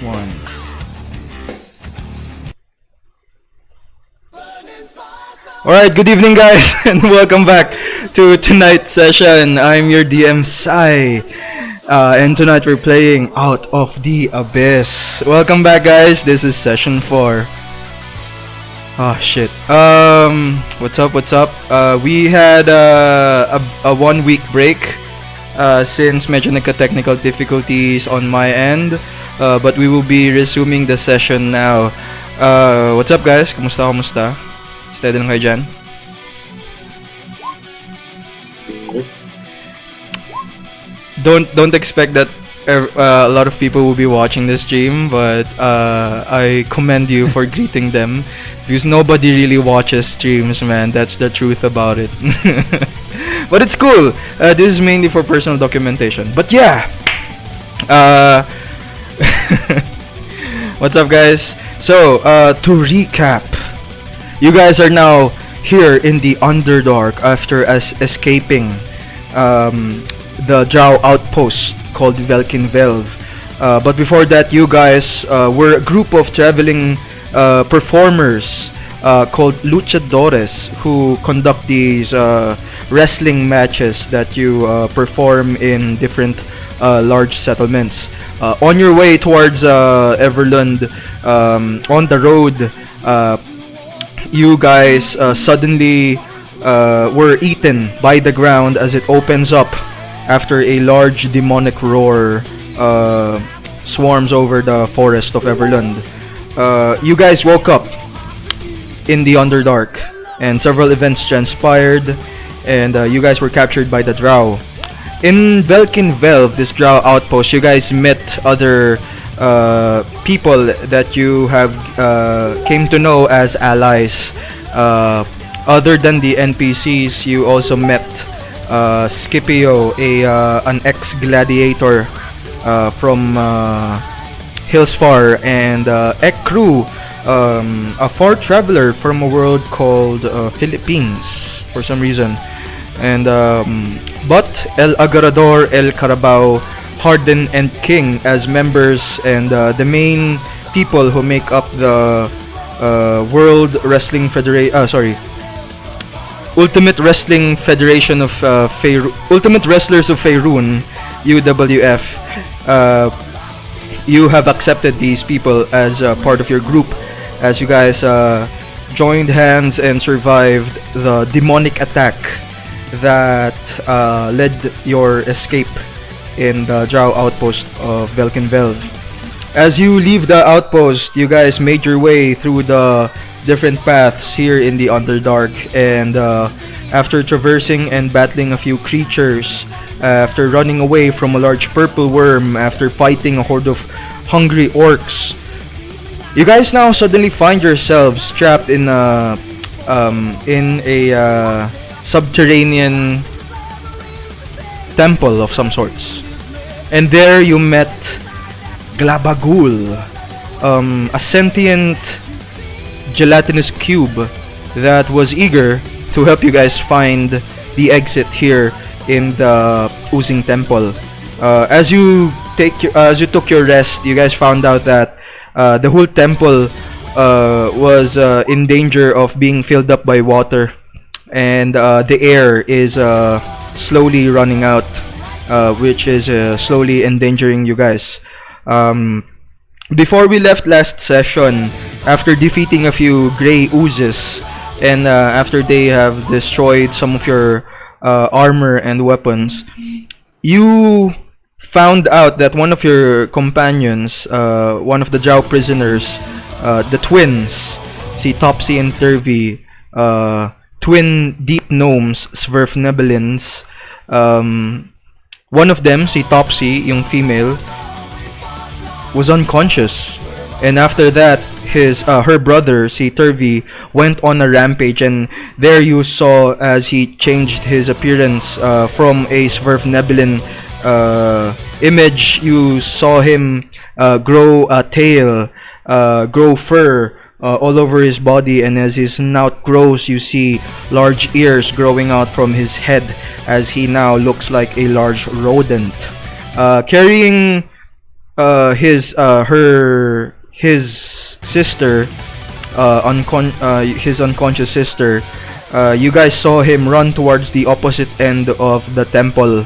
One. Alright, good evening guys and welcome back to tonight's session. I'm your DM Sai. And tonight we're playing Out of the Abyss. Welcome back guys, this is session 4. Oh shit. What's up? We had a 1 week break since medyo nagka-technical difficulties on my end. But we will be resuming the session now. What's up guys? Kumusta? Steady lang kayo dyan? Don't expect that a lot of people will be watching this stream, but I commend you for greeting them because nobody really watches streams, man. That's the truth about it. But it's cool. This is mainly for personal documentation. But yeah, what's up, guys? So to recap, you guys are now here in the Underdark after escaping the Drow outpost called Velkin Velve. But before that, you guys were a group of traveling performers called Luchadores who conduct these wrestling matches that you perform in different large settlements. On your way towards Everlund, on the road, you guys suddenly were eaten by the ground as it opens up after a large demonic roar swarms over the forest of Everlund. You guys woke up in the Underdark and several events transpired and you guys were captured by the Drow. In Velkin Velve, this Drow outpost, you guys met other people that you have came to know as allies. Other than the NPCs, you also met Scipio, an ex-gladiator from Hillsfar, and Ekru, a far traveler from a world called Philippines for some reason. And but El Agarrador, El Carabao, Harden, and King as members and the main people who make up the World Wrestling Federation. Ultimate Wrestling Federation of Ultimate Wrestlers of Faerun, UWF. You have accepted these people as part of your group as you guys joined hands and survived the demonic attack that led your escape in the Drow outpost of Velkin Velve. As you leave the outpost, you guys made your way through the different paths here in the Underdark, and after traversing and battling a few creatures, after running away from a large purple worm, after fighting a horde of hungry orcs, you guys now suddenly find yourselves trapped in a subterranean temple of some sorts. And there you met Glabagul, a sentient gelatinous cube that was eager to help you guys find the exit here in the Oozing temple. As you took your rest, you guys found out that the whole temple was in danger of being filled up by water, and the air is slowly running out, which is slowly endangering you guys. Before we left last session, after defeating a few grey oozes and after they have destroyed some of your armor and weapons, you found out that one of your companions, one of the Drow prisoners, the twins, si Topsy and Turvy, twin deep gnomes, Sverfnebelins, one of them, si Topsy, yung female, was unconscious, and after that her brother, si Turvy, went on a rampage, and there you saw as he changed his appearance from a Sverfnebelin image. You saw him grow a tail, grow fur all over his body, and as his snout grows, you see large ears growing out from his head as he now looks like a large rodent. Carrying his sister, his unconscious sister. You guys saw him run towards the opposite end of the temple,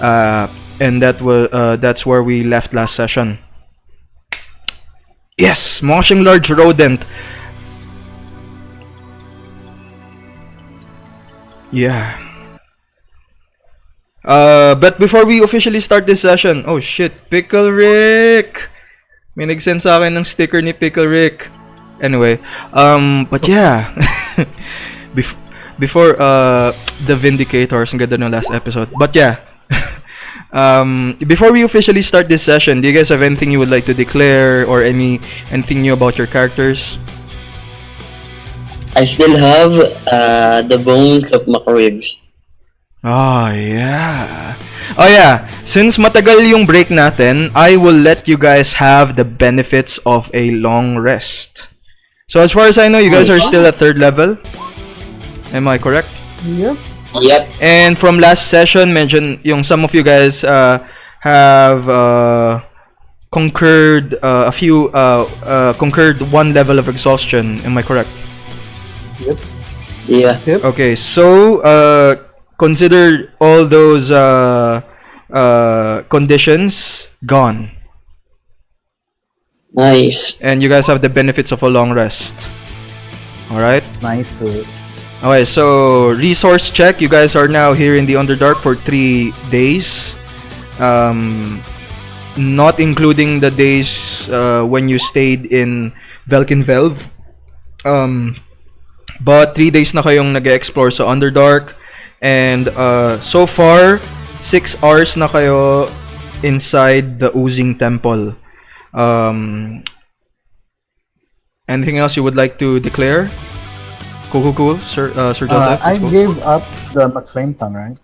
and that's where we left last session. Yes, moshing large rodent. Yeah. But before we officially start this session, oh shit, Pickle Rick! May nag-send sa akin ng sticker ni Pickle Rick. Anyway, but yeah. before the Vindicators, ang ganda ng last episode. But yeah. Before we officially start this session, do you guys have anything you would like to declare or anything new about your characters? I still have the bones of McRibs. Oh yeah. Oh yeah. Since matagal yung break natin, I will let you guys have the benefits of a long rest. So as far as I know, you guys are still at 3rd level. Am I correct? Yep. Yep. And from last session, mention yung some of you guys have conquered conquered 1 level of exhaustion. Am I correct? Yep. Yeah. Yep. Okay, so consider all those conditions gone, Nice. and you guys have the benefits of a long rest. All right. Nice. Okay, so resource check. You guys are now here in the Underdark for 3 days, not including the days when you stayed in Velkinvelv. But 3 days na kayong nag-explore sa Underdark, and so far 6 hours na kayo inside the Oozing temple. Anything else you would like to declare? Cool, Sir Joseph. I gave up the McFlame Tongue, right?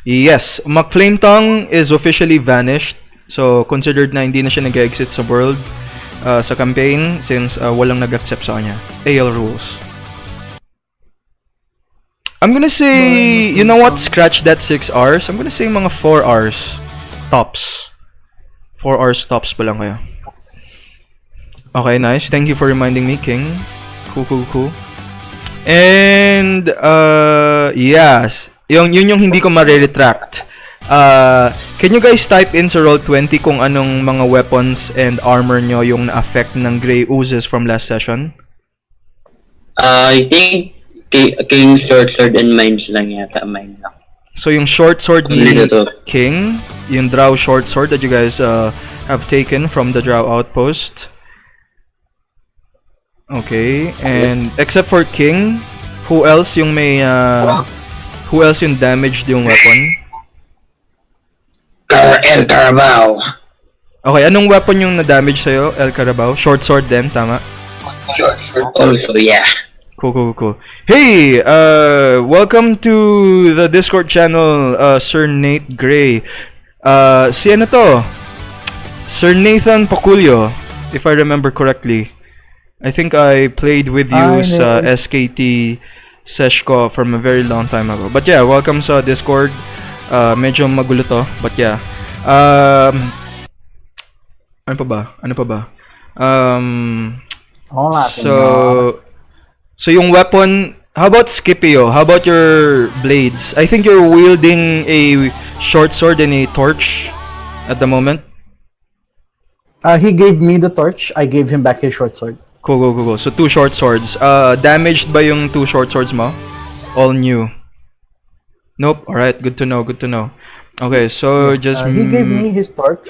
Yes, McFlame Tongue is officially vanished. So considered na hindi na siya nag-exit sa world sa campaign since walang nag-accept sa kanya. AL rules. I'm gonna say, you know what? Scratch that 6 hours. I'm gonna say mga 4 hours tops. 4 hours tops pa lang kayo. Okay, nice. Thank you for reminding me, King. Cool. And yes, yun yung hindi ko ma-retract. Can you guys type in sa Roll20 kung anong mga weapons and armor nyo yung na-affect ng Grey Oozes from last session? I think King Short Sword and Mines lang yata. Mine lang. So yung short sword ni Only the two. King, yung Drow short sword that you guys have taken from the Drow outpost. Okay, and except for King, who else yung may who else yung damaged yung weapon? El Carabao. Okay, anong weapon yung na-damage sa'yo, El Carabao? Short sword din, tama? Short Sword also, yeah. Cool. Hey, welcome to the Discord channel, Sir Nate Gray. Si ano to? Sir Nathan Paculio, if I remember correctly. I think I played with you sa SKT sesh ko from a very long time ago. But yeah, welcome sa Discord. Medyo magulo to, but yeah. Ano pa ba? So yung weapon, how about Scipio? How about your blades? I think you're wielding a short sword and a torch at the moment. He gave me the torch. I gave him back his short sword. Cool. So 2 short swords. Damaged ba yung 2 short swords mo? All new. Nope. Alright, good to know. Okay, so just... he gave me his torch.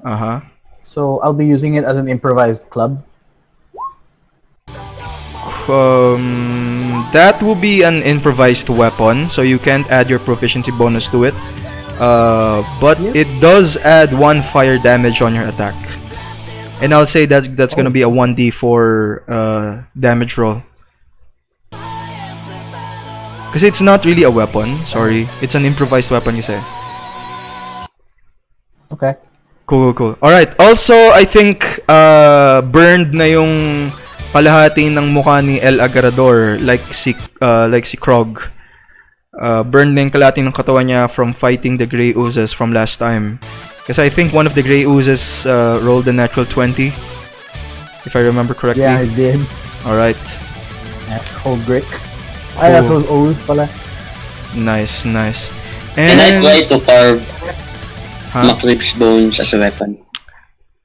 Uh-huh. So I'll be using it as an improvised club. That will be an improvised weapon, so you can't add your proficiency bonus to it. But it does add 1 fire damage on your attack. And I'll say that's gonna be a 1d4 damage roll. Because it's not really a weapon, sorry. It's an improvised weapon, you say. Okay. Cool. Alright, also, I think burned na yung kalahati ng mukha ni El Agarrador, like si Krog. Burned na yung kalahati ng katawan niya from fighting the Grey Oozes from last time. Because I think one of the Grey Oozes rolled a natural 20, if I remember correctly. Yeah, I did. Alright, That's whole brick. Ay, that was O's pala. nice, nice. And I try to carve Huh? Maclip's bones as a weapon.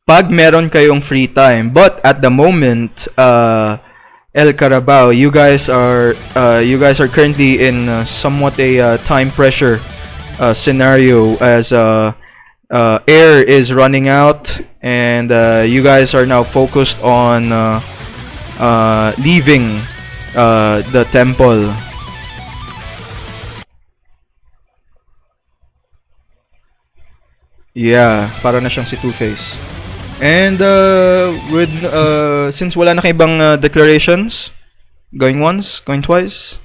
Pag meron kayong free time, but at the moment, El Carabao, you guys are currently in somewhat a time pressure scenario as air is running out, and you guys are now focused on leaving the temple. Yeah, para na siyang si Two-Face. And with since wala na kayong ibang declarations, going once, going twice.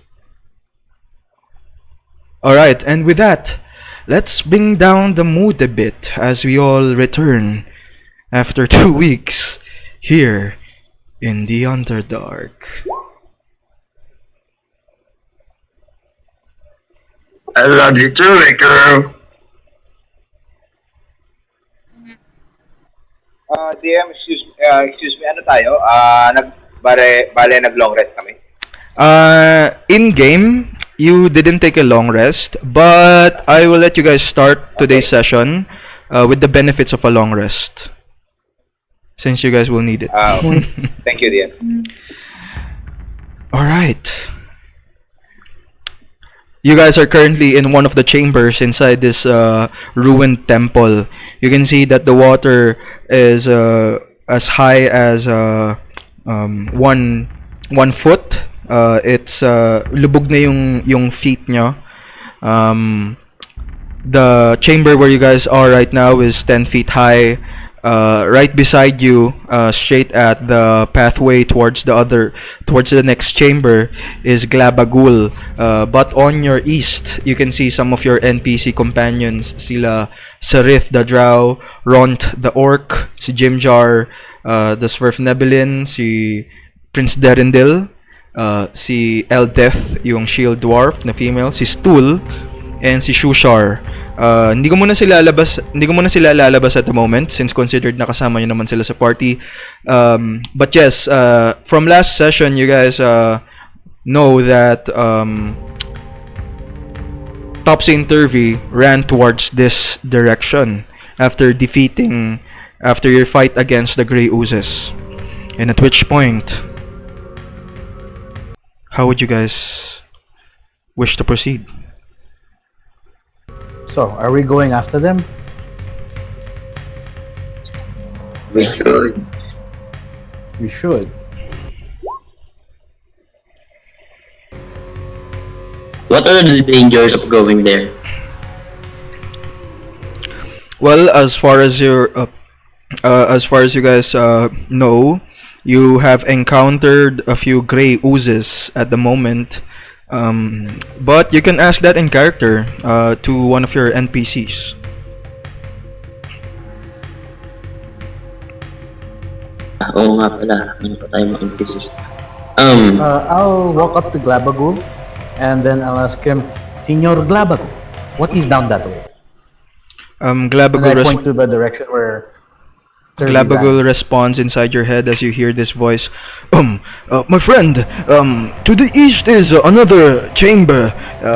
All right, and with that, let's bring down the mood a bit as we all return after 2 weeks here in the Underdark. I love you too, girl. DM, excuse me, ano tayo? Bale, nag-long rest kami. In game, you didn't take a long rest, but I will let you guys start today's session with the benefits of a long rest, since you guys will need it. Okay. Thank you, DM. All right. You guys are currently in one of the chambers inside this ruined temple. You can see that the water is as high as 1 foot. It's lubog na yung feet nyo. The chamber where you guys are right now is 10 feet high. Right beside you, straight at the pathway towards the next chamber, is Glabagul. But on your east, you can see some of your NPC companions. Sila Sarith the Drow, Ront the Orc, si Jimjar, the Swerf Nebelin, si Prince Derendil, si Eldeth, yung Shield Dwarf na female, si Stool, and si Shushar. Hindi ko muna sila lalabas at the moment since considered na kasama nyo naman sila sa party. But yes, from last session, you guys know that Topsy and Turvy ran towards this direction after your fight against the Grey Oozes. And at which point, how would you guys wish to proceed? So, are we going after them? We should. We should. What are the dangers of going there? Well, as far as you guys know, you have encountered a few Grey Oozes at the moment. But you can ask that in character to one of your NPCs. Oo nga pala, ano pa tayo mga NPCs? I'll walk up to Glabagul and then I'll ask him, Senor Glabagul, what is down that way? And I point to the direction where Glabagul responds inside your head as you hear this voice. My friend, to the east is another chamber.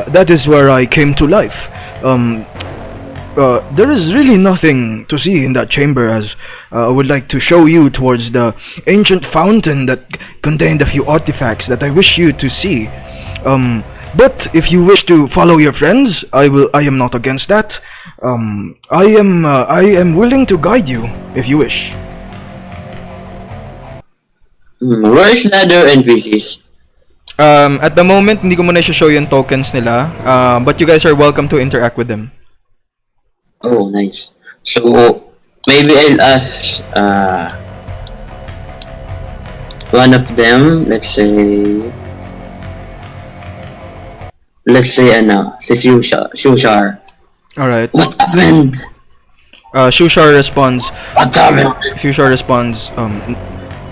That is where I came to life. There is really nothing to see in that chamber, as I would like to show you towards the ancient fountain that contained a few artifacts that I wish you to see. But if you wish to follow your friends, I am not against that. I am willing to guide you if you wish. Where is the other NPCs? At the moment, hindi ko muna i-show yung tokens nila. But you guys are welcome to interact with them. Oh, nice. So, maybe I'll ask one of them, let's say si Shushar. Alright. What happened? Shushar responds, What happened?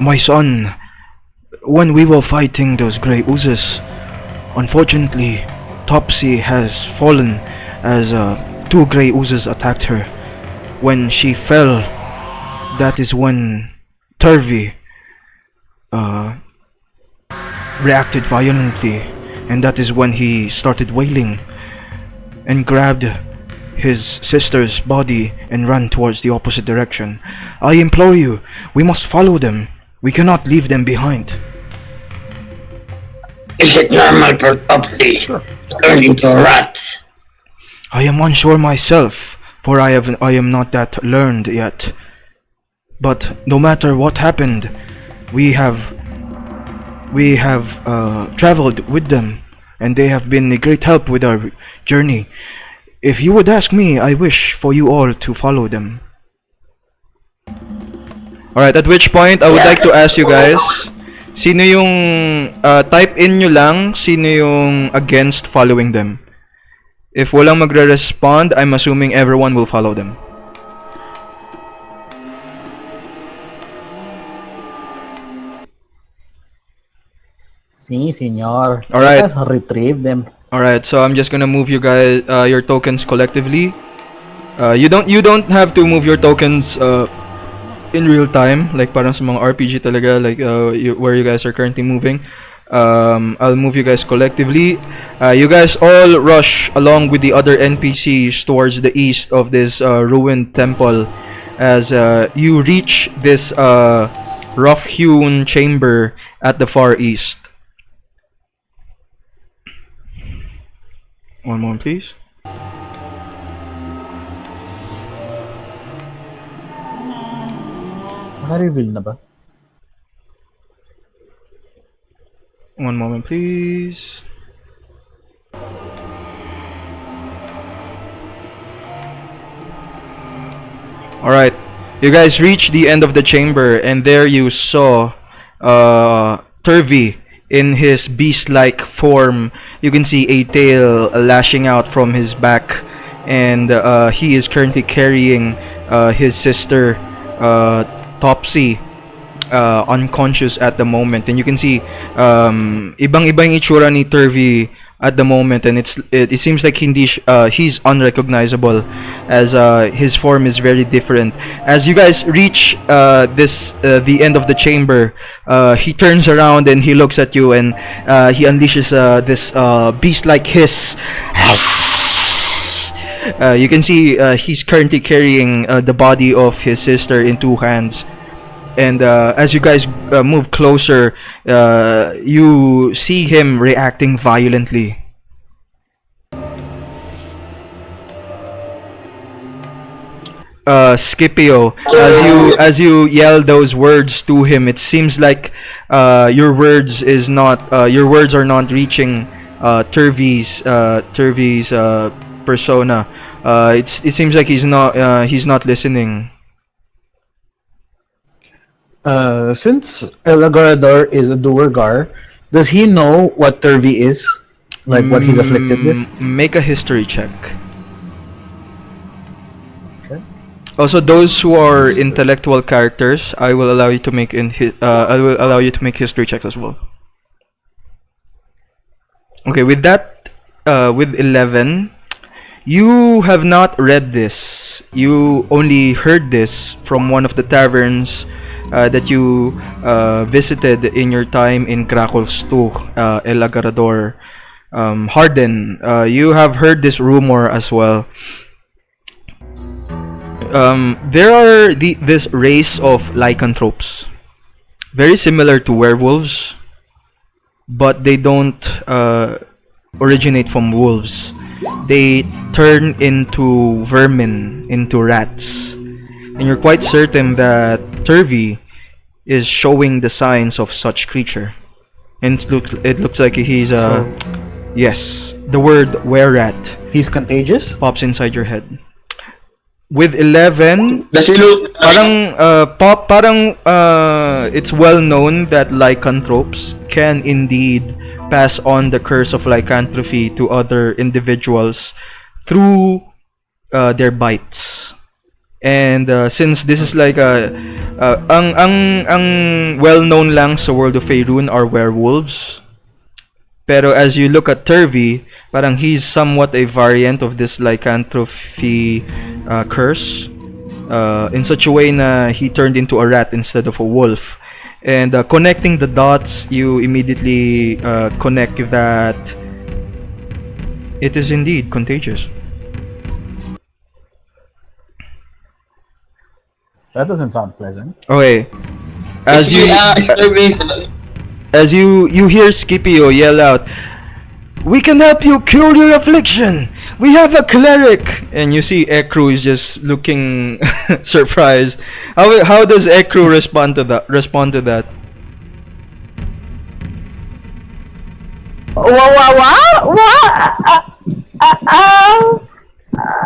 My son, when we were fighting those Grey Oozes, unfortunately, Topsy has fallen as 2 Grey Oozes attacked her. when she fell, that is when Turvy reacted violently, and that is when he started wailing and grabbed his sister's body and ran towards the opposite direction. I implore you, we must follow them. We cannot leave them behind. Is it normal for Topsy to turn into a rat? I am unsure myself, for I am not that learned yet. But no matter what happened, we have traveled with them, and they have been a great help with our journey. If you would ask me, I wish for you all to follow them. Alright, at which point, I would like to ask you guys, sino yung, type in nyo lang, sino yung against following them. If walang magre-respond, I'm assuming everyone will follow them. Si, senor. Alright. Let us retrieve them. Alright, so I'm just gonna move you guys, your tokens collectively. You don't have to move your tokens in real time, like parang sa mga RPG talaga, like where you guys are currently moving. I'll move you guys collectively. You guys all rush along with the other NPCs towards the east of this ruined temple as you reach this rough-hewn chamber at the far east. One moment, please. Naka-reveal na ba? One moment, please. Alright, you guys reached the end of the chamber, and there you saw Turvy in his beast-like form. You can see a tail lashing out from his back, and he is currently carrying his sister Topsy, unconscious at the moment. And you can see ibang-ibang itsura ni Turvy at the moment, and it seems like he's unrecognizable, as his form is very different. As you guys reach the end of the chamber, he turns around and he looks at you, and he unleashes this beast-like hiss. You can see he's currently carrying the body of his sister in two hands. And as you guys move closer, you see him reacting violently. Scipio, as you yell those words to him, it seems like your words are not reaching Turvy's persona. It seems like he's not listening. Since Elagarador is a Duergar, does he know what Turvy is? Like what he's afflicted with? Make a history check. Okay. Also, those who are intellectual characters, I will allow you to make history checks as well. Okay, with that, with 11, you have not read this. You only heard this from one of the taverns that you visited in your time in Krakolstuch, Elagarador, Harden. You have heard this rumor as well. There are this race of lycanthropes, very similar to werewolves, but they don't originate from wolves. They turn into vermin, into rats. And you're quite certain that Turvy is showing the signs of such creature. And it looks like he's yes, the word were-rat. He's contagious? Pops inside your head. With 11, Does he look it's well known that lycanthropes can indeed pass on the curse of lycanthropy to other individuals through their bites. And since this is like ang well-known lang sa world of Faerun are werewolves. Pero as you look at Turvy, parang he's somewhat a variant of this lycanthropy curse. in such a way na he turned into a rat instead of a wolf. And connecting the dots, you immediately connect that it is indeed contagious. That doesn't sound pleasant. Okay. As you hear Scipio yell out, "We can help you cure your affliction! We have a cleric!" And you see Ekru is just looking surprised. How does Ekru respond to that?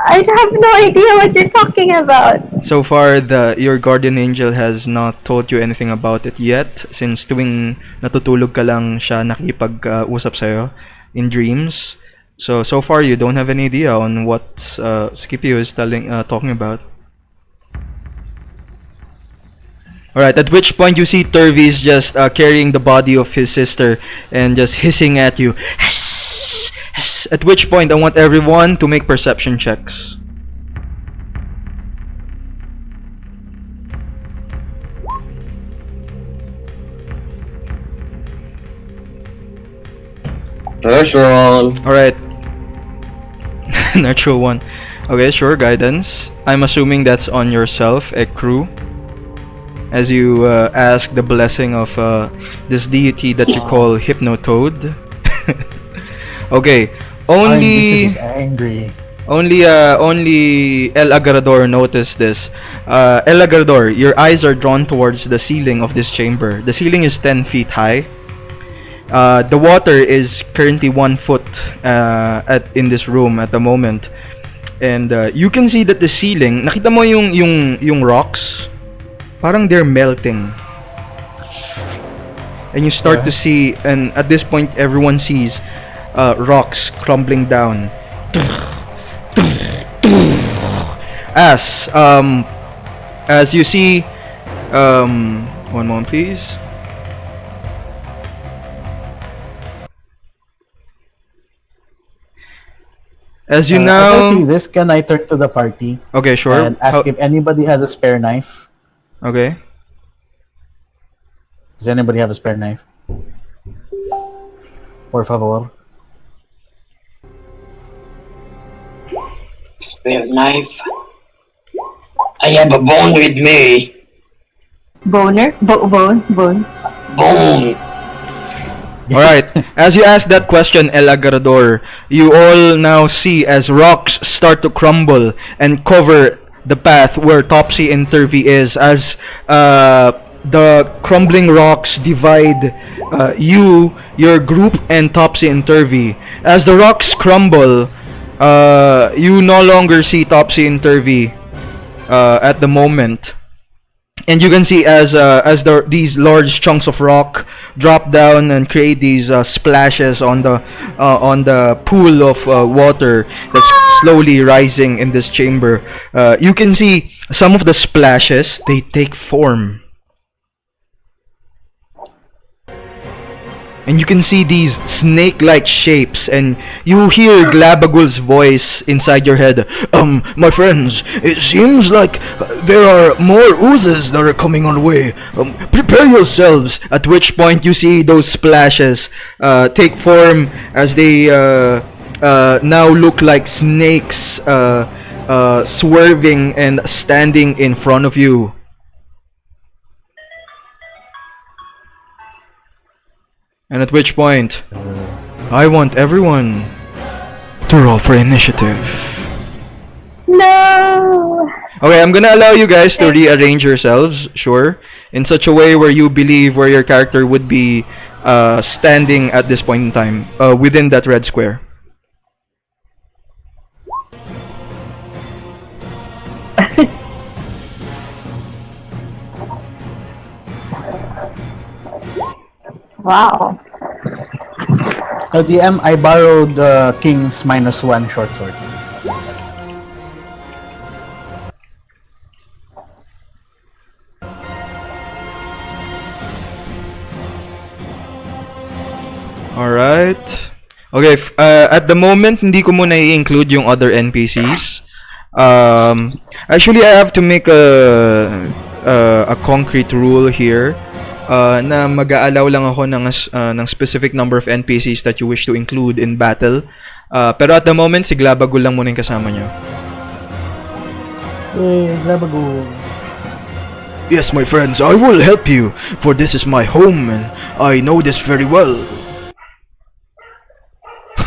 I have no idea what you're talking about. So far, your guardian angel has not told you anything about it yet, since tuwing natutulog ka lang siya nakipag-usap sa'yo in dreams. So far you don't have any idea on what Scipio is talking about. Alright, at which point you see Turvis just carrying the body of his sister and just hissing at you. At which point I want everyone to make perception checks. First roll. Alright. Natural one. Okay, sure, guidance. I'm assuming that's on yourself, Ekru. As you ask the blessing of this deity that you call Hypnotoad. Okay, only this is angry. only El Agrador noticed this. El Agrador, your eyes are drawn towards the ceiling of this chamber. The ceiling is 10 feet high. The water is currently 1 foot in this room at the moment, and you can see that the ceiling. Nakita mo yung rocks, parang they're melting, and you start to see. And at this point, everyone sees rocks crumbling down. As you see, one moment, please. As you now... As I see this, can I turn to the party? Okay, sure. And ask if anybody has a spare knife? Okay. Does anybody have a spare knife? Por favor. Spare knife. I have a bone with me. Boner? Bone. Bone. Alright, as you ask that question, El Agrador, you all now see as rocks start to crumble and cover the path where Topsy and Turvy is, as the crumbling rocks divide your group, and Topsy and Turvy. As the rocks crumble, you no longer see Topsy and Turvy at the moment. And you can see as these large chunks of rock drop down and create these splashes on the pool of water that's slowly rising in this chamber. You can see some of the splashes, they take form. And you can see these snake-like shapes, and you hear Glabagul's voice inside your head. My friends, it seems like there are more oozes that are coming our way. Prepare yourselves. At which point you see those splashes take form as they now look like snakes swerving and standing in front of you. And at which point, I want everyone to roll for initiative. No! Okay, I'm gonna allow you guys to rearrange yourselves, sure, in such a way where you believe where your character would be standing at this point in time, within that red square. Wow. DM, I borrowed the King's -1 short sword. Alright. Okay, at the moment, hindi ko muna i-include yung other NPCs. Actually, I have to make a concrete rule here. Na mag-aalaw lang ako ng specific number of NPCs that you wish to include in battle. Pero at the moment, si Glabagul lang muna yung kasama niyo. Glabagul. Yes, my friends, I will help you, for this is my home and I know this very well.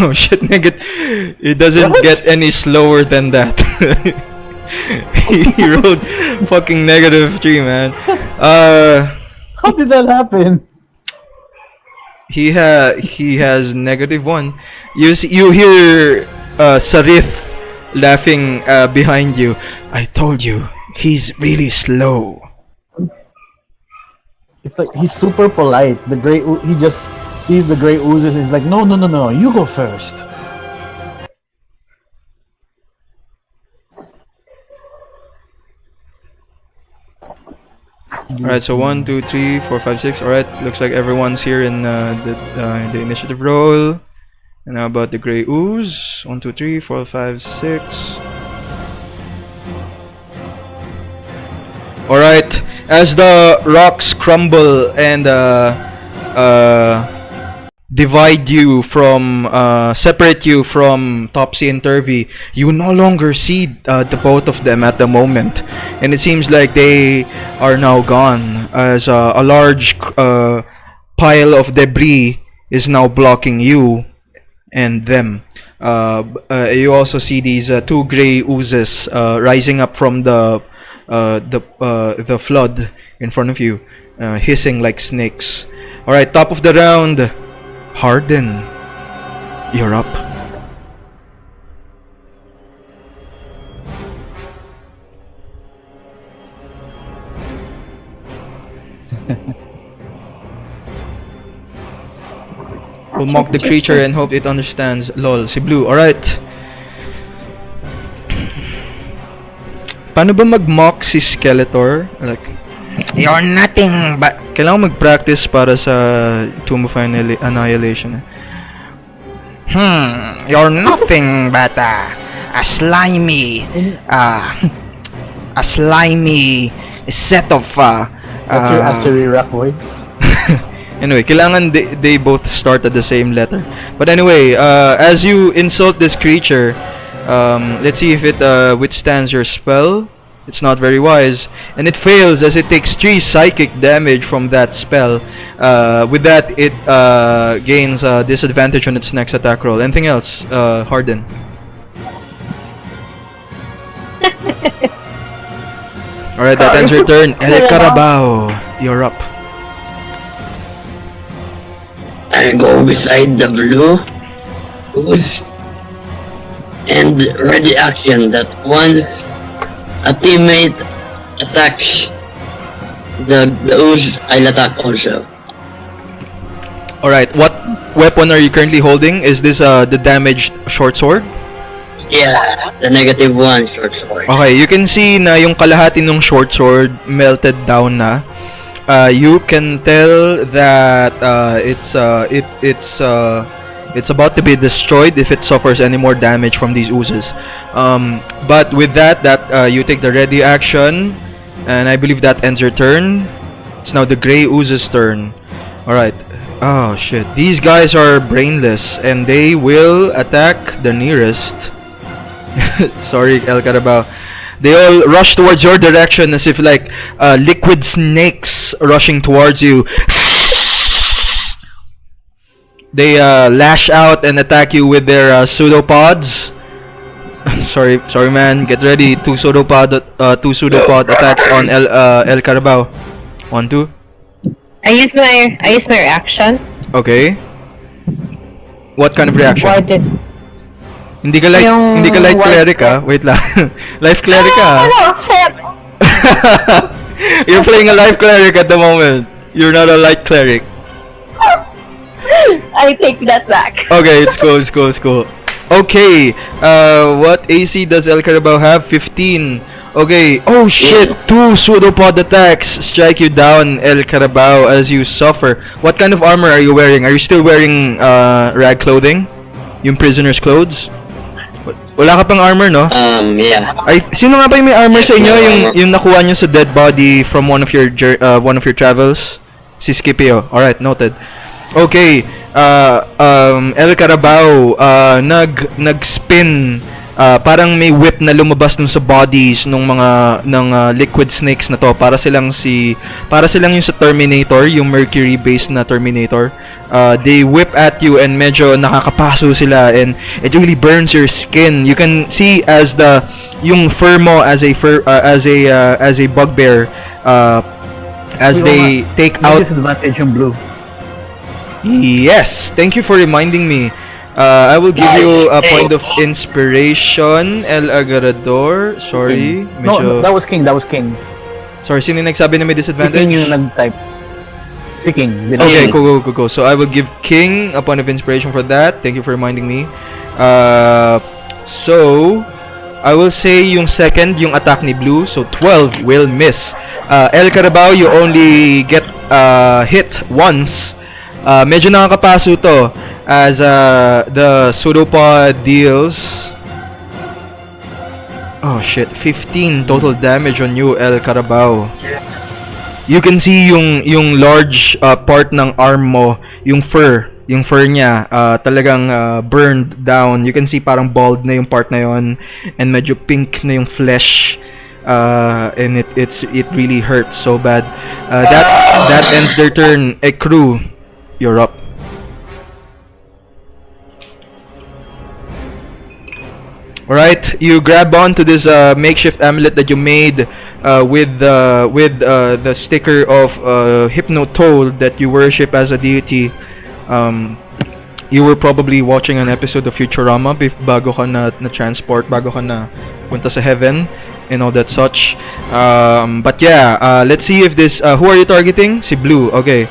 Oh shit, nigga. It doesn't get any slower than that. He rolled fucking -3, man. How did that happen? He has -1. You hear Sarith laughing behind you. I told you, he's really slow. It's like he's super polite. He just sees the gray oozes and he's like, no, you go first. Alright, so 1, 2, 3, 4, 5, 6. Alright, looks like everyone's here in the initiative roll. And now about the gray ooze. 1, 2, 3, 4, 5, 6. Alright, as the rocks crumble and divide you from, separate you from Topsy and Turvy, you no longer see the both of them at the moment. And it seems like they are now gone, as a large pile of debris is now blocking you and them. You also see these two gray oozes rising up from the flood in front of you, hissing like snakes. Alright, top of the round, Harden, you're up. We'll mock the creature and hope it understands. Lol, si Blue. Alright. Paano ba mag-mock si Skeletor? Like, you're nothing but... Kailangan mag-practice para sa Tomb of Annihilation. You're nothing but a slimy... a slimy set of... That's your Astery Rock voice. Anyway, kailangan they both start at the same letter. But anyway, as you insult this creature, let's see if it withstands your spell. It's not very wise, and it fails as it takes 3 psychic damage from that spell. With that, it gains disadvantage on its next attack roll. Anything else, Harden? Alright, that ends your turn. El Carabao, you're up. I go beside the blue ooze and ready action that once a teammate attacks the ooze, I'll attack also. Alright, what weapon are you currently holding? Is this the damaged short sword? Yeah, the -1 short sword. Okay, you can see na yung kalahati ng short sword melted down na. You can tell that it's about to be destroyed if it suffers any more damage from these oozes. But with that, you take the ready action, and I believe that ends your turn. It's now the gray ooze's turn. Alright. Oh shit. These guys are brainless, and they will attack the nearest. Sorry, El Carabao. They all rush towards your direction as if like liquid snakes rushing towards you. They lash out and attack you with their pseudopods. sorry man, get ready. Two pseudopod attacks on El Carabao. 1, 2. I use my reaction. Okay. What kind of reaction? Warded. Hindi ka light cleric ah. Wait lang. Life cleric ah. Oh, shit! You're playing a life cleric at the moment. You're not a light cleric. I take that back. Okay, it's cool. Okay, what AC does El Carabao have? 15. Okay, oh shit, 2 pseudopod attacks strike you down, El Carabao, as you suffer. What kind of armor are you wearing? Are you still wearing rag clothing? Yung prisoner's clothes? Wala ka pang armor, no? Yeah. Ay, sino nga ba yung may armor sa inyo? No Yung armor. yung nakuha nyo sa dead body from one of your travels? Si Scipio. Alright, noted. Okay. El Carabao, nag-spin. Parang may whip na lumabas dun sa bodies ng mga liquid snakes na to. Para silang yung sa Terminator, yung Mercury based na Terminator. They whip at you and medyo nakakapaso sila and it really burns your skin. You can see as yung fur mo as a bugbear as they take out. Disadvantage yung blue. Yes, thank you for reminding me. I will give you a point of inspiration, El Agarrador. Sorry, No, that was King. Sorry, sino yung nagsabi na may Si disadvantage? King yung nag-type. Si King. Okay, go. So I will give King a point of inspiration for that. Thank you for reminding me. So I will say yung second, yung attack ni Blue. So 12 will miss. El Carabao, you only get hit once. Medyo nakakapaso to as the pseudopod deals 15 total damage on you, El Carabao. You can see yung large part ng arm mo, yung fur niya talagang burned down. You can see parang bald na yung part na yon and medyo pink na yung flesh. And it really hurts so bad. That ends their turn. Crew, you're up. Alright, you grab onto this makeshift amulet that you made with the sticker of Hypnotoad that you worship as a deity. You were probably watching an episode of Futurama bago ka na transport, bago ka na punta sa heaven and all that such. But yeah, let's see if this who are you targeting? Si Blue. Okay.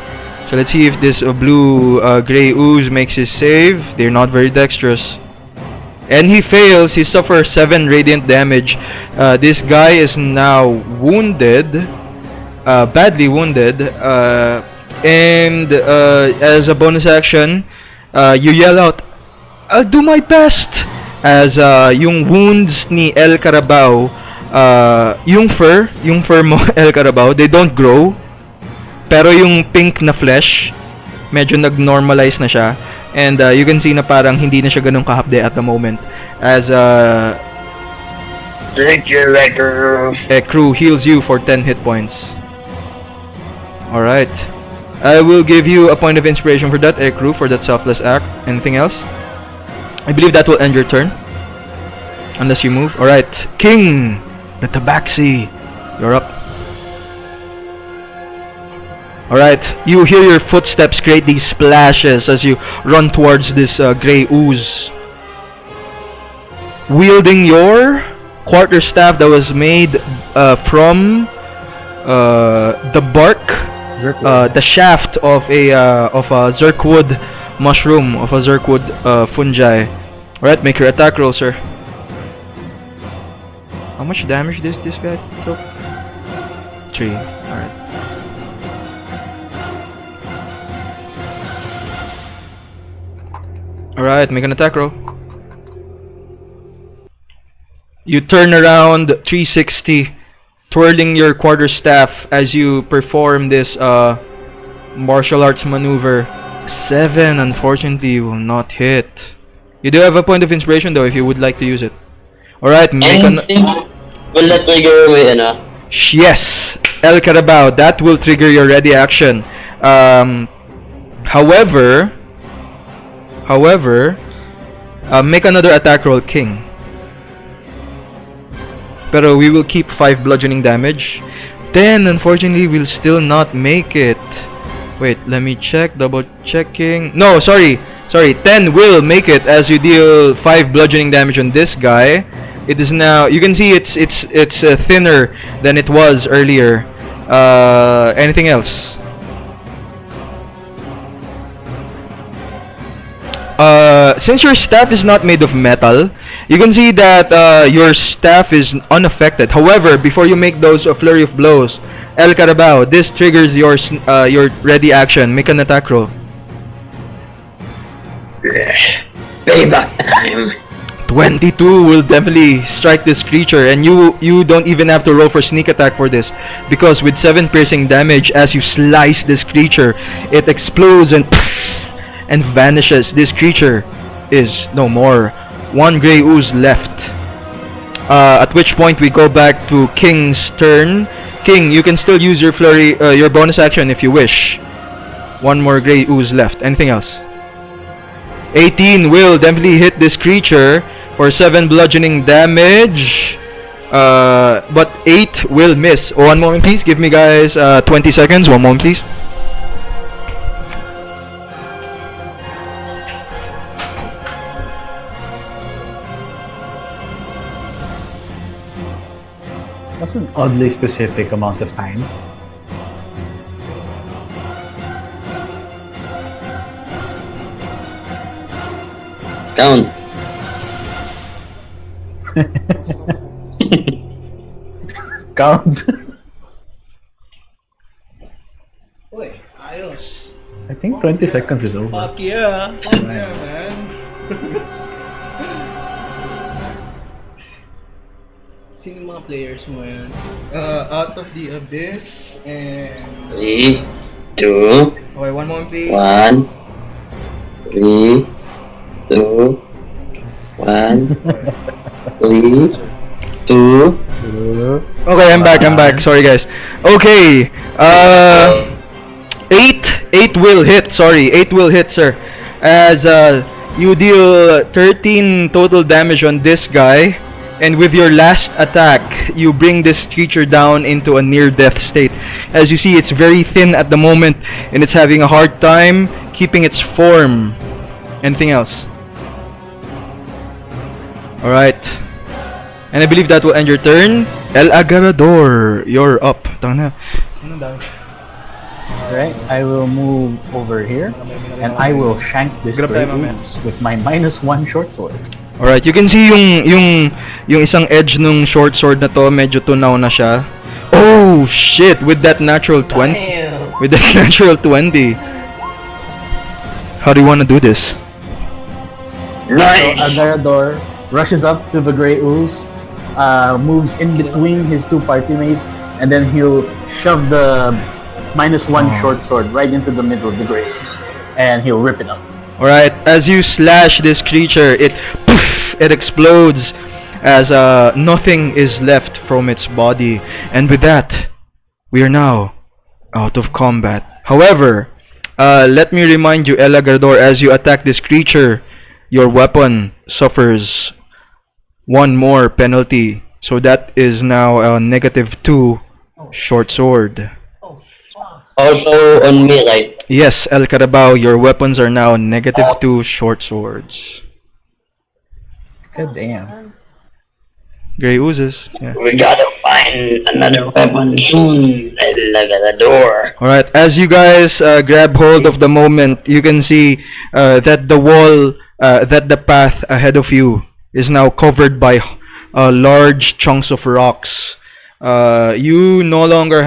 So let's see if this blue gray ooze makes his save. They're not very dexterous. And he fails. He suffers 7 radiant damage. This guy is now wounded, badly wounded. And as a bonus action, you yell out, "I'll do my best!" As yung wounds ni El Carabao, yung fur mo, El Carabao, they don't grow. Pero yung pink na flesh, medyo nag-normalize na siya. And you can see na parang hindi na siya ganun kahapde at the moment. As Drink your liquor. Crew heals you for 10 hit points. Alright. I will give you a point of inspiration for that, Crew, for that selfless act. Anything else? I believe that will end your turn. Unless you move. Alright. King! The Tabaxi. You're up. Alright, you hear your footsteps create these splashes as you run towards this grey ooze. Wielding your quarterstaff that was made from the bark, the shaft of a zerkwood mushroom, of a zerkwood fungi. Alright, make your attack roll, sir. How much damage does this guy took? 3. Alright. Alright, make an attack roll. You turn around 360, twirling your quarterstaff as you perform this martial arts maneuver. 7, unfortunately, will not hit. You do have a point of inspiration though if you would like to use it. Alright, make an... Will that trigger with Yes! El Carabao, that will trigger your ready action. However, make another attack roll, King. Pero we will keep 5 bludgeoning damage. 10, unfortunately, will still not make it. Wait, let me check, double checking. No, sorry, 10 will make it as you deal 5 bludgeoning damage on this guy. It is now, you can see it's thinner than it was earlier. Anything else? Since your staff is not made of metal, you can see that your staff is unaffected. However, before you make those flurry of blows, El Carabao, this triggers your ready action. Make an attack roll. payback time. 22 will definitely strike this creature, and you don't even have to roll for sneak attack for this, because with 7 piercing damage, as you slice this creature, it explodes and vanishes. This creature is no more. 1 gray ooze left. At which point we go back to King's turn. King, you can still use your flurry, your bonus action if you wish. 1 more gray ooze left. Anything else? 18 will definitely hit this creature for 7 bludgeoning damage. But 8 will miss. Oh, 1 moment please. Give me guys 20 seconds. 1 moment please. That's an oddly specific amount of time. Count. Count. Uy, ayos. I think 20 seconds is over. Fuck yeah. Fuck yeah, man. Sino mga players mo yan? Out of the Abyss and... 3, 2, Okay, 1 moment please. 1, 3, 2, 1, 3, 2. Okay, I'm back. Sorry guys. Okay. 8 will hit. Sorry, 8 will hit, sir. As you deal 13 total damage on this guy, and with your last attack, you bring this creature down into a near-death state. As you see, it's very thin at the moment, and it's having a hard time keeping its form. Anything else? Alright. And I believe that will end your turn. El Agarrador, you're up. Tanga na. Alright, I will move over here and I will shank this gray ooze with my -1 short sword. Alright, you can see yung isang edge nung short sword na to, medyo tunaw na siya. Oh shit, with that natural 20. With that natural 20. How do you want to do this? Nice! So Agarrador rushes up to the gray ooze, moves in between his 2 party mates, and then he'll shove the -1 short sword right into the middle of the gray ooze, and he'll rip it up. Alright, as you slash this creature, it explodes as nothing is left from its body. And with that, we are now out of combat. However, let me remind you, El Agarrador, as you attack this creature, your weapon suffers 1 more penalty. So that is now a -2 short sword. Also on me, right? Yes, El Carabao, your weapons are now -2 short swords. God damn. Grey oozes. Yeah. We gotta find another weapon soon. Luchadores. Alright, as you guys grab hold of the moment, you can see that the wall, that the path ahead of you is now covered by large chunks of rocks. You no longer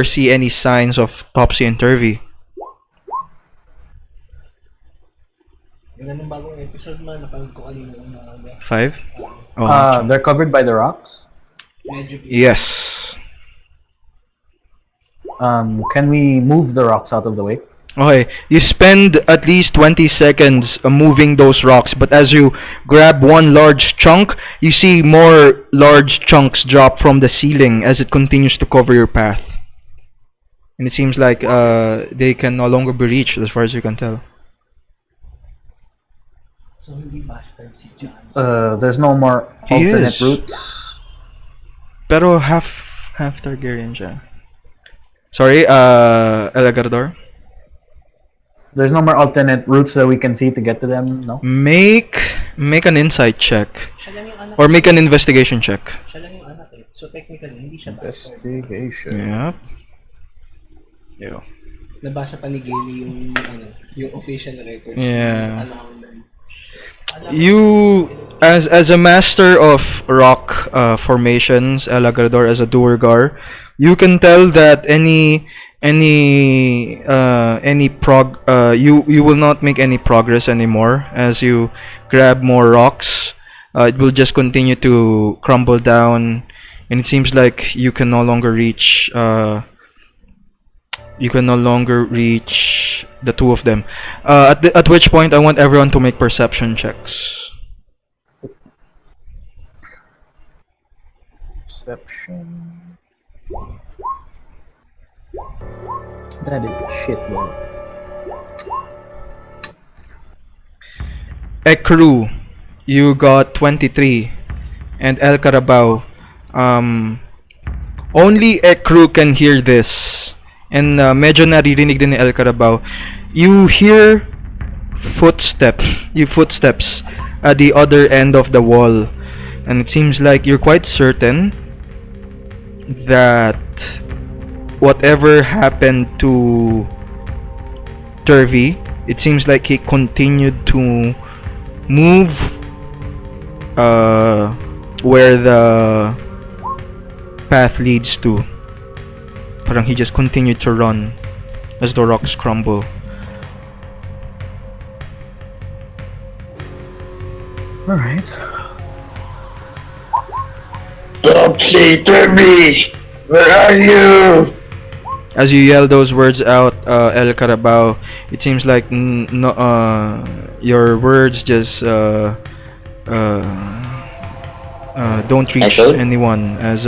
see any signs of topsy-turvy. Five? Oh, They're covered by the rocks. yes. Can we move the rocks out of the way? Okay, you spend at least 20 seconds moving those rocks, but as you grab one large chunk, you see more large chunks drop from the ceiling as it continues to cover your path. And it seems like they can no longer be reached as far as you can tell. There's no more He alternate is. routes. Pero half Targaryen siya. Sorry, El Agarrador? There's no more alternate routes that we can see to get to them, no? Make an insight check. Or make an investigation check. So technically, hindi siya Investigation. Yep. Yo. Nabasa pa ni Gaily yung official records. Yeah. You, as a master of rock formations, El Agarrador, as a Duergar, you can tell that any you will not make any progress anymore as you grab more rocks. It will just continue to crumble down, and it seems like you can no longer reach the two of them. At which point I want everyone to make perception checks. Perception. That is a shit roll. Ekru, you got 23, and El Carabao. Only Ekru can hear this, and medyo naririnig din ni El Carabao. You hear footsteps at the other end of the wall, and it seems like you're quite certain that whatever happened to Turvy, it seems like he continued to move where the path leads to. Parang he just continued to run as the rocks crumble. Alright. Topsy Turvy! Where are you? As you yell those words out, El Carabao, it seems like your words just don't reach Echoed? anyone, as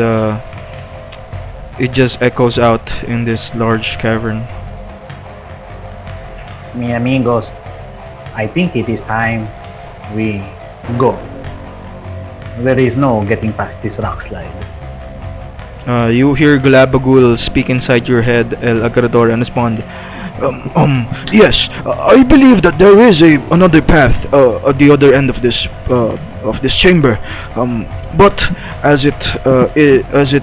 it just echoes out in this large cavern. Mi amigos, I think it is time we go. There is no getting past this rock slide. You hear Glabagul speak inside your head, El Agrador, and respond, yes, I believe that there is another path at the other end of this chamber. But as it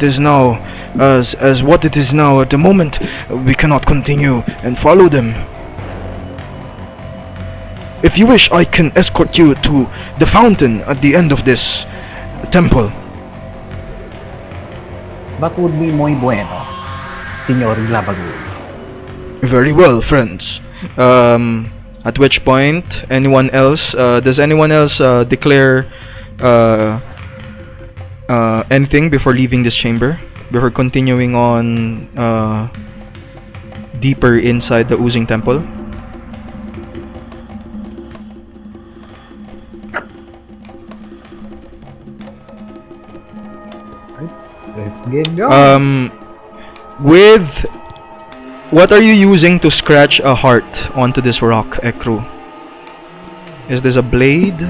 is now, as what it is now at the moment, we cannot continue and follow them. If you wish, I can escort you to the fountain at the end of this temple. That would be muy bueno, Señor Glabagul. Very well, friends. At which point, anyone else? Does anyone else declare anything before leaving this chamber? Before continuing on deeper inside the Oozing Temple? Let's get going. With what are you using to scratch a heart onto this rock, Ekru? Is this a blade? Do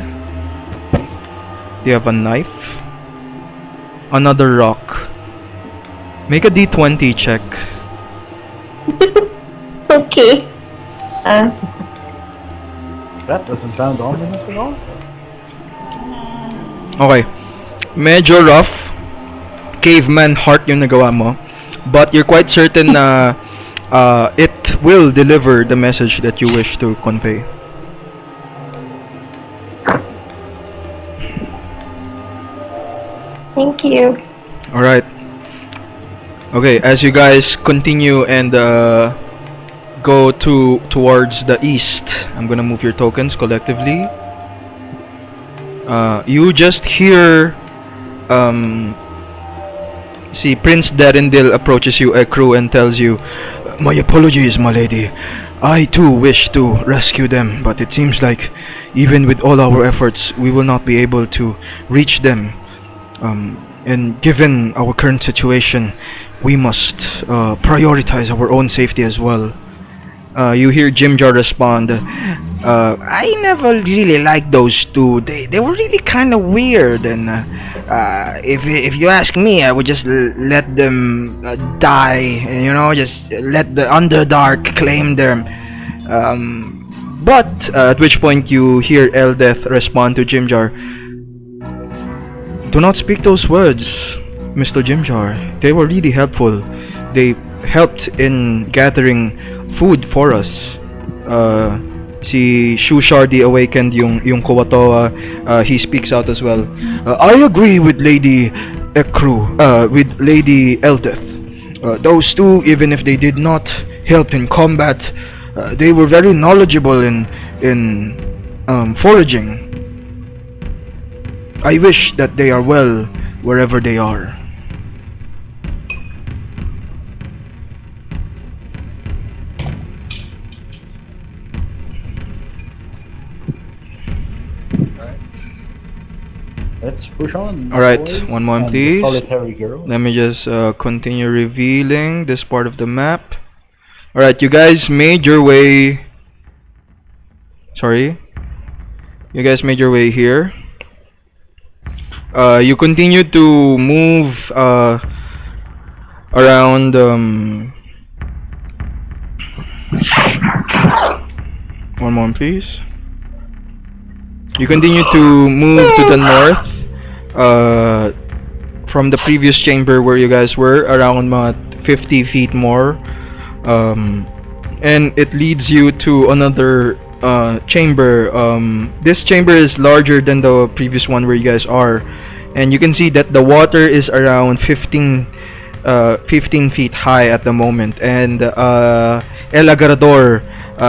you have a knife? Another rock. Make a d20 check. Okay. That doesn't sound ominous at all. Okay. Medyo rough. Caveman heart yung nagawa mo. But you're quite certain na it will deliver the message that you wish to convey. Thank you. Alright. Okay, as you guys continue and go towards the east, I'm gonna move your tokens collectively. You just hear see, Prince Darendil approaches you, Ekru, and tells you, my apologies, my lady. I too wish to rescue them, but it seems like even with all our efforts, we will not be able to reach them. And given our current situation, we must prioritize our own safety as well. You hear Jimjar respond, I never really liked those two. They were really kind of weird, and if you ask me, I would just let them die, you know, just let the Underdark claim them. But at which point you hear Eldeth respond to Jimjar, do not speak those words, Mr. Jimjar. They were really helpful. They helped in gathering food for us. Si Shushar the Awakened, yung Kuwatoa, he speaks out as well. I agree with Lady Ekru, with Lady Eldeth. Those two, even if they did not help in combat, they were very knowledgeable in foraging. I wish that they are well wherever they are. Let's push on. Alright, boys, one moment and the please. Solitary girl. Let me just continue revealing this part of the map. Alright, you guys made your way. Sorry. You guys made your way here. You continue to move around. One moment, please. You continue to move to the north from the previous chamber where you guys were, around 50 feet more, and it leads you to another chamber. This chamber is larger than the previous one where you guys are, and you can see that the water is around 15 feet high at the moment, and El Agrador,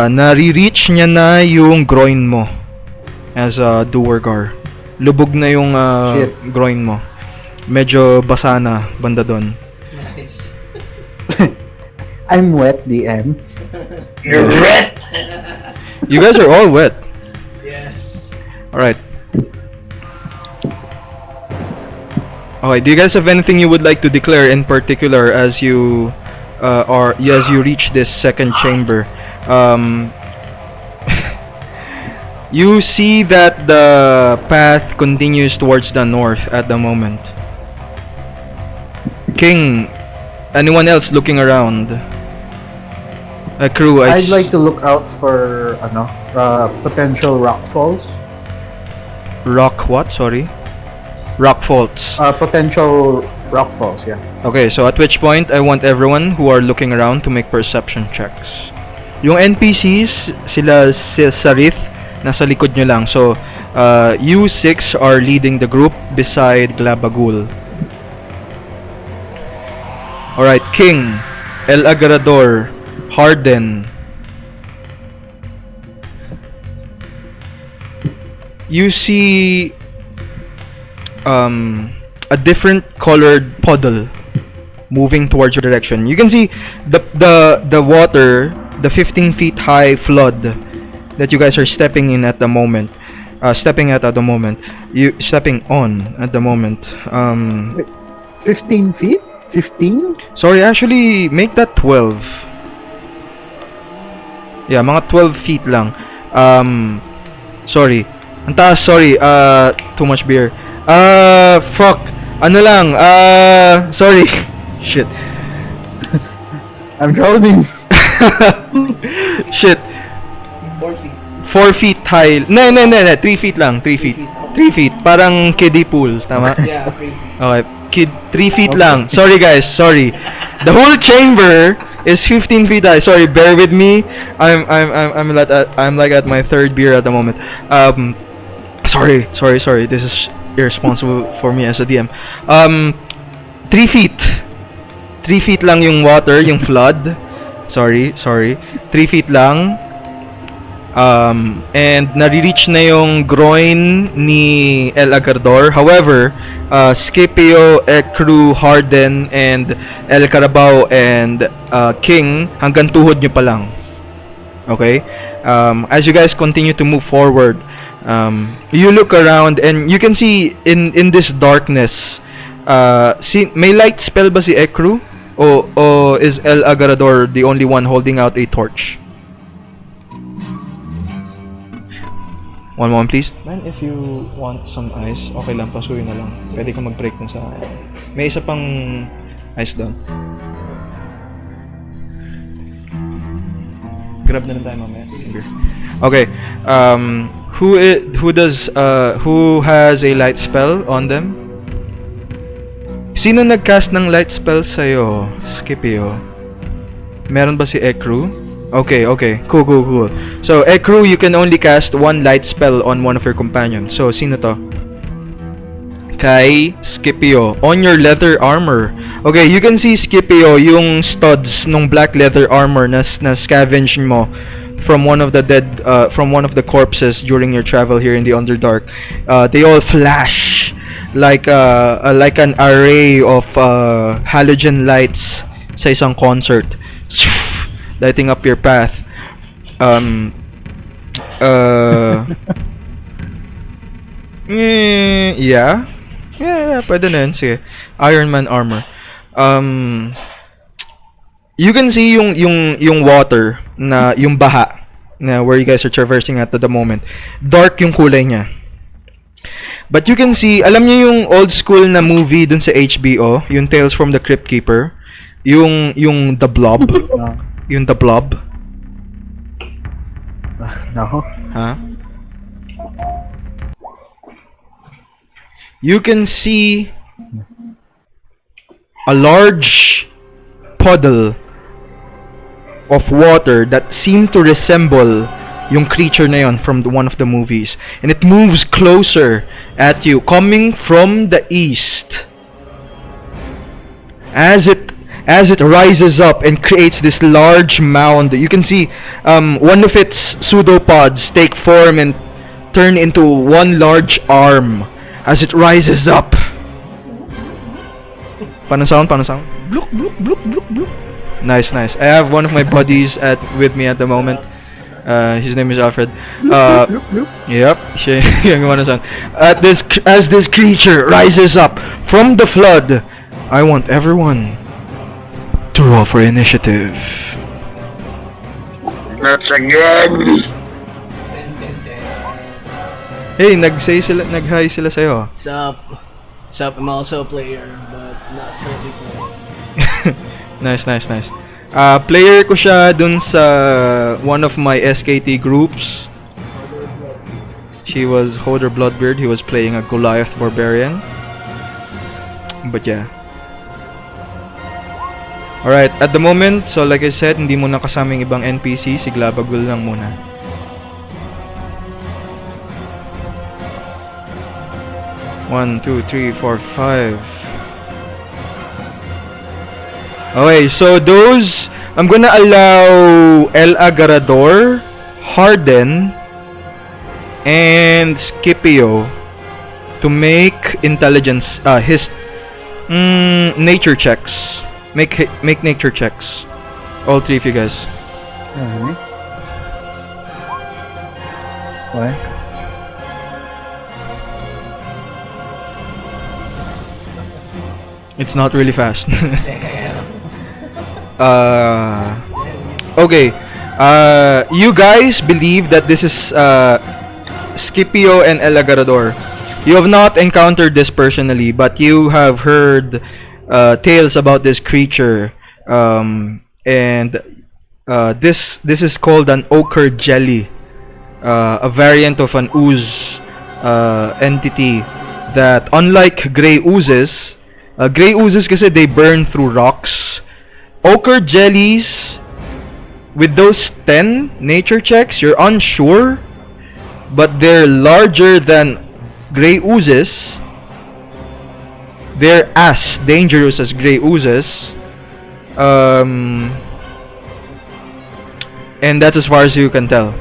nare-reach niya na yung groin mo as a Duergar. Lubog na yung groin mo. Medyo basa na banda doon. Nice. I'm wet, DM. You're wet! You guys are all wet. Yes. Alright. Okay, do you guys have anything you would like to declare in particular as you reach this second chamber? You see that the path continues towards the north at the moment. King, anyone else looking around? A crew. I'd like to look out for potential rock falls. Rock what? Sorry. Rock faults. Potential rock falls, yeah. Okay, so at which point I want everyone who are looking around to make perception checks. Yung NPCs, sila si Sarith, nasa likod nyo lang. So, you 6 are leading the group beside Glabagul. Alright, King, El Agrador, Harden. You see a different colored puddle moving towards your direction. You can see the water, the 15 feet high flood that you guys are stepping in at the moment. Stepping on at the moment. 15 feet? 15? Sorry, actually make that 12. Yeah, mga 12 feet lang. Sorry. Ang taas, sorry. Too much beer. Fuck. Ano lang, sorry. Shit. I'm drowning. Shit. 4 feet. 4 feet high. No. 3 feet lang. 3 feet. 3 feet. Parang kiddie pool. Tama? Yeah, 3 feet. Okay. 3 feet lang. Sorry guys. Sorry. The whole chamber is 15 feet high. Sorry. Bear with me. I'm like at my third beer at the moment. Sorry. This is irresponsible for me as a DM. 3 feet. 3 feet lang yung water, yung flood. Sorry. 3 feet lang. And nare-reach na yung groin ni El Agardor. However, Scipio, Ekru, Harden, and El Carabao, and King, hanggang tuhod nyo pa lang. Okay? As you guys continue to move forward, you look around and you can see in this darkness, may light spell ba si Ekru? O is El Agarador the only one holding out a torch? One moment please. Man, if you want some ice, okay lang, pasuyin na lang. Pwede ka mag-break na sa akin. May isa pang ice doon. Grab na lang tayo mamaya. Okay. Who has a light spell on them? Sino nag-cast ng light spell sa'yo, Scipio? Meron ba si Ekru? Okay. Cool. So, Ekru, you can only cast one light spell on one of your companions. So, sino to? Kay Scipio. On your leather armor, Okay, you can see Scipio, yung studs nung black leather armor na scavenge mo from one of the from one of the corpses during your travel here in the Underdark. They all flash like an array of halogen lights sa isang concert, lighting up your path. Yeah, pwede na yun. Sige. Iron Man armor. You can see yung water na yung baha na where you guys are traversing at the moment. Dark yung kulay niya. But you can see, alam niyo yung old school na movie dun sa HBO, yung Tales from the Crypt Keeper, yung The Blob, yung The Blob. No. Huh? You can see a large puddle of water that seemed to resemble yung creature na yon from one of the movies, and it moves closer at you, coming from the east. As it rises up and creates this large mound, you can see one of its pseudopods take form and turn into one large arm as it rises up. Paano sound? Bloop, bloop, bloop, bloop, bloop. Nice. I have one of my buddies with me at the moment. His name is Alfred. Yep. Yung ano sound. As this creature rises up from the flood, I want everyone to roll for initiative. Not again! Hey, nag-hi sila sa'yo. Sup, I'm also a player, but not currently playing. Nice. Player ko siya dun sa one of my SKT groups. He was Hodor Bloodbeard. He was playing a Goliath Barbarian. But yeah. Alright, at the moment, so like I said, hindi mo na kasama yung ibang NPC. Si Glabagul lang muna. One, two, three, four, five. Okay, so those, I'm gonna allow El Agarador, Harden, and Scipio to make intelligence, nature checks. Make nature checks. All three of you guys. Alright. What? It's not really fast. Okay. You guys believe that this is Scipio and El Agarador. You have not encountered this personally, but you have heard tales about this creature, and this is called an ochre jelly, a variant of an ooze entity that, unlike gray oozes kasi they burn through rocks. Ochre jellies, with those 10 nature checks, you're unsure, but they're larger than gray oozes. They're as dangerous as gray oozes. And that's as far as you can tell.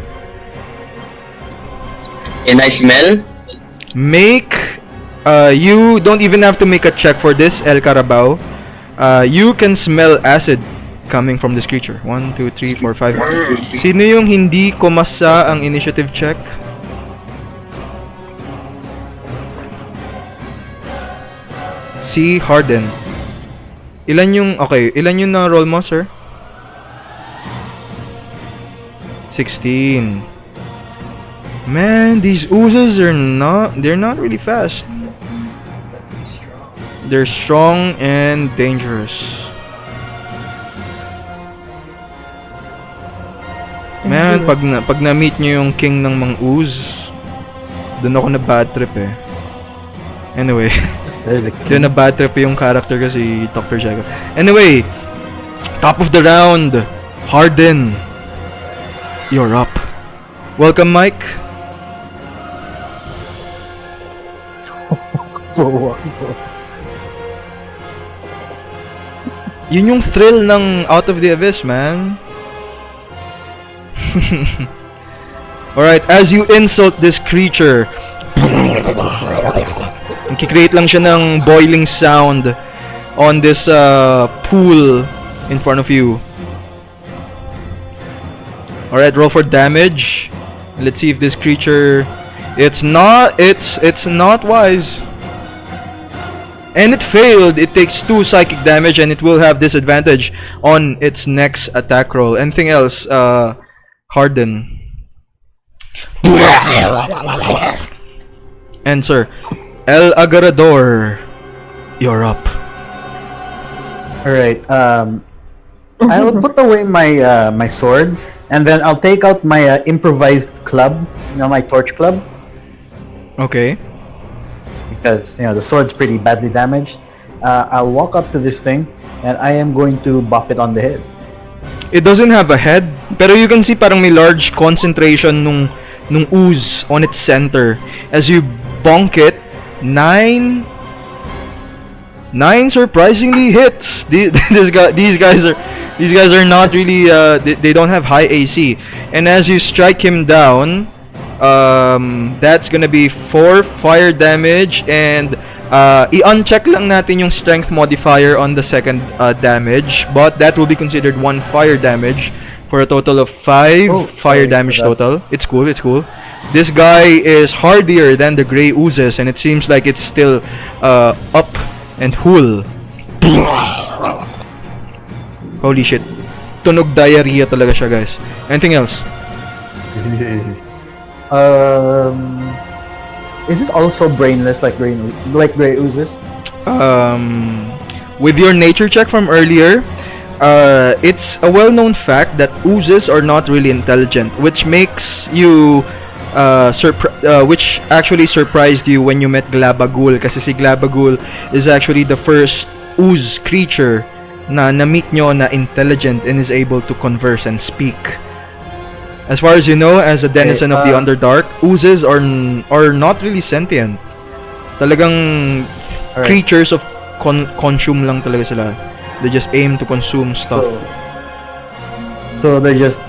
Can I smell? You don't even have to make a check for this, El Carabao. You can smell acid coming from this creature. 1, 2, 3, 4, 5. Sino yung hindi kumasa ang initiative check? Si Harden. Ilan yung na roll mo, sir? 16. Man, these oozes they're not really fast. They're strong and dangerous. Man, pag na-meet nyo yung king ng mga ooze, dun ako na bad trip eh. Anyway, dun na bad trip yung character kasi Dr. Jago. Anyway, top of the round, Harden. You're up. Welcome, Mike. Yun yung thrill ng Out of the Abyss, man. Alright, as you insult this creature, nakikreate lang siya ng boiling sound on this pool in front of you. Alright, roll for damage. Let's see if this creature... It's not wise. And it failed. It takes 2 psychic damage and it will have disadvantage on its next attack roll. Anything else? Harden. And sir, El Agarador, you're up. Alright, I'll put away my my sword, and then I'll take out my improvised club, my torch club. Okay. Because, the sword's pretty badly damaged. I'll walk up to this thing, and I am going to bop it on the head. It doesn't have a head, pero you can see parang may large concentration nung ooze on its center. As you bonk it, 9 surprisingly hits. These guys are not really they don't have high AC. And as you strike him down, that's gonna be 4 fire damage, and i-uncheck lang natin yung strength modifier on the second damage, but that will be considered 1 fire damage for a total of 5 fire damage total. It's cool. This guy is hardier than the gray oozes, and it seems like it's still up and whole. Holy shit. Tunog diarrhea talaga siya, guys. Anything else? Is it also brainless like gray oozes? With your nature check from earlier, it's a well-known fact that oozes are not really intelligent, which makes you which actually surprised you when you met Glabagul, kasi si Glabagul is actually the first ooze creature na na-meet nyo na intelligent and is able to converse and speak. As far as you know, as a denizen of the Underdark, oozes are not really sentient. Talagang creatures of consume lang talaga sila. They just aim to consume stuff. So they're just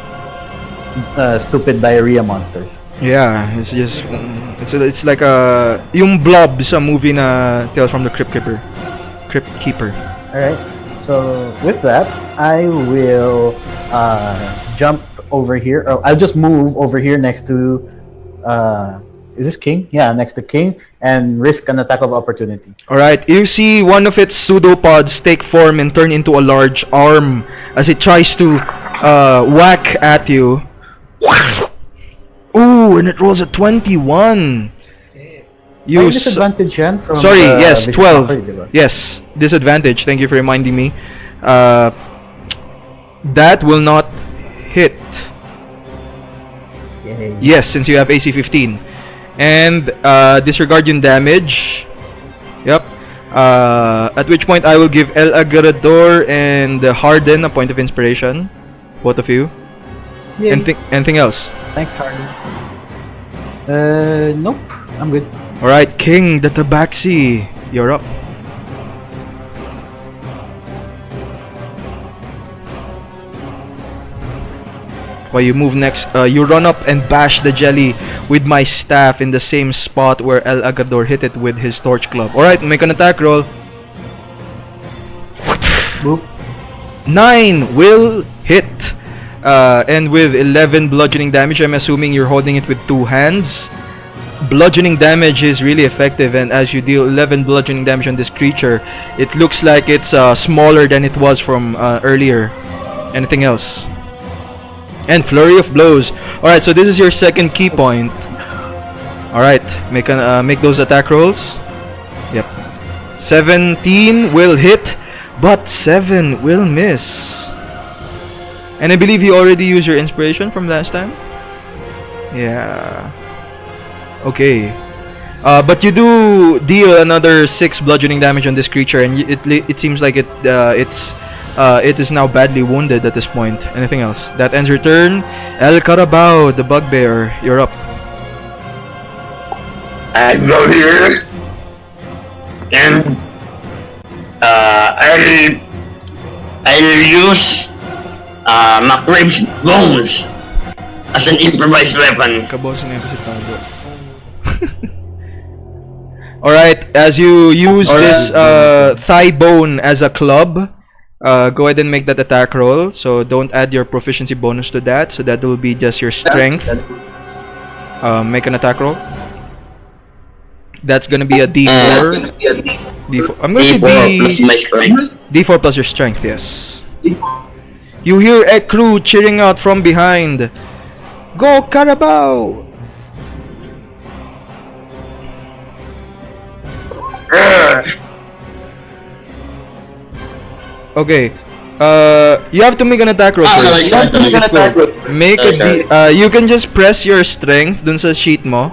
stupid diarrhea monsters. Yeah, it's just it's like yung blob sa movie na Tales from the Crypt Keeper. Alright, so with that, I will jump over here. Or I'll just move over here next to is this King? Yeah, next to King, and risk an attack of opportunity. Alright, you see one of its pseudopods take form and turn into a large arm as it tries to whack at you. Ooh, and it rolls a 21. Use disadvantage yan from yes, 12. Property, yes, disadvantage. Thank you for reminding me. That will not hit. Yay. Yes, since you have AC 15. And disregard yung damage. Yep. At which point I will give El Agarador and Harden a point of inspiration. Both of you. Yay. Anything else? Thanks, Harden. Nope. I'm good. Alright, King the Tabaxi, you're up. While you move next, you run up and bash the jelly with my staff in the same spot where El Agador hit it with his torch club. Alright, make an attack roll. Boop. 9 will hit. And with 11 bludgeoning damage, I'm assuming you're holding it with 2 hands. Bludgeoning damage is really effective, and as you deal 11 bludgeoning damage on this creature, it looks like it's smaller than it was from earlier. Anything else? And flurry of blows. Alright, so this is your second key point. Alright, make those attack rolls. Yep. 17 will hit, but 7 will miss. And I believe you already used your inspiration from last time? Yeah. Okay. But you do deal another 6 bludgeoning damage on this creature, and it seems like it is now badly wounded at this point. Anything else? That ends your turn. El Carabao, the bugbear, you're up. I go here and I'll use McRib's bones as an improvised weapon. Kaboss na yung si Tago. Alright, as you use this thigh bone as a club, go ahead and make that attack roll. So don't add your proficiency bonus to that. So that will be just your strength. Make an attack roll. That's gonna be a D4. D4. I'm gonna say plus my strength. D4 plus your strength, yes. You hear Ekru cheering out from behind. Go Carabao! Okay. You have to make an attack roll first. Make a you can just press your strength dun sa sheet mo.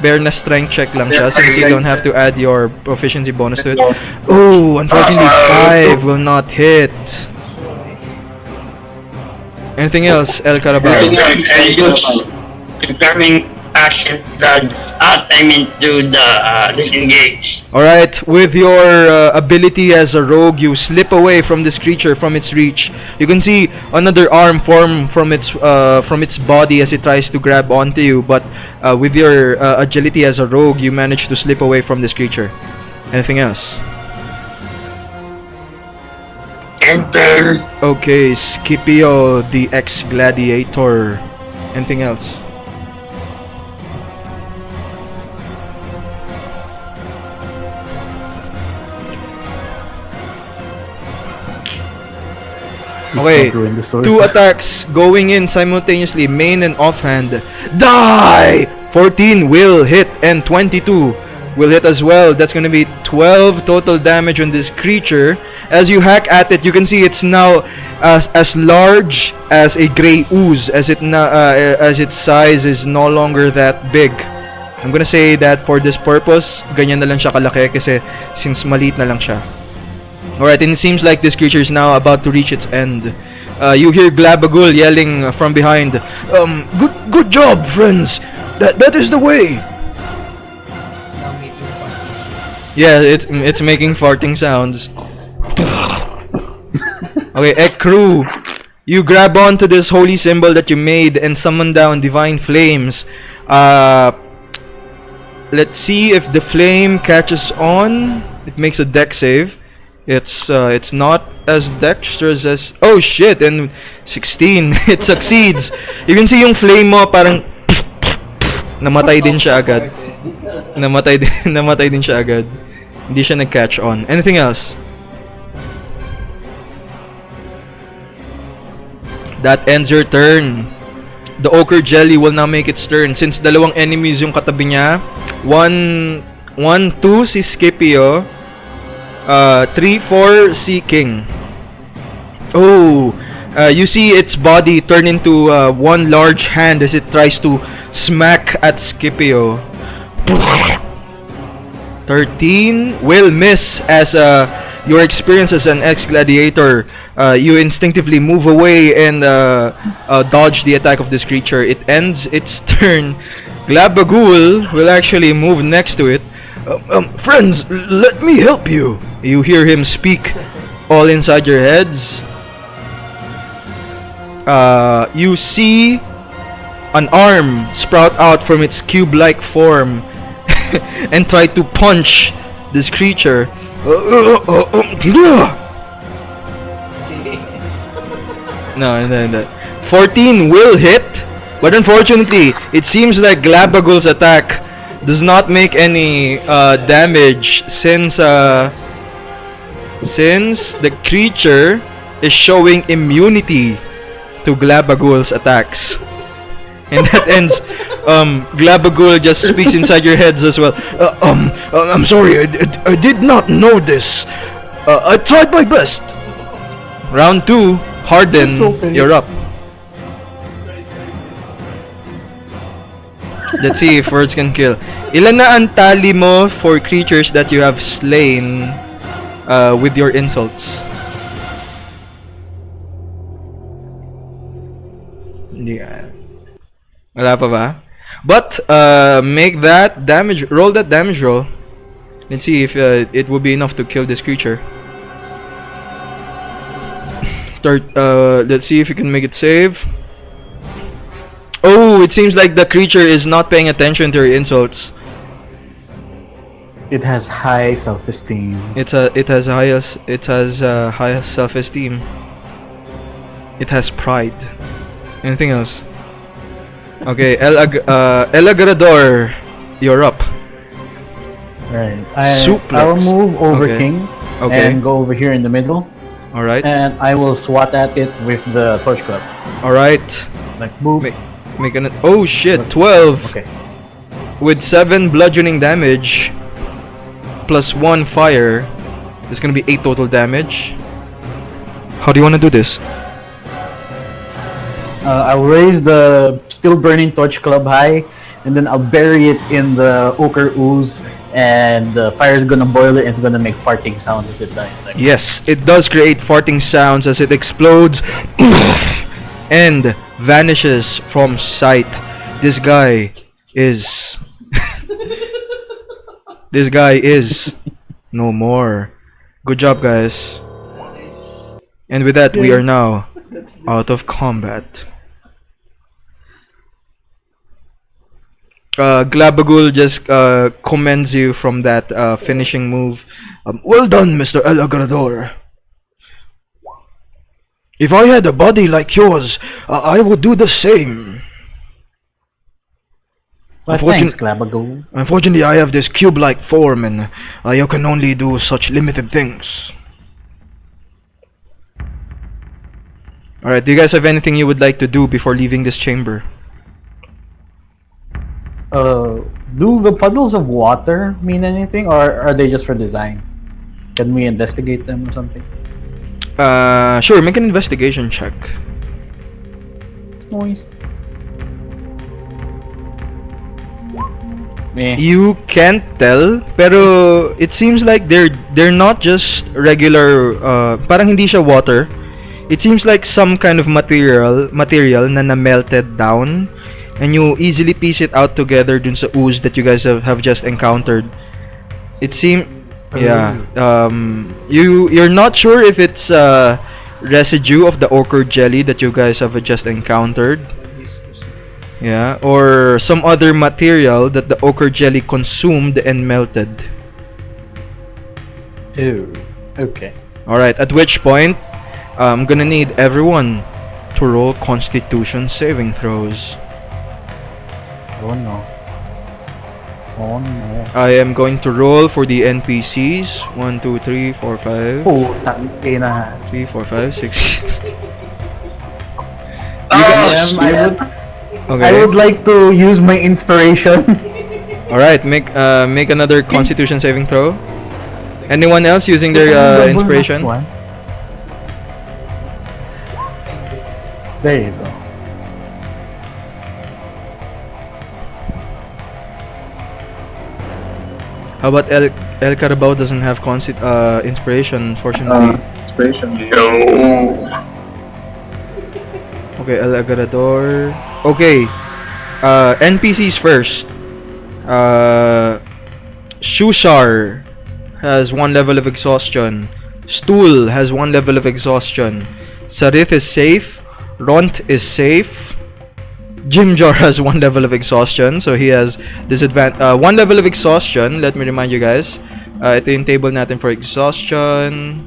Bare na strength check lang siya since you don't have to add your proficiency bonus to it. Oh, unfortunately 5 will not hit. Anything else, El Carabao? Preparing actions that to the disengage. Alright, with your ability as a rogue, you slip away from this creature from its reach. You can see another arm form from its body as it tries to grab onto you, but with your agility as a rogue, you manage to slip away from this creature. Anything else? Enter. Okay, Scipio, the ex-gladiator. Anything else? Okay, 2 attacks going in simultaneously, main and offhand. Die! 14 will hit and 22 will hit as well. That's gonna be 12 total damage on this creature. As you hack at it, you can see it's now as large as a gray ooze, as its size is no longer that big. I'm gonna say that for this purpose, ganyan na lang siya kalaki kasi since maliit na lang siya. Alright, and it seems like this creature is now about to reach its end. You hear Glabagul yelling from behind, good job, friends! That is the way! Yeah, it's making farting sounds. Okay, Ekru, you grab onto this holy symbol that you made and summon down divine flames. Let's see if the flame catches on. It makes a dex save. It's not as dexterous as... Oh shit! And 16, it succeeds. You can see yung flame mo parang namatay din siya agad. Namatay din siya agad. Hindi siya nag-catch on. Anything else? That ends your turn. The ochre jelly will now make its turn. Since dalawang enemies yung katabi niya, 1-2 si Scipio, 3-4 si King. Oh, you see its body turn into one large hand as it tries to smack at Scipio. 13 will miss as your experience as an ex-gladiator. You instinctively move away and dodge the attack of this creature. It ends its turn. Glabagul will actually move next to it. Friends, let me help you. You hear him speak all inside your heads. You see an arm sprout out from its cube-like form and try to punch this creature. No. 14 will hit, but unfortunately, it seems like Glabagul's attack does not make any damage since the creature is showing immunity to Glabagul's attacks. And that ends. Glabagul just speaks inside your heads as well. I'm sorry, I did not know this. I tried my best. Round 2, Harden, okay. You're up. Let's see if words can kill. Ilan na ang tally mo for creatures that you have slain with your insults? Yeah. Wala pa ba? But make that damage, roll that damage roll. Let's see if it will be enough to kill this creature. Start. Let's see if you can make it save. Oh, it seems like the creature is not paying attention to your insults. It has high self-esteem. It has highest self-esteem. It has pride. Anything else? Okay, El Agrador, you're up. Right. Suplex. I'll move over Okay. King Okay. and go over here in the middle, All right. and I will swat at it with the torch club. All right. Like boop. Make an. Oh shit! 12 Okay. with 7 bludgeoning damage plus 1 fire. It's gonna be 8 total damage. How do you wanna do this? I'll raise the still burning torch club high, and then I'll bury it in the ochre ooze, and the fire is gonna boil it, and it's gonna make farting sounds as it dies. Like, Yes, it does create farting sounds as it explodes and vanishes from sight. This guy is. This guy is no more. Good job, guys. And with that, we are now out of combat. Glabagul just commends you from that finishing move. Well done, Mr. El Agrador. If I had a body like yours, I would do the same. but thanks, Clabago. Unfortunately, I have this cube-like form, and I can only do such limited things. Alright, do you guys have anything you would like to do before leaving this chamber? Do the puddles of water mean anything, or are they just for design? Can we investigate them or something? Sure, make an investigation check. Noise. Meh. You can't tell, pero it seems like they're not just regular parang hindi siya water. It seems like some kind of material na melted down, and you easily piece it out together dun sa ooze that you guys have just encountered. It seems you're not sure if it's residue of the ochre jelly that you guys have just encountered. Yeah, or some other material that the ochre jelly consumed and melted. Ew. Okay. Alright, at which point, I'm gonna need everyone to roll Constitution saving throws. Oh no. Oh no. I am going to roll for the NPCs. 1, 2, 3, 4, 5. Putang ina. 3, 4, 5, 6. Oh, I Okay. would like to use my inspiration. Alright, make another Constitution saving throw. Anyone else using their inspiration? One. There you go. How about El Carabao doesn't have inspiration, unfortunately. Okay, El Agrador. Okay, NPCs first. Shushar has 1 level of exhaustion. Stool has 1 level of exhaustion. Sarith is safe. Ront is safe. Jimjar has 1 level of exhaustion, so he has 1 level of exhaustion. Let me remind you guys. Ito yung table natin for exhaustion.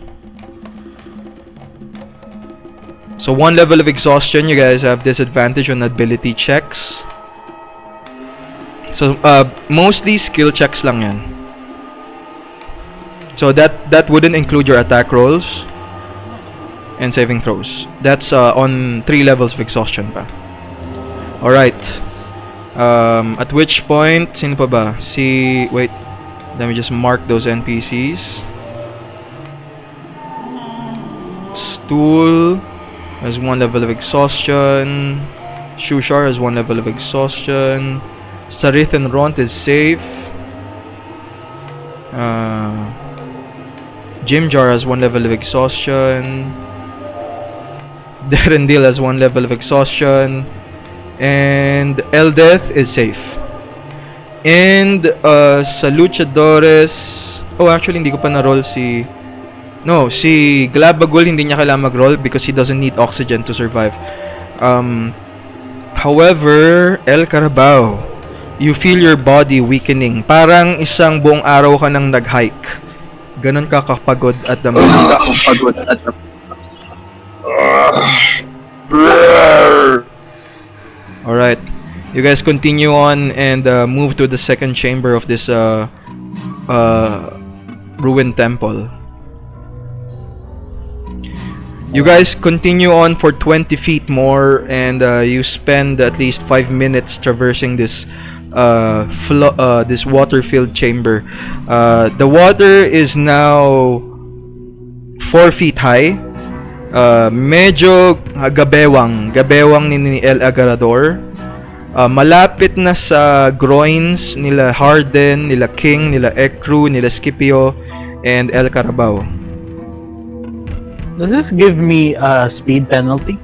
So 1 level of exhaustion, you guys have disadvantage on ability checks. So mostly skill checks lang yan. So that wouldn't include your attack rolls and saving throws. That's on 3 levels of exhaustion pa. Alright. At which point, sino pa ba? Wait, let me just mark those NPCs. Stool has 1 level of exhaustion. Shushar has 1 level of exhaustion. Sarith and Ront is safe. Jimjar has 1 level of exhaustion. Derendil has 1 level of exhaustion. And Eldeth is safe. And sa Luchadores... Oh, actually, hindi ko pa na-roll si No, si Glabagul hindi niya kailangan mag-roll because he doesn't need oxygen to survive. However, El Carabao, you feel your body weakening. Parang isang buong araw ka nang nag-hike. Ganon ka kapagod at the moment. Alright. You guys continue on and move to the second chamber of this ruined temple. You guys continue on for 20 feet more and you spend at least 5 minutes traversing this this water-filled chamber. The water is now 4 feet high. Medyo gabewang ni El Agarrador. Malapit na sa groins nila Harden, nila King, nila Ekru, nila Scipio, and El Carabao. Does this give me a speed penalty?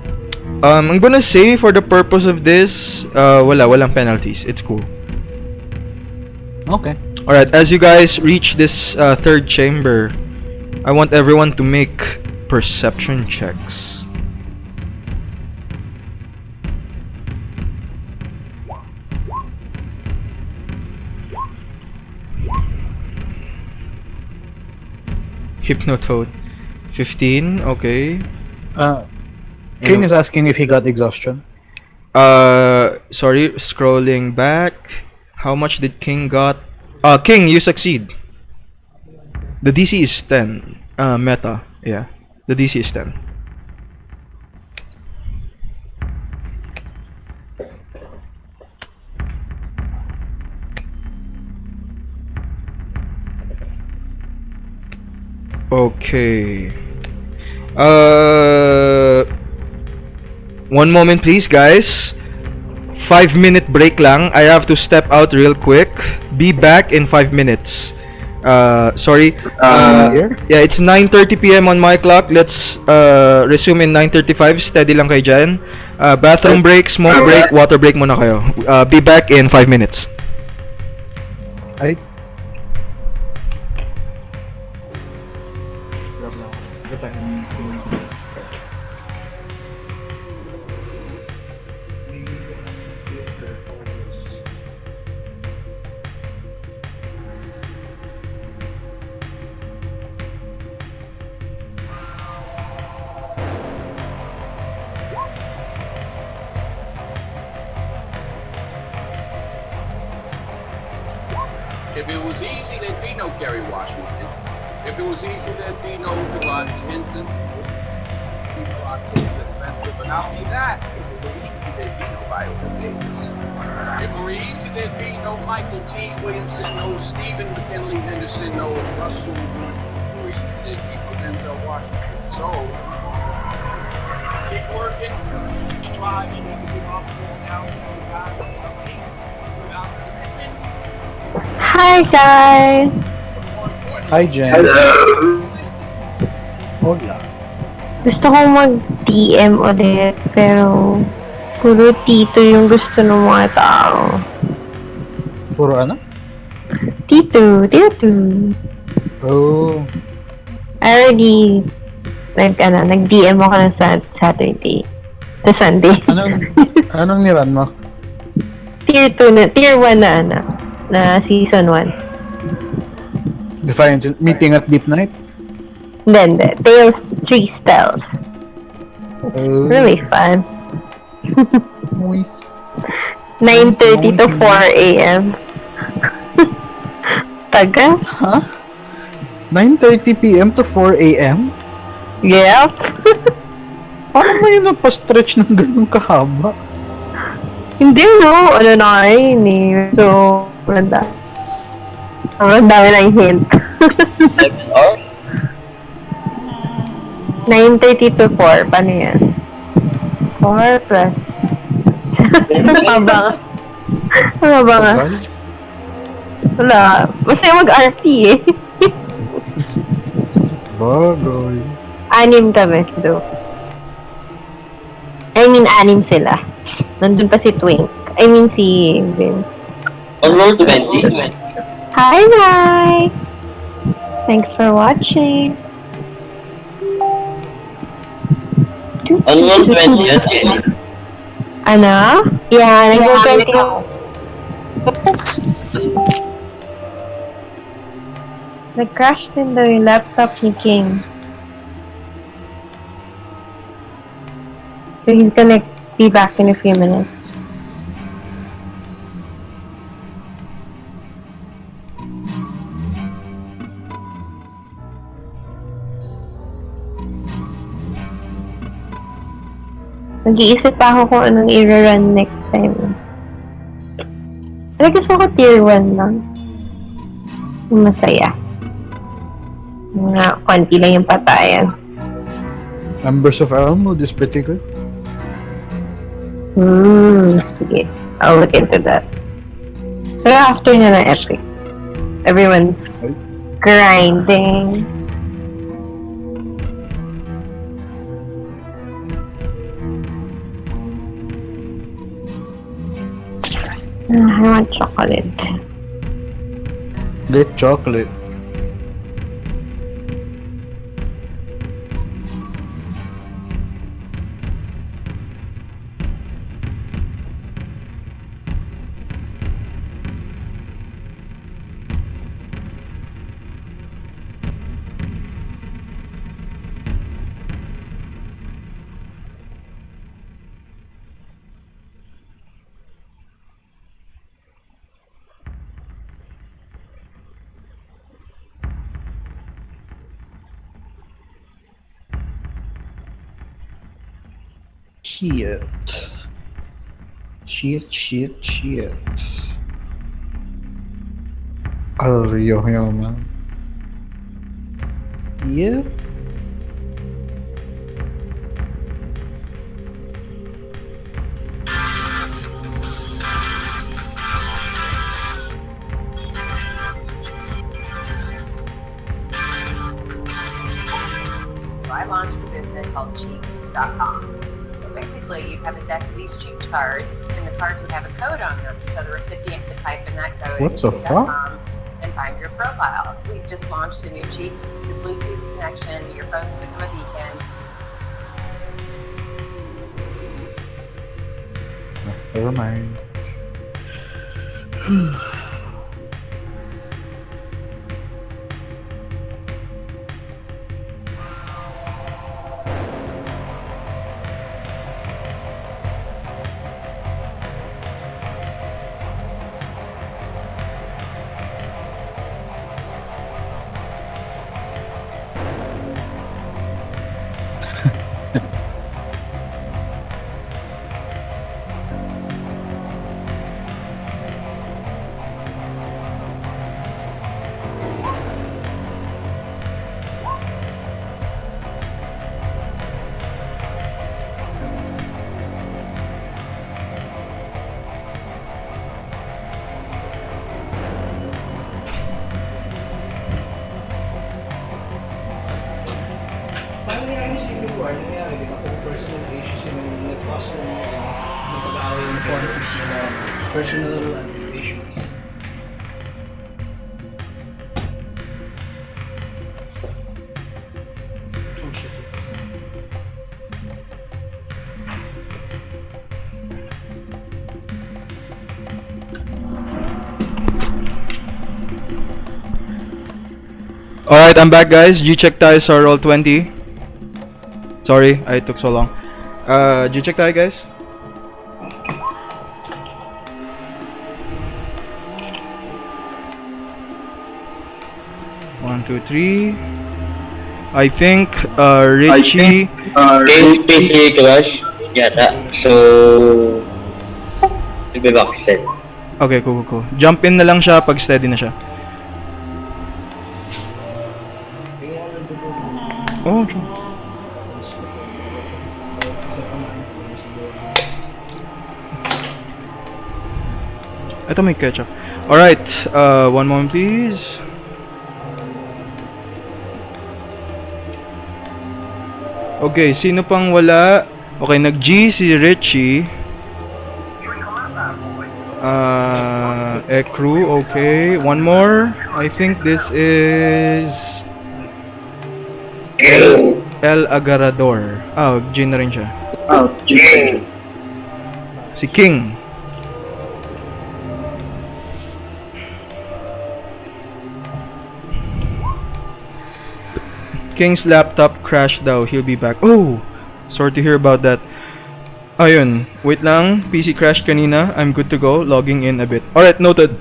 I'm gonna say for the purpose of this, walang penalties. It's cool. Okay. Alright, as you guys reach this third chamber, I want everyone to make perception checks. Hypnotoad. 15, okay. King is asking if he got exhaustion. Sorry, scrolling back. How much did King got? King, you succeed. The DC is 10. Meta, yeah. The DC is 10. Okay. One moment please, guys. 5-minute break lang. I have to step out real quick. Be back in 5 minutes. Sorry. Yeah, it's 9:30 PM on my clock. Let's resume in 9:35. Steady lang kayo dyan. Bathroom break, smoke break, water break muna kayo. Be back in 5 minutes. Right? If it was easy, there'd be no Kerry Washington. If it was easy, there'd be no Taraji Henson. People Octavia Spencer, but not only that, if it were easy, there'd be no Viola Davis. If it were easy, there'd be no Michael T. Williamson, no Stephen McKinley Henderson, no Russell. If it were easy, there'd be no Denzel Washington. So, keep working, keep striving, never give up, go down, so guys, without commitment. Hi guys! Hi, Jen. Hola. Gusto kong mag-DM ulit, pero puro Tito yung gusto ng mga tao. Puro ano? Tito. Oh. I already, nag-DM ako ng Saturday. To Sunday. Anong niran mo? Tier 2 na, Tier 1 na na Season 1. Defiance Meeting at Deep Night? Hindi. Tales, 3 Styles. It's Oh. really fun. Moist. 9:30 to 4 a.m. Taga? Huh? 9:30 p.m. to 4 a.m.? Yep. Paano ba yun napastretch ng ganun kahaba? Hindi no, ano na yun eh. So, ang dami ng hint. 9:30 to 4, paano yan? 4 plus... Mabanga. Mabanga. Wala. Basta mag-RP eh. Bagay. 6 kami, do. I mean, 6 sila. Nandun pa si Twink. I mean, si Vince. On roll 20. Hi, guys! Thanks for watching. On 120 yan, Kelly. Ano? Yeah, nag-20 yung... Nag-crash din daw yung laptop ni King. So he's gonna be back in a few minutes. Nag-iisip pa ako kung anong i-run next time. Pero gusto ko tier 1 lang. Yung masaya. Mga konti lang yung patayan. Numbers of Elm mode is pretty good. Sige. I'll look into that. Pero after na ng epic. Everyone's grinding. I want chocolate. Get chocolate. Shit. Rio man. Yep. So I launched a business called Cheat.com. So basically, you have a deck of these cheat cards, and the cards would have a code on them. So the recipient could type in that code What the fuck? and find your profile. We just launched a new cheat. It's a Bluetooth connection. Your phones become a beacon. Never mind. Paano nangyari sa Civil War? Nangyari, di ba? Kung personal issues yung nag-cause ng pag-away yung politics na personal issues. Oh shit. Alright, I'm back guys. G-check tayo sa roll 20. Sorry, I took so long. G-check tayo guys. One, two, three. I think Richie. Game PC clash. Yata. So... Nagbe-box set. Okay, cool. Jump in na lang siya pag steady na siya. Oh, true. Ito may ketchup. Alright, one moment please. Okay, sino pang wala? Okay, nag-G si Richie. Ekru, okay. One more. I think this is... El Agarador. G na rin siya. King. Si King. King's laptop crashed daw. He'll be back. Oh! Sorry to hear about that. Ayun. Wait lang. PC crashed kanina. I'm good to go. Logging in a bit. Alright, noted.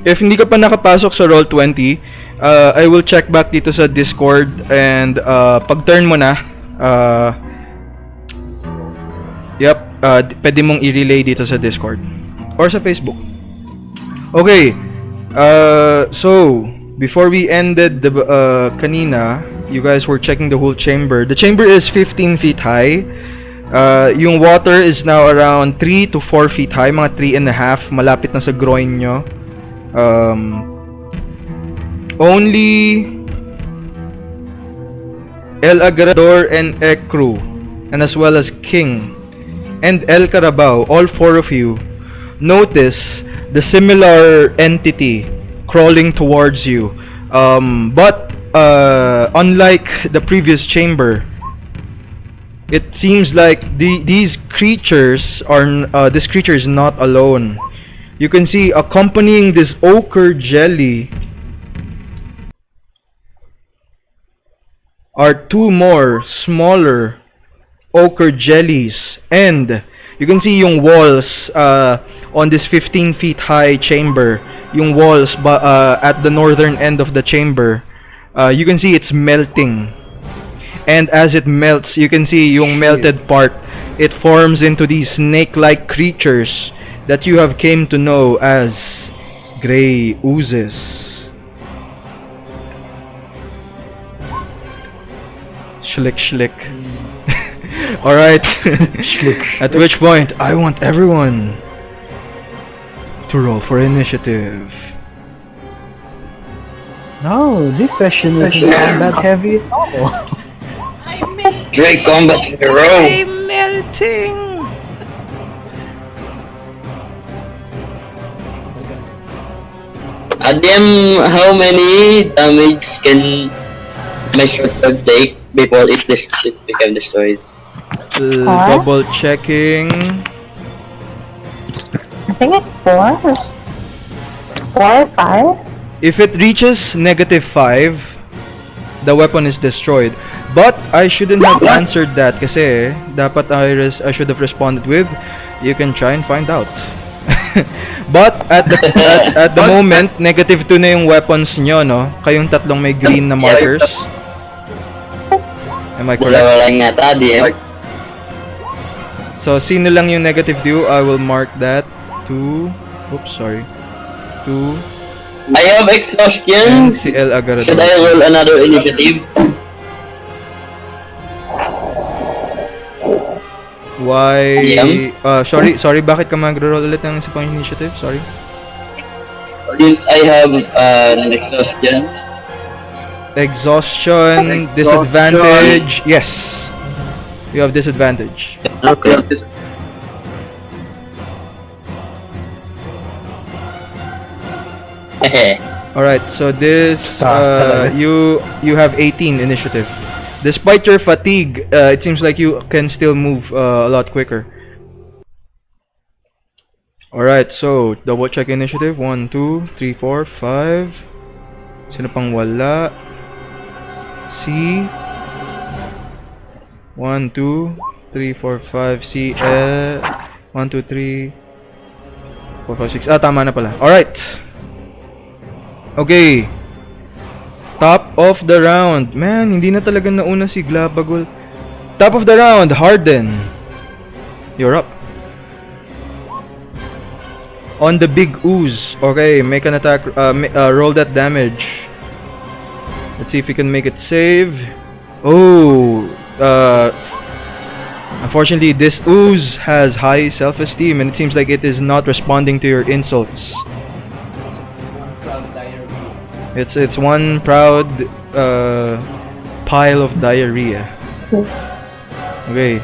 If hindi ka pa nakapasok sa Roll20, I will check back dito sa Discord and pag turn mo na, pwede mong i-relay dito sa Discord or sa Facebook. Okay. So before we ended the kanina, you guys were checking the whole chamber. The chamber is 15 feet high. Yung water is now around 3 to 4 feet high, mga 3.5, malapit na sa groin nyo. Only El Agrador and Ekru, and as well as King and El Carabao, all four of you notice the similar entity crawling towards you. But unlike the previous chamber, it seems like this creature is not alone. You can see accompanying this ochre jelly are two more smaller ochre jellies, and you can see yung walls on this 15 feet high chamber, yung walls at the northern end of the chamber, you can see it's melting, and as it melts, you can see yung melted part, it forms into these snake-like creatures that you have came to know as Grey Oozes. Schlick schlick. Alright. At which point, I want everyone to roll for initiative. No, this session isn't that heavy at all. Great combat hero. I'm melting. Adam, how many damage can my short sword take before it's become destroyed? Double checking. I think it's 4. 4 or 5? If it reaches -5, the weapon is destroyed. But I shouldn't have answered that kasi dapat I should have responded with, you can try and find out. But at the moment, -2 na yung weapons nyo, no? Kayong tatlong may green na markers. Am I correct? Wala nga tadi eh. So, sino lang yung -2? I will mark that. 2. Oops, sorry. 2. I have exhaustion. And si El Agarador. Should I roll another initiative? Why? Yeah. Sorry, bakit ka mag-roll ulit ng isa pang initiative? Sorry. Since I have an exhaustion. Exhaustion, disadvantage. Yes. You have disadvantage. Okay. Alright, so this you have 18 initiative. Despite your fatigue, it seems like you can still move a lot quicker. Alright, so double check initiative. 1, 2, 3, 4, 5. Sino pang wala? C. 1, 2, 3, 4, 5. C. 1, 2, 3, 4, 5, 6. Tama na pala. Alright. Okay. Top of the round. Man, hindi na talaga nauna si Glabagol. Top of the round, Harden. You're up. On the big ooze. Okay, make an attack. Roll that damage. Let's see if we can make it save. Oh. Unfortunately, this ooze has high self-esteem and it seems like it is not responding to your insults. It's one proud pile of diarrhea. Okay.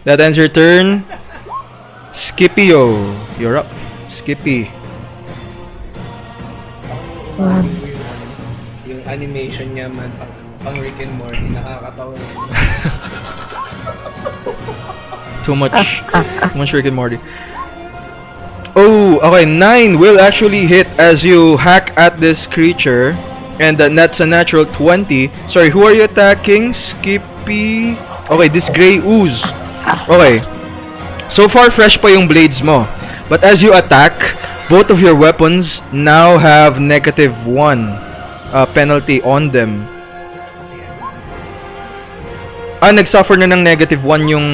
That ends your turn. Scipio, you're up. Skippy. animation niya man, pang Rick and Morty, nakakatawa. Too much Rick and Morty. Oh, okay, 9 will actually hit as you hack at this creature. And that's a natural 20. Sorry, who are you attacking? Skippy? Okay, this gray ooze. Okay. So far, fresh pa yung blades mo. But as you attack, both of your weapons now have -1 penalty on them. Nagsuffer na ng -1 yung...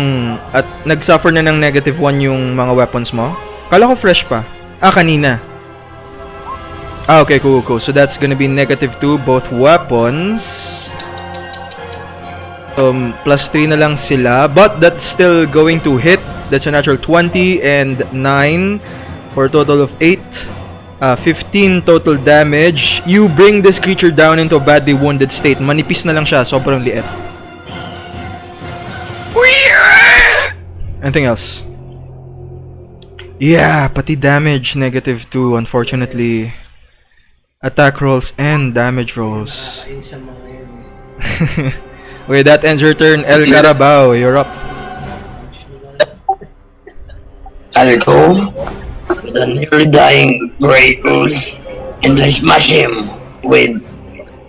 nagsuffer na ng -1 yung mga weapons mo? Kala ko fresh pa. Kanina. Okay, cool. So that's gonna be -2 both weapons. +3 na lang sila. But that's still going to hit. That's a natural 20 and 9 for a total of 8. 15 total damage. You bring this creature down into a badly wounded state. Manipis na lang siya. Sobrang liit. Anything else? Yeah, pati damage -2, unfortunately. Attack rolls and damage rolls. Okay, that ends your turn. El Carabao, you're up. I'll go with a nearly dying Grey Ooze and I smash him with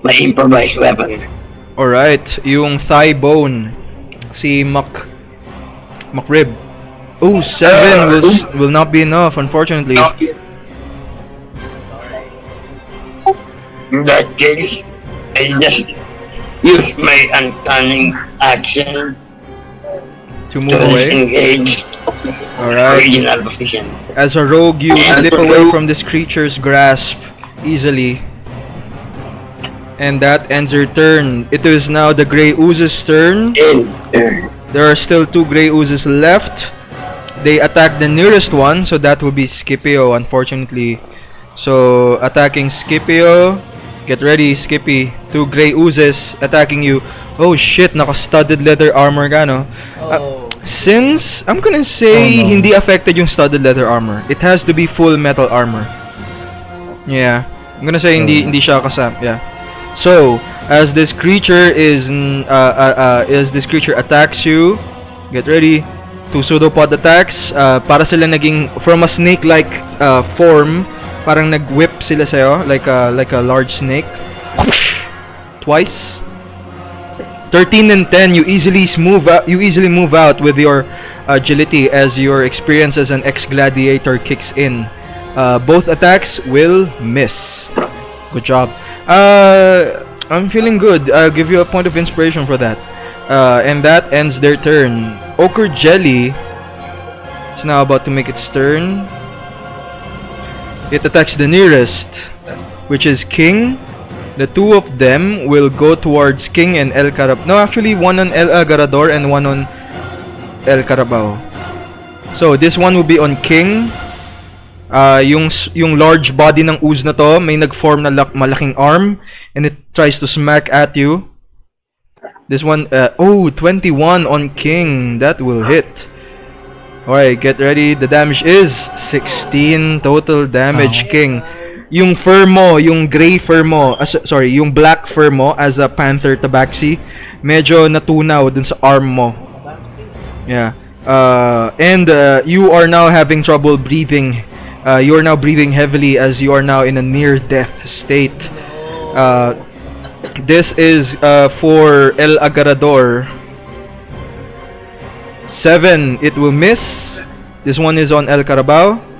my improvised weapon. Alright, yung thigh bone. Si McRib. Oh, 7 will not be enough, unfortunately. In that case, I just use my uncanny action To move away. disengage Alright. original position. As a rogue, you slip away from this creature's grasp easily. And that ends your turn. It is now the Grey Ooze's turn. There are still 2 Grey Oozes left. They attack the nearest one, so that will be Scipio, unfortunately. So, attacking Scipio. Get ready, Skippy. 2 Grey Oozes attacking you. Oh shit, naka-studded leather armor ka, no? Since, I'm gonna say, hindi affected yung studded leather armor. It has to be full metal armor. Yeah. I'm gonna say hindi siya kasama. Yeah. So, as this creature attacks you, get ready. 2 pseudopod attacks. Para sila naging from a snake-like form, parang nag-whip sila sa'yo like a large snake. Twice. 13 and 10, you easily move out with your agility as your experience as an ex-gladiator kicks in. Both attacks will miss. Good job. I'm feeling good. I'll give you a point of inspiration for that. And that ends their turn. Ochre Jelly is now about to make its turn. It attacks the nearest, which is King. The 2 of them will go towards King and El Carabao. No, actually, one on El Agarador and one on El Carabao. So, this one will be on King. Yung large body ng ooze na to, may nag-form na malaking arm, and it tries to smack at you. This one, 21 on King. That will hit. Alright, get ready. The damage is 16 total damage, King. Yung fur mo, yung gray fur mo, yung black fur mo as a panther tabaxi, medyo natunaw dun sa arm mo. Yeah. And you are now having trouble breathing. You are now breathing heavily as you are now in a near-death state. This is for El Agarador. 7, it will miss. This one is on El Carabao.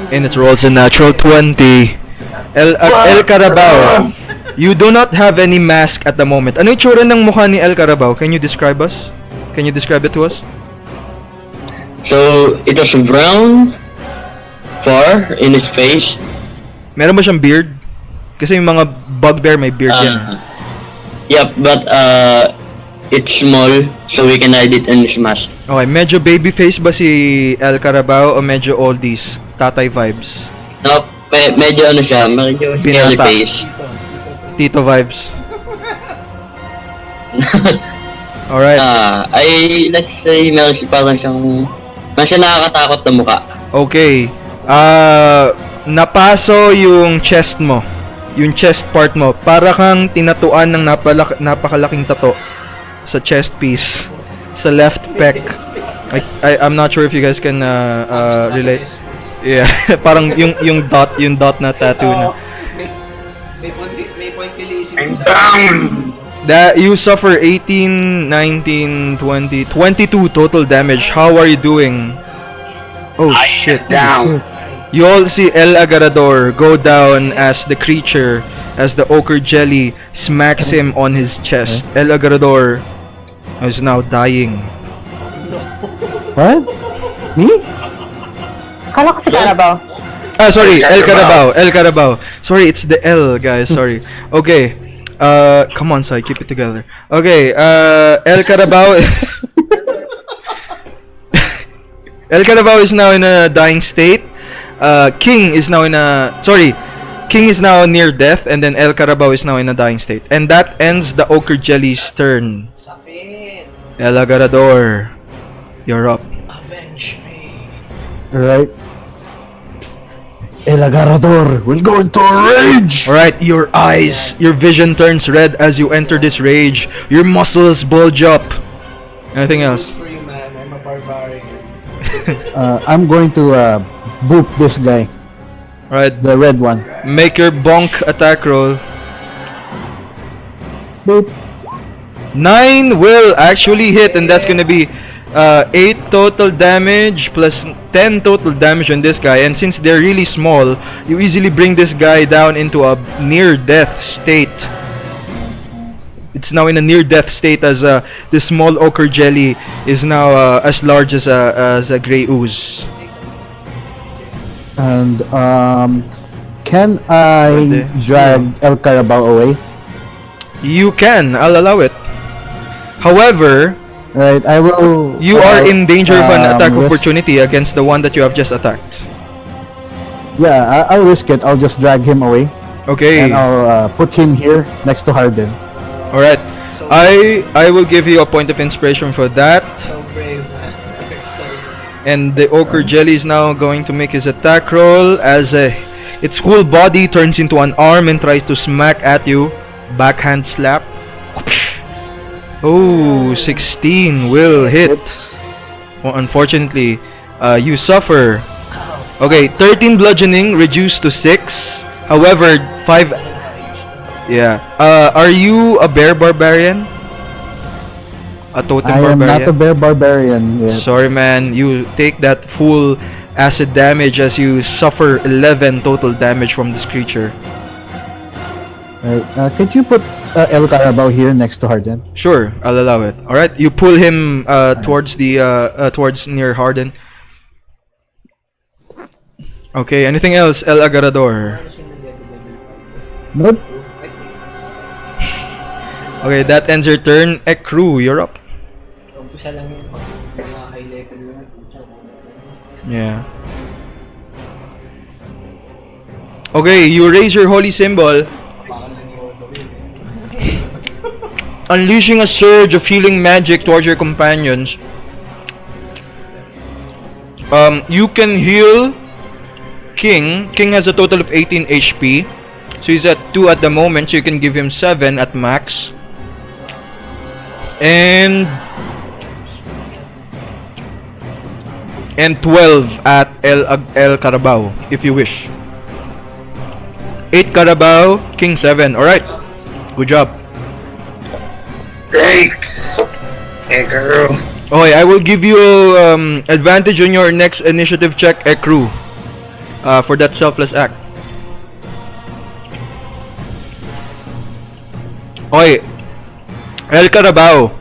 And it rolls a natural 20. El Carabao, you do not have any mask at the moment. Ano yung tsura ng mukha ni El Carabao? Can you describe us? Can you describe it to us? So, it was brown, fur in its face. Meron ba siyang beard? Kasi yung mga bugbear may beard yan. Yep, but it's small, so we can hide it in his mask. Okay, medyo baby face ba si El Carabao o medyo oldies? Tatay vibes? No, medyo ano siya, medyo scaly face. Tito vibes. Alright. Let's say meron siya parang siyang nakakatakot na mukha. Okay. Napaso yung chest mo. yung chest part mo, para kang tinatuan ng napakalaking tato sa chest piece, sa left pec. I'm not sure if you guys can relate. Yeah, parang yung dot na tattoo na. May point kilising. I'm down! That you suffer 18, 19, 20, 22 total damage. How are you doing? Oh shit. Down! You all see El Agarrador go down as the creature, as the ochre jelly smacks him on his chest. El Agarrador is now dying. What? Me? Kala ko si Carabao. Ah, sorry, El Carabao. Carabao. El Carabao. Sorry, it's the L, guys. Sorry. Okay. Come on, Sai, keep it together. Okay. El Carabao. El Carabao is now in a dying state. King is now King is now near death, and then El Carabao is now in a dying state. And that ends the Ochre Jelly's turn. Sapin. El Agarrador, you're up. Avenge me. Alright. El Agarrador will go into a rage! Alright, your vision turns red as you enter this rage. Your muscles bulge up. Anything else? For you, man. I'm a barbarian. I'm going to boop this guy. Alright, The red one. make your bonk attack roll. Boop. 9 will actually hit, and that's gonna be 8 total damage plus 10 total damage on this guy. And since they're really small, you easily bring this guy down into a near-death state. It's now in a near-death state as this small ochre jelly is now as large as a grey ooze. And can I drag El Carabao away? You can, I'll allow it. However, Right, I will. you are in danger of an attack risk- opportunity against the one that you have just attacked. Yeah, I'll risk it. I'll just drag him away, Okay. and I'll put him here next to Harden. All right. I will give you a point of inspiration for that. So brave, man. You're so brave. And the ochre jelly is now going to make his attack roll as its whole body turns into an arm and tries to smack at you. Backhand slap. Oh, 16 will hit. It's Well, unfortunately, you suffer. Okay, 13 bludgeoning reduced to 6. However, 5. Yeah. Are you a bear barbarian? A totem I am barbarian? not a bear barbarian yet. Sorry, man. You take that full acid damage as you suffer 11 total damage from this creature. Right. Could you put El Carabao here next to Harden? Sure, I'll allow it. All right, you pull him towards the towards near Harden. Okay, anything else, El Agarrador? Nope. Okay, that ends your turn. Ekru, you're up. Umpisa lang yun. Mga high level na. Yeah. Okay, you raise your holy symbol, Baka lang yung gawin. unleashing a surge of healing magic towards your companions. You can heal King. King has a total of 18 HP. So he's at 2 at the moment, so you can give him 7 at max. And 12 at El Carabao, if you wish. 8 Carabao, King 7. Alright. Good job. Great! Hey, girl. Okay, I will give you advantage on your next initiative check, Ekru, for that selfless act. Okay, El Carabao,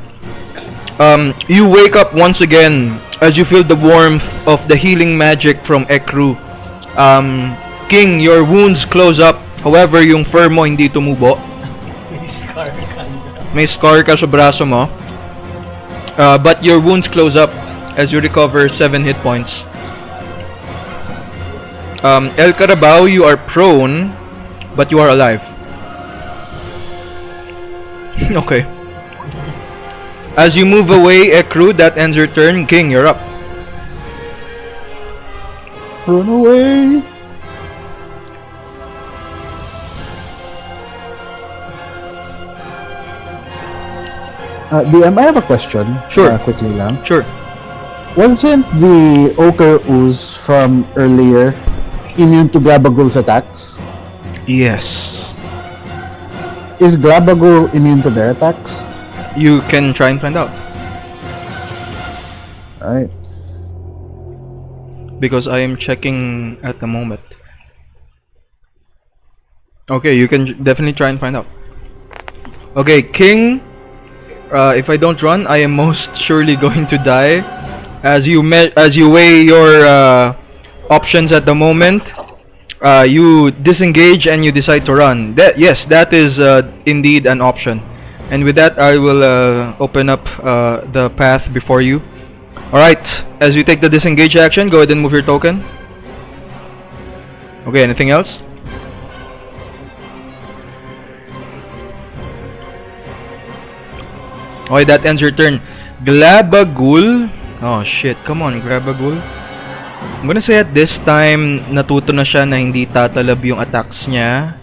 you wake up once again as you feel the warmth of the healing magic from Ekru. King, your wounds close up. However, yung fur mo hindi tumubo. May scar ka. May scar ka sa braso mo. But your wounds close up as you recover 7 hit points. El Carabao, you are prone, but you are alive. Okay. As you move away, Ekru, that ends your turn. King, you're up. Run away. DM, I have a question. Sure. Quickly lang. Sure. Wasn't the Ochre Ooze from earlier immune to Grabagul's attacks? Yes. Is Grabagul immune to their attacks? You can try and find out. Alright. Because I am checking at the moment. Okay, you can definitely try and find out. Okay, King. If I don't run, I am most surely going to die. As you weigh your options at the moment, you disengage and you decide to run. Yes, that is indeed an option. And with that, I will open up the path before you. Alright, as you take the disengage action, go ahead and move your token. Okay, anything else? Okay, that ends your turn. Glabagul. Oh shit, come on, Glabagul. I'm gonna say at this time, natuto na siya na hindi tatalab yung attacks niya.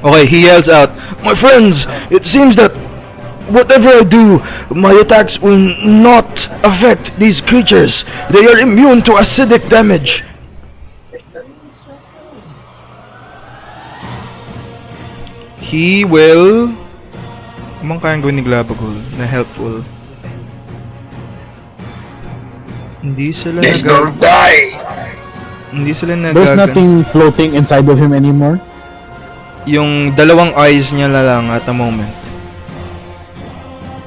Okay, he yells out, "My friends, it seems that whatever I do, my attacks will not affect these creatures. They are immune to acidic damage." He will... Anong kayang gawin ni Glabagul na helpful? Hindi sila They don't die! Hindi sila There's nothing floating inside of him anymore? Yung dalawang eyes niya na lang at the moment.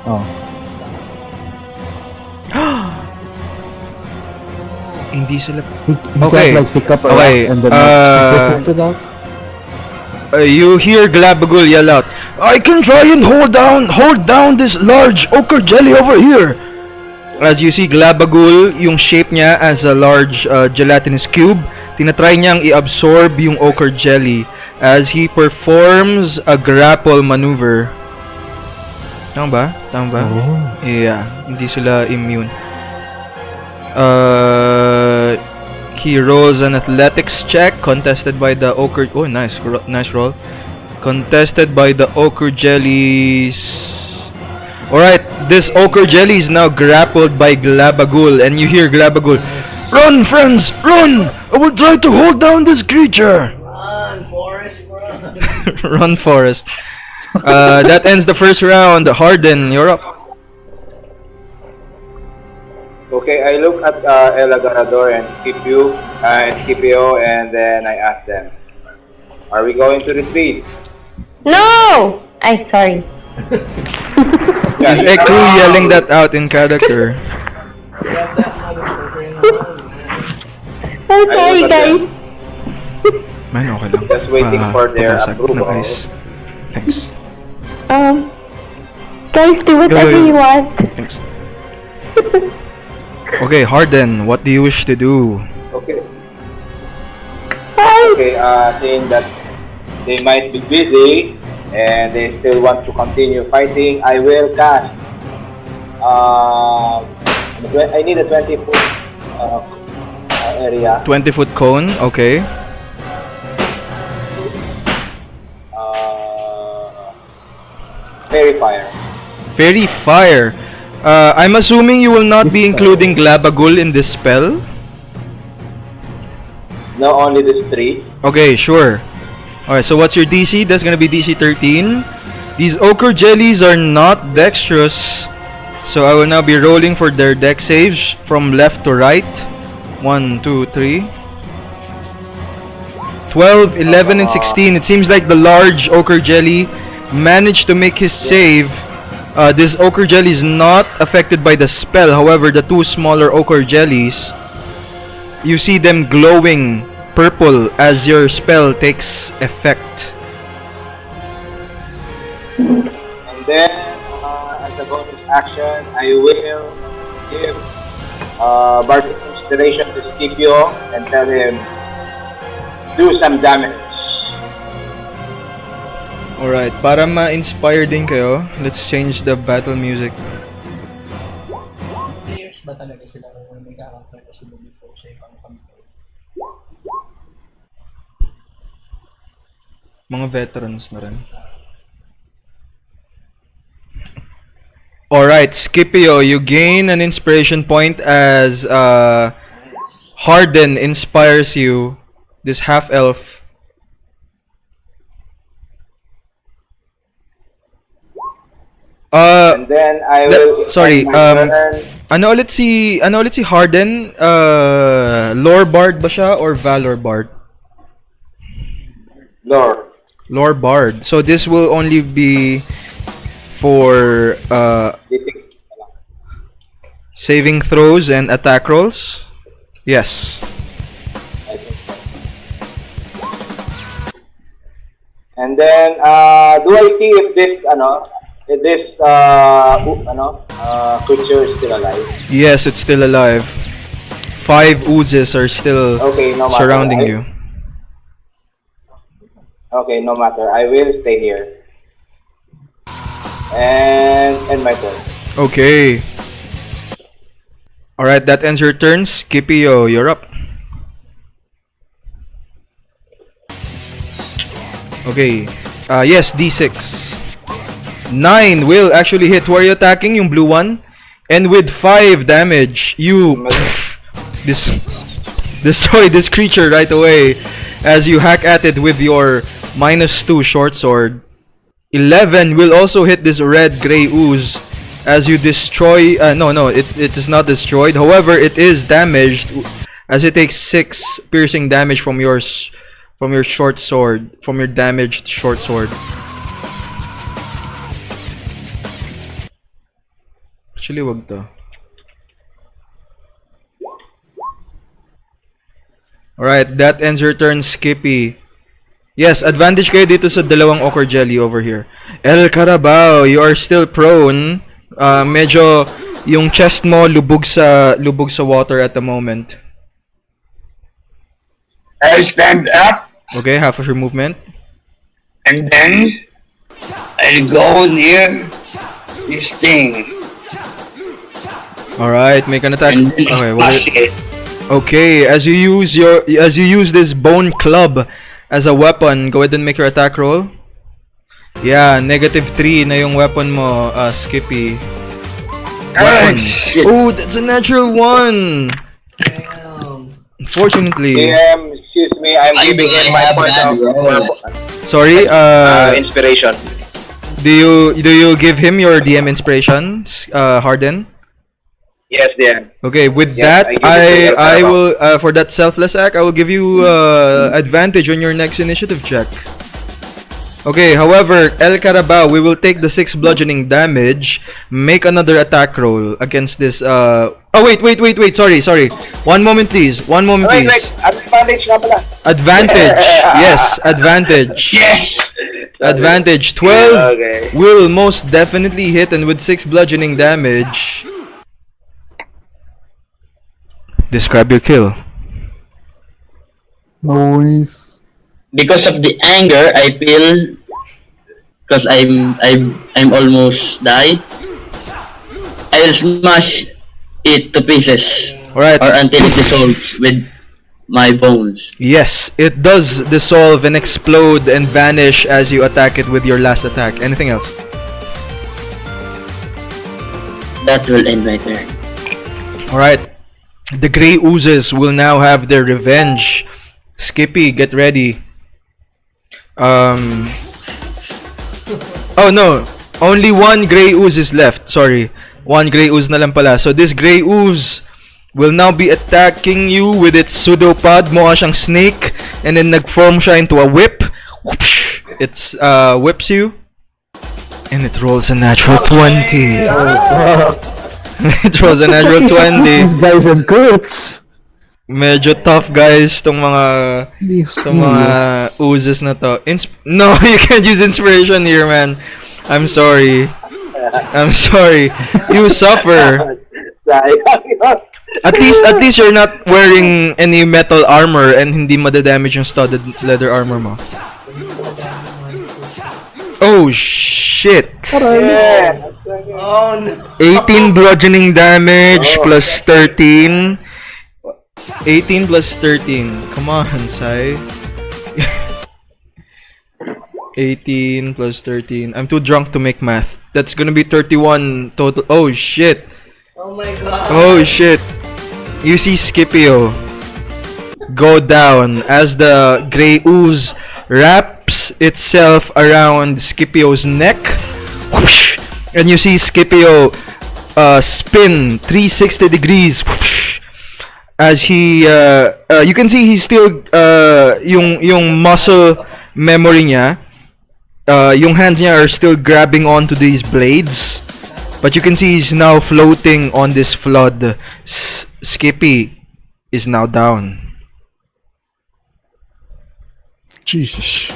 Oh. Hindi sila... He Okay. can't like pick up a Okay, rock and then like, split it out? You hear Glabagul yell out, "I can try and hold down this large ochre jelly over here." As you see, Glabagul, yung shape niya as a large gelatinous cube, tinatry niyang i-absorb yung ochre jelly as he performs a grapple maneuver. Tama ba? Tama ba? Oh. Yeah, hindi sila immune. He rolls an athletics check contested by the ochre. Oh, nice roll. Contested by the ochre jellies. Alright, this ochre jelly is now grappled by Glabagul, and you hear Glabagul, "Run, friends, run! I will try to hold down this creature." Run, Forest, run. Run, Forest. That ends the first round. Harden, you're up. Okay, I look at El Agarrador and Scipio, and then I ask them, "Are we going to retreat?" No! Ay, sorry. Is Ekru yelling that out in character? Grab that motherfucker in the hole, man. I'm sorry, look at guys. Man, okay lang. Just waiting for their Pabasag approval. ng ice. Thanks. Guys, do whatever Go. you want. Thanks. Okay, Harden, what do you wish to do? Okay. Hi. Okay, saying that they might be busy and they still want to continue fighting, I will cast. I need a 20-foot area. 20-foot cone, okay. Fairy fire. Fairy fire. I'm assuming you will not be including Glabagul in this spell? No, only these three. Okay, sure. Alright, so what's your DC? That's gonna be DC 13. These ochre jellies are not dexterous, so I will now be rolling for their dex saves from left to right. 1, 2, 3. 12, 11, and 16. It seems like the large ochre jelly managed to make his save. This ochre jelly is not affected by the spell. However, the two smaller ochre jellies, you see them glowing purple as your spell takes effect. And then, as a bonus action, I will give Bardic Inspiration to Scipio and tell him, do some damage. Alright, para ma-inspire din kayo, let's change the battle music. Players ba talaga sila kung may character na sila before sa ibang campaign? Mga veterans na rin. Alright, Scipio, you gain an inspiration point as Harden inspires you, this half-elf. And then I will. Sorry, end my turn. ano ulit si Harden? Lore Bard ba siya or Valor Bard? Lore. Lore Bard. So this will only be for saving throws and attack rolls. Yes. And then, do I see if this creature is still alive? Yes, it's still alive. 5 oozes are still surrounding you. Okay, no matter. I will stay here. And end my turn. Okay. Alright, that ends your turn. Scipio, you're up. Okay. Yes, D6. 9 will actually hit. Who are you attacking? Yung blue one. And with 5 damage, you destroy this creature right away as you hack at it with your -2 short sword. 11 will also hit this red-gray ooze as you destroy. It is not destroyed. However, it is damaged as it takes 6 piercing damage from your short sword, from your damaged short sword. Actually, wag to. Alright, that ends your turn, Skippy. Yes, advantage kayo dito sa dalawang ochre jelly over here. El Carabao, you are still prone. Medyo yung chest mo lubog sa water at the moment. I stand up. Okay, half of your movement. And then I'll go near this thing. Alright, make an attack. And then smash it. Okay, as you use this bone club as a weapon, go ahead and make your attack roll. Yeah, -3 na yung weapon mo, Skippy. Weapon. Oh, that's a natural 1. Unfortunately. Excuse me, I'm giving him my point of Sorry, inspiration. do you give him your DM inspiration, Harden? Yes, DM. Okay, with Yes, that, I I will for that selfless act, I will give you advantage on your next initiative check. Okay, however, El Carabao, we will take the 6 bludgeoning damage. Make another attack roll against this. Oh wait. Sorry. One moment, please. Wait, advantage nga pala. Advantage. Yes, advantage. Yes. Advantage. 12 will most definitely hit, and with 6 bludgeoning damage. Describe your kill. Noise. Because of the anger I feel, because I'm almost died, I'll smash it to pieces. Alright. Or until it dissolves with my bones. Yes, it does dissolve and explode and vanish as you attack it with your last attack. Anything else? That will end my turn. Alright. The Grey Oozes will now have their revenge. Skippy, get ready. Oh no, only 1 Grey Ooze is left. Sorry, 1 Grey Ooze na lang pala. So this Grey Ooze will now be attacking you with its pseudopod. Mukha siyang snake, and then nag-form siya into a whip. Whoosh! It's whips you, and it rolls a natural 20. It rolls a natural 20. These guys and crits. Medyo tough guys tong mga oozes na to. No, you can't use inspiration here, man. I'm sorry. You suffer. At least you're not wearing any metal armor and hindi madadamage yung studded leather armor mo. Oh shit. Oh no. 18 bludgeoning damage plus 13. 18 plus 13. Come on, Sai. 18 plus 13. I'm too drunk to make math. That's gonna be 31 total. Oh shit. Oh my god. Oh shit. You see Scipio go down as the gray ooze wraps itself around Scipio's neck. Whoosh, and you see Scipio spin 360 degrees. Whoosh, as he you can see he's still yung muscle memory niya, yung hands niya are still grabbing onto these blades, but you can see he's now floating on this flood. Skippy is now down. Jesus.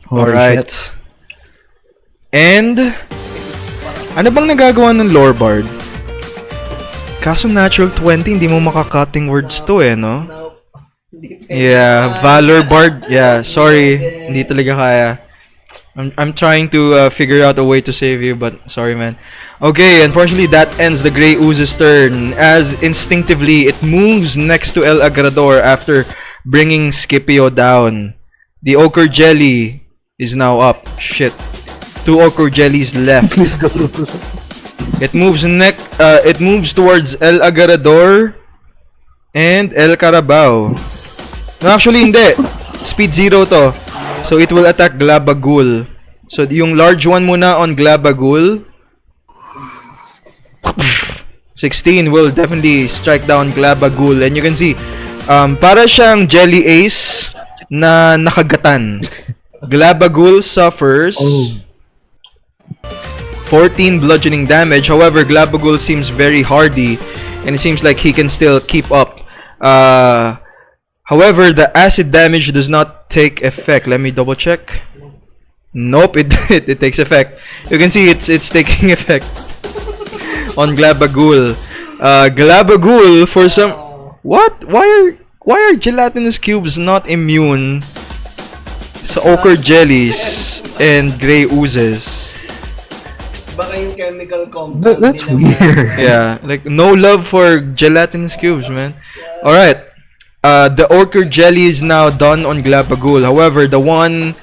Holy Alright. shit. And ano bang nagagawa ng lore bard? Kaso natural 20 hindi mo makaka-cutting words to eh, no? Nope. Hindi pwede. Yeah, valor bard. Yeah, sorry. Hindi talaga kaya. I'm trying to figure out a way to save you, but sorry, man. Okay, unfortunately, that ends the Grey Ooze's turn, as instinctively it moves next to El Agrador after bringing Scipio down. The Ochre Jelly is now up. Shit. 2 Ochre Jellies left. Please go super. It moves it moves towards El Agrador and El Carabao. No, actually, hindi. Speed 0 to. So it will attack Glabagul. So yung large one muna on Glabagul. 16 will definitely strike down Glabagul, and you can see para siyang Jelly Ace na nakagatan. Glabagul suffers 14 bludgeoning damage. However, Glabagul seems very hardy, and it seems like he can still keep up. However, the acid damage does not take effect. Let me double check. Nope, it takes effect. You can see it's taking effect on Glabagul. Glabagul for some what? Why are gelatinous cubes not immune sa ochre jellies and gray oozes? Baka yung chemical compound. That's nila, weird. Yeah, like no love for gelatinous cubes, man. All right. The ochre jelly is now done on Glabagul. However, the one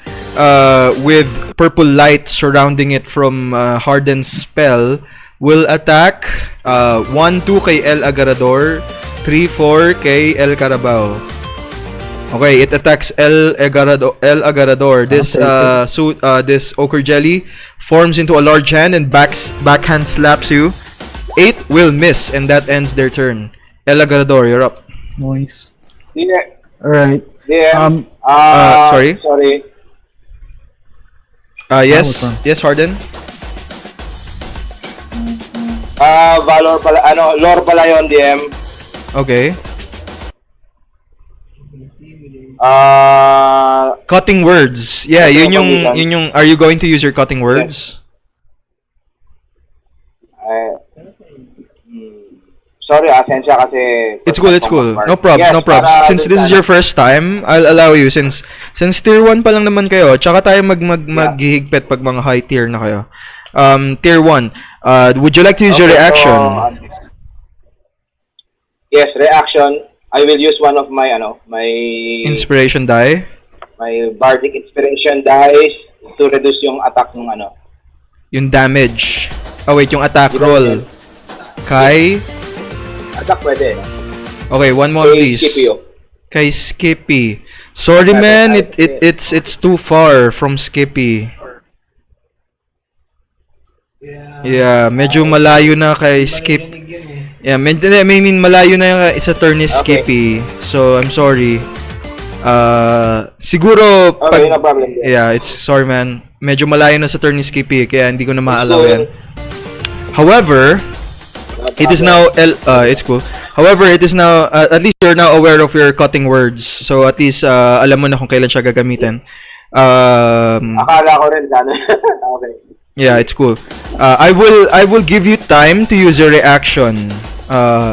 with purple light surrounding it from Harden's spell will attack 1-2 kay El Agrador, 3-4 kay El Carabao. Okay, it attacks El Agrador. This this ochre jelly forms into a large hand and backhand slaps you. 8 will miss, and that ends their turn. El Agrador, you're up. Nice. Yeah. Alright. Yeah. Sorry. Sorry. Yes. Yes, Harden. Valor pala, lore pala yun, DM. Okay. Cutting Cutting words. Yeah, yun yung are you going to use your cutting words? Sorry, asensya kasi... It's cool. No props, Yes, no props. para Since this is your first time, I'll allow you since tier 1 pa lang naman kayo. Tsaka tayo maghihigpit pag mga high tier na kayo. Tier 1. Would you like to use your reaction? Yes, reaction. I will use one of my my Inspiration die. my bardic inspiration dice to reduce yung attack ng Yung damage. Oh wait, yung attack roll. Kai. Attack pwede. Okay, one more please. Scipio. Kay Skippy. Sorry man, it's too far from Skippy. Yeah, medyo malayo na kay Skip. Yeah, malayo na sa turn ni Skippy. So, I'm sorry. Siguro Okay, no problem. yeah, it's sorry man. Medyo malayo na sa turn ni Skippy kaya hindi ko na maalaw yan. However, it is now it's cool. However, it is now at least you're now aware of your cutting words. So at least alam mo na kung kailan siya gagamitin. Akala ko rin sana. Okay. Yeah, it's cool. I will give you time to use your reaction.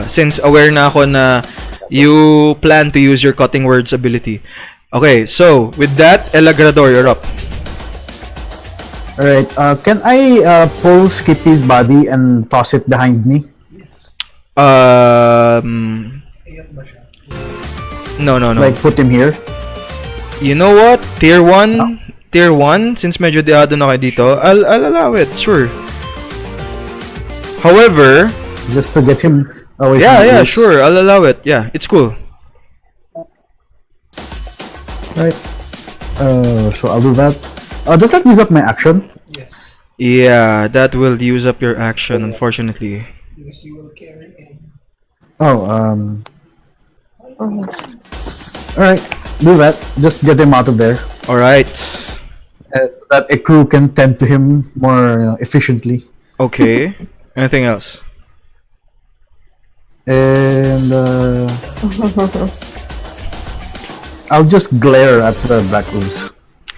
Since aware na ako na you plan to use your cutting words ability. Okay, so with that, El Agrador, you're up. Alright, can I pull Skippy's body and toss it behind me? Iyak ba siya? No, no, no. Like put him here. You know what? Tier 1, since medyo deado na kayo dito, I'll allow it, sure. However, Just to get him away yeah, from the yeah, ooze. sure, I'll allow it. Yeah, it's cool. Right. So I'll do that. Does that use up my action? Yes. Yeah, that will use up your action, unfortunately. Because you will carry him. Oh, alright, do that. Just get him out of there. Alright. So that a crew can tend to him more efficiently. Okay. Anything else? And I'll just glare at the black ooze.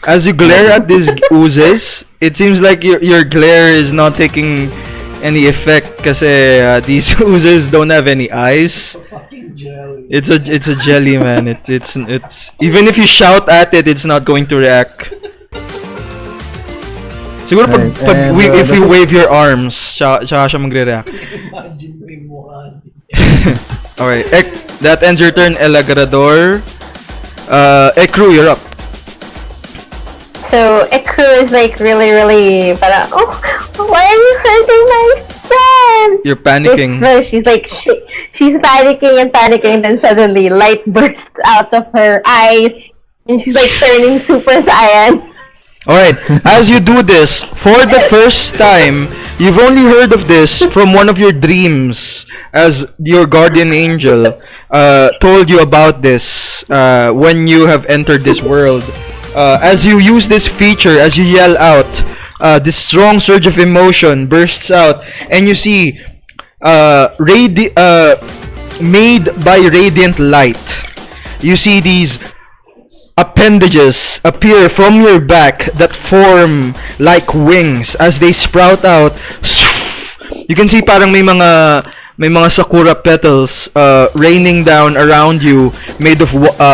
As you glare at these oozes, it seems like your glare is not taking any effect kasi these oozes don't have any eyes. Fucking jelly. It's a jelly, man. It's even if you shout at it, it's not going to react. Siguro Right, and, if you that's it. wave your arms, siya magre-react. Imagine mo yung mukha niya. Alright, that ends your turn, El Agrador. Ekru, you're up. So Ekru is like really para, oh, why are you hurting my friend? You're panicking. This way, she's like she's panicking and panicking, then suddenly light bursts out of her eyes and she's like turning Super Saiyan. Alright, as you do this, for the first time, you've only heard of this from one of your dreams, as your guardian angel told you about this when you have entered this world. As you use this feature, as you yell out, this strong surge of emotion bursts out, and you see made by radiant light. You see these appendages appear from your back that form like wings as they sprout out. You can see parang may mga sakura petals raining down around you, made of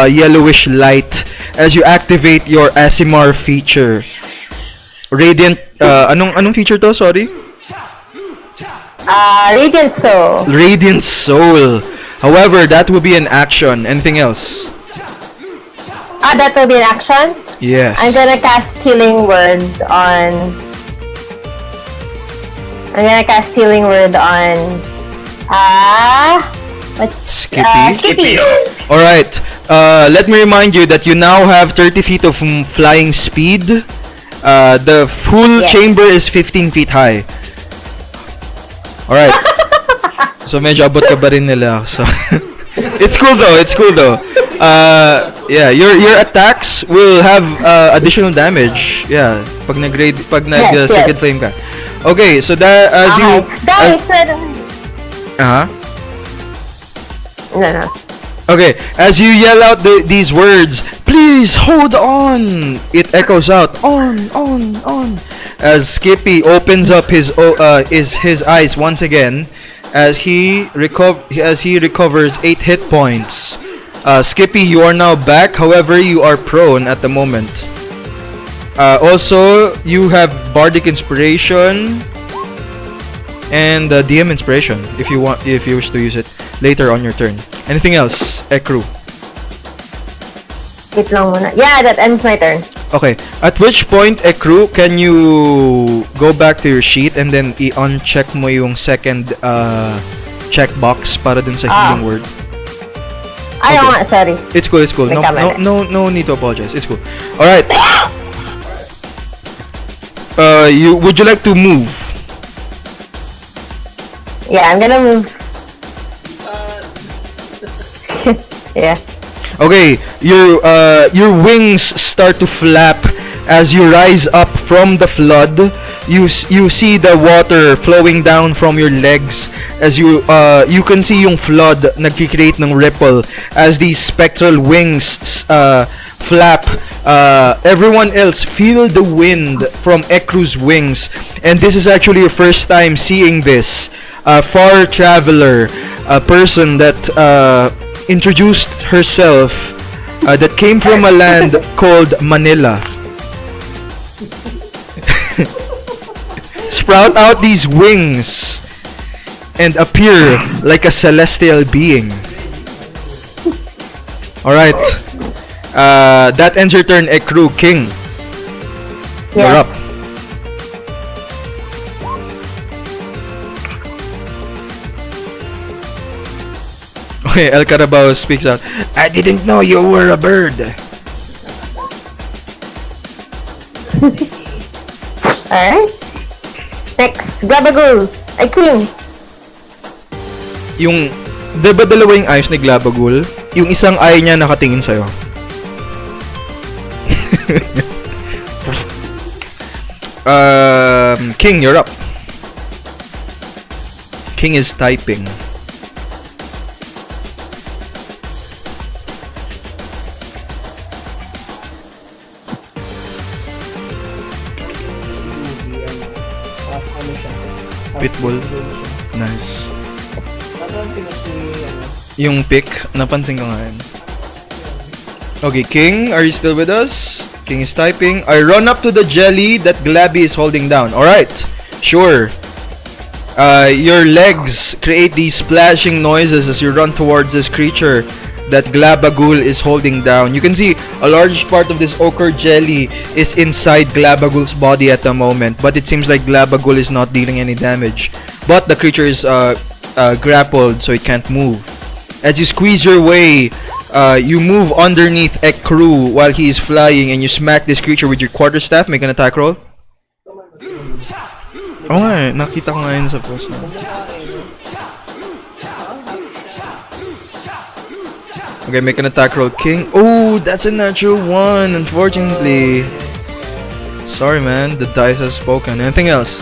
yellowish light as you activate your Asimar feature. Radiant anong feature to? Sorry. Radiant Soul. Radiant Soul. However, that will be an action. Anything else? That will be an action. Yes. I'm gonna cast Healing Word on. Skippy. Skippy. Alright. Let me remind you that you now have 30 feet of flying speed. The full Yes. chamber is 15 feet high. Alright. So medyo abot ka ba rin nila. So it's cool though. Yeah, your attacks will have additional damage. Yeah, pag Yes, second yes. flame ka. Okay, so that as you Guys, no. Okay, as you yell out these words, please hold on. It echoes out, on. As Skippy opens up his eyes once again, as he recovers 8 hit points. Skippy, you are now back. However, you are prone at the moment. Also, you have Bardic Inspiration and DM Inspiration if you wish to use it later on your turn. Anything else, Ekru? Wait lang muna. Yeah, that ends my turn. Okay. At which point, Ekru, can you go back to your sheet and then i-uncheck mo yung second checkbox para dun sa healing word? I don't Okay. want, sorry. It's cool. No need to apologize. It's cool. All right. Would you like to move? Yeah, I'm gonna move. Yeah. Okay, your wings start to flap as you rise up from the flood. You see the water flowing down from your legs as you can see yung flood nagki-create ng ripple as these spectral wings flap. Everyone else feel the wind from Ekru's wings, and this is actually your first time seeing this. Far traveler, a person that introduced herself, that came from a land called Manila. Sprout out these wings and appear like a celestial being. Alright. That ends your turn, Ekru. King, you're Yes. up. Okay, El Carabao speaks out. I didn't know you were a bird. Alright. Next, Gabagul. Ay, King. Yung, di ba dalawa yung eyes ni Glabagul? Yung isang eye niya nakatingin sa'yo. King, you're up. King is typing. Ano siya? Pitbull. Siya. Nice. Napansin ko si, ano, Yung pick, napansin ko nga yun. Okay, King, are you still with us? King is typing. I run up to the jelly that Glabby is holding down. Alright, sure. Your legs create these splashing noises as you run towards this creature that Glabagul is holding down. You can see a large part of this ochre jelly is inside Glabagul's body at the moment, but it seems like Glabagul is not dealing any damage. But the creature is grappled, so it can't move. As you squeeze your way, you move underneath Ekru while he is flying, and you smack this creature with your quarterstaff. Make an attack roll. Oo nga eh, nakita ko nga yun sa post na. Okay, make an attack roll, King. Oh, that's a natural one, unfortunately. Sorry, man, the dice has spoken. Anything else?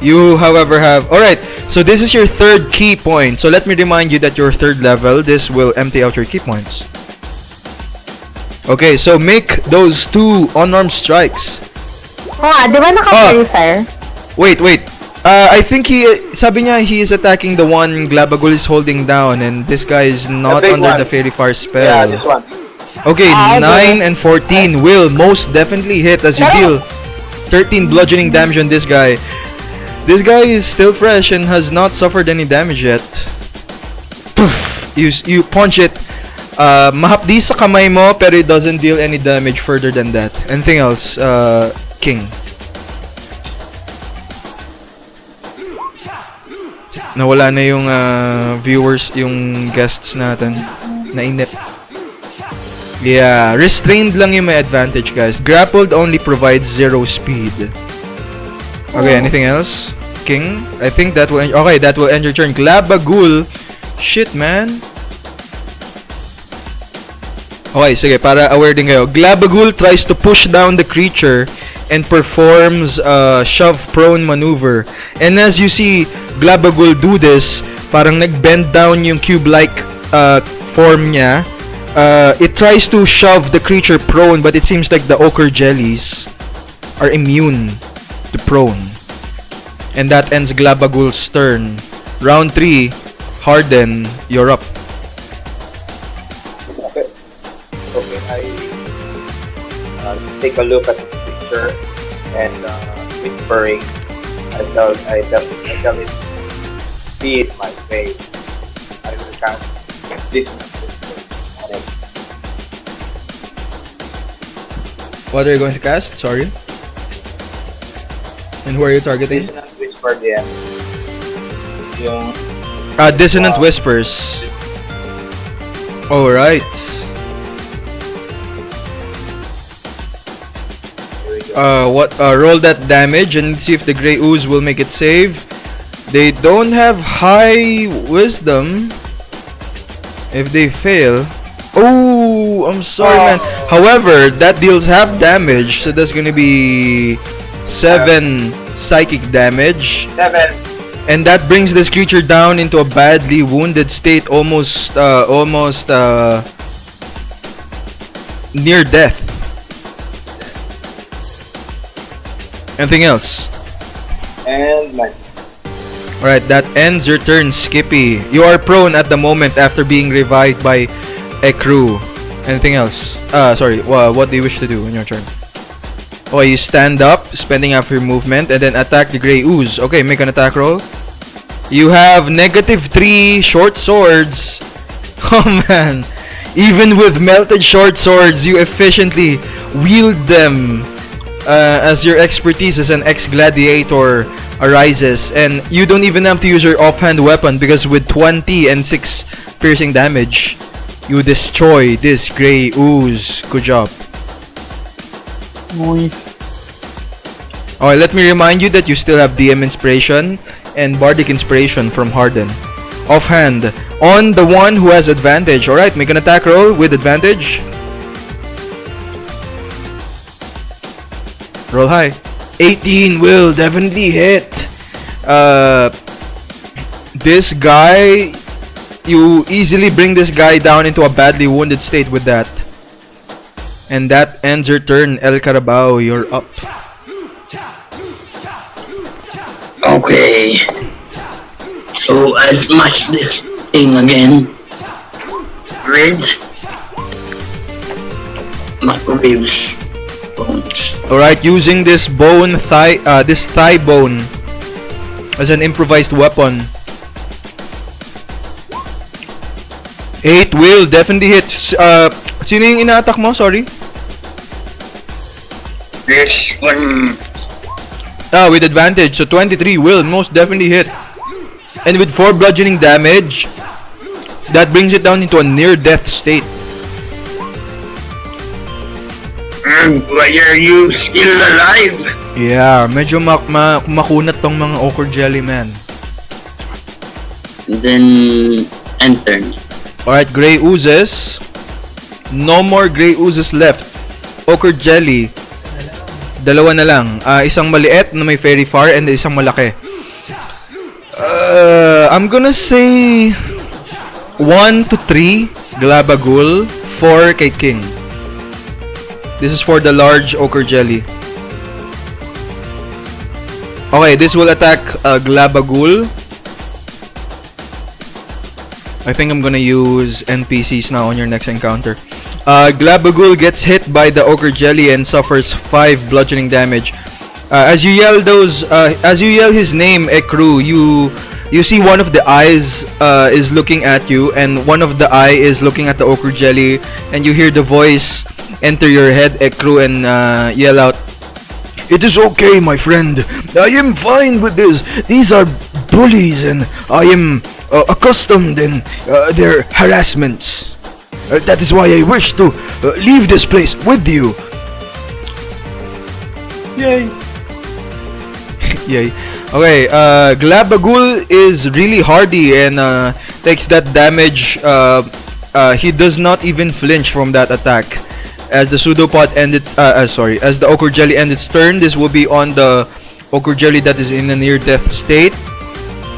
You, however, have... Alright, so this is your third key point. So let me remind you that your third level, this will empty out your key points. Okay, so make those 2 unarmed strikes. Di ba naka-purifier? Wait. I think sabi niya he is attacking the one Glabagul is holding down, and this guy is not big under one. the Fairy Fire spell. Yeah, this one. Okay, Okay. 9 and 14 will most definitely hit as you deal 13 bludgeoning damage on this guy. This guy is still fresh and has not suffered any damage yet. You punch it. Mahapdi sa kamay mo, pero it doesn't deal any damage further than that. Anything else, King? Nawala na yung viewers, yung guests natin. Nainip. Yeah, restrained lang yung may advantage, guys. Grappled only provides 0 speed. Okay, anything else? King? I think that will end. Okay, that will end your turn. Glabagul. Shit, man. Okay, sige, para aware din kayo. Glabagul tries to push down the creature and performs a shove prone maneuver. And as you see Glabagul do this, parang nag-bend down yung cube-like form niya. It tries to shove the creature prone, but it seems like the ochre jellies are immune to prone. And that ends Glabagul's turn. Round 3, Harden, you're up. Okay, I take a look at the picture and whispering. I tell it, see it my face. I will cast this on it. What are you going to cast? Sorry. And who are you targeting? Dissonant whisper din. Yung Dissonant Whispers. Alright. Roll that damage and see if the Grey Ooze will make it save. They don't have high wisdom. If they fail... Oh, I'm sorry, man. However, that deals half damage, so that's gonna be 7 psychic damage. 7. And that brings this creature down into a badly wounded state, almost near death. Anything else? And my Alright, that ends your turn, Skippy. You are prone at the moment after being revived by Ekru. Anything else? Sorry, what do you wish to do on your turn? Okay, you stand up, spending half your movement, and then attack the Grey Ooze. Okay, make an attack roll. You have -3 short swords. Oh man. Even with melted short swords, you efficiently wield them as your expertise as an ex-gladiator arises. And you don't even have to use your offhand weapon because with 20 and 6 piercing damage, you destroy this grey ooze. Good job. Nice. Okay, let me remind you that you still have DM Inspiration and Bardic Inspiration from Harden. Offhand, on the one who has advantage. Alright, make an attack roll with advantage. Roll high. 18 will definitely hit. This guy, you easily bring this guy down into a badly wounded state with that. And that ends your turn. El Carabao, you're up. Okay. So I'll smash this thing again. Red. Microwaves. Bones. Alright, using this this thigh bone as an improvised weapon. 8 will definitely hit. Sino yung ina-attack mo? Sorry. This one. With advantage. So 23 will most definitely hit. And with 4 bludgeoning damage, that brings it down into a near-death state. Why are you still alive? Yeah, medyo makunat tong mga ochre jelly man. Then enter. Alright, grey oozes. No more grey oozes left. Ochre jelly. Dalawa na lang. Isang maliit na may fairy far and isang malaki. I'm gonna say 1 to 3 Glabagul, 4 kay King. This is for the large ochre jelly. Okay, this will attack Glabagul. I think I'm gonna use NPCs now on your next encounter. Glabagul gets hit by the ochre jelly and suffers 5 bludgeoning damage. As you yell his name, Ekru, you see one of the eyes is looking at you, and one of the eye is looking at the ochre jelly, and you hear the voice enter your head, Ekru, and yell out, "It is okay, my friend. I am fine with this. These are bullies, and I am accustomed in their harassments. That is why I wish to leave this place with you." Yay. Yay. Okay, Glabagul is really hardy and takes that damage. He does not even flinch from that attack. As the pseudopod ended, as the ochre jelly ended its turn, this will be on the ochre jelly that is in a near-death state.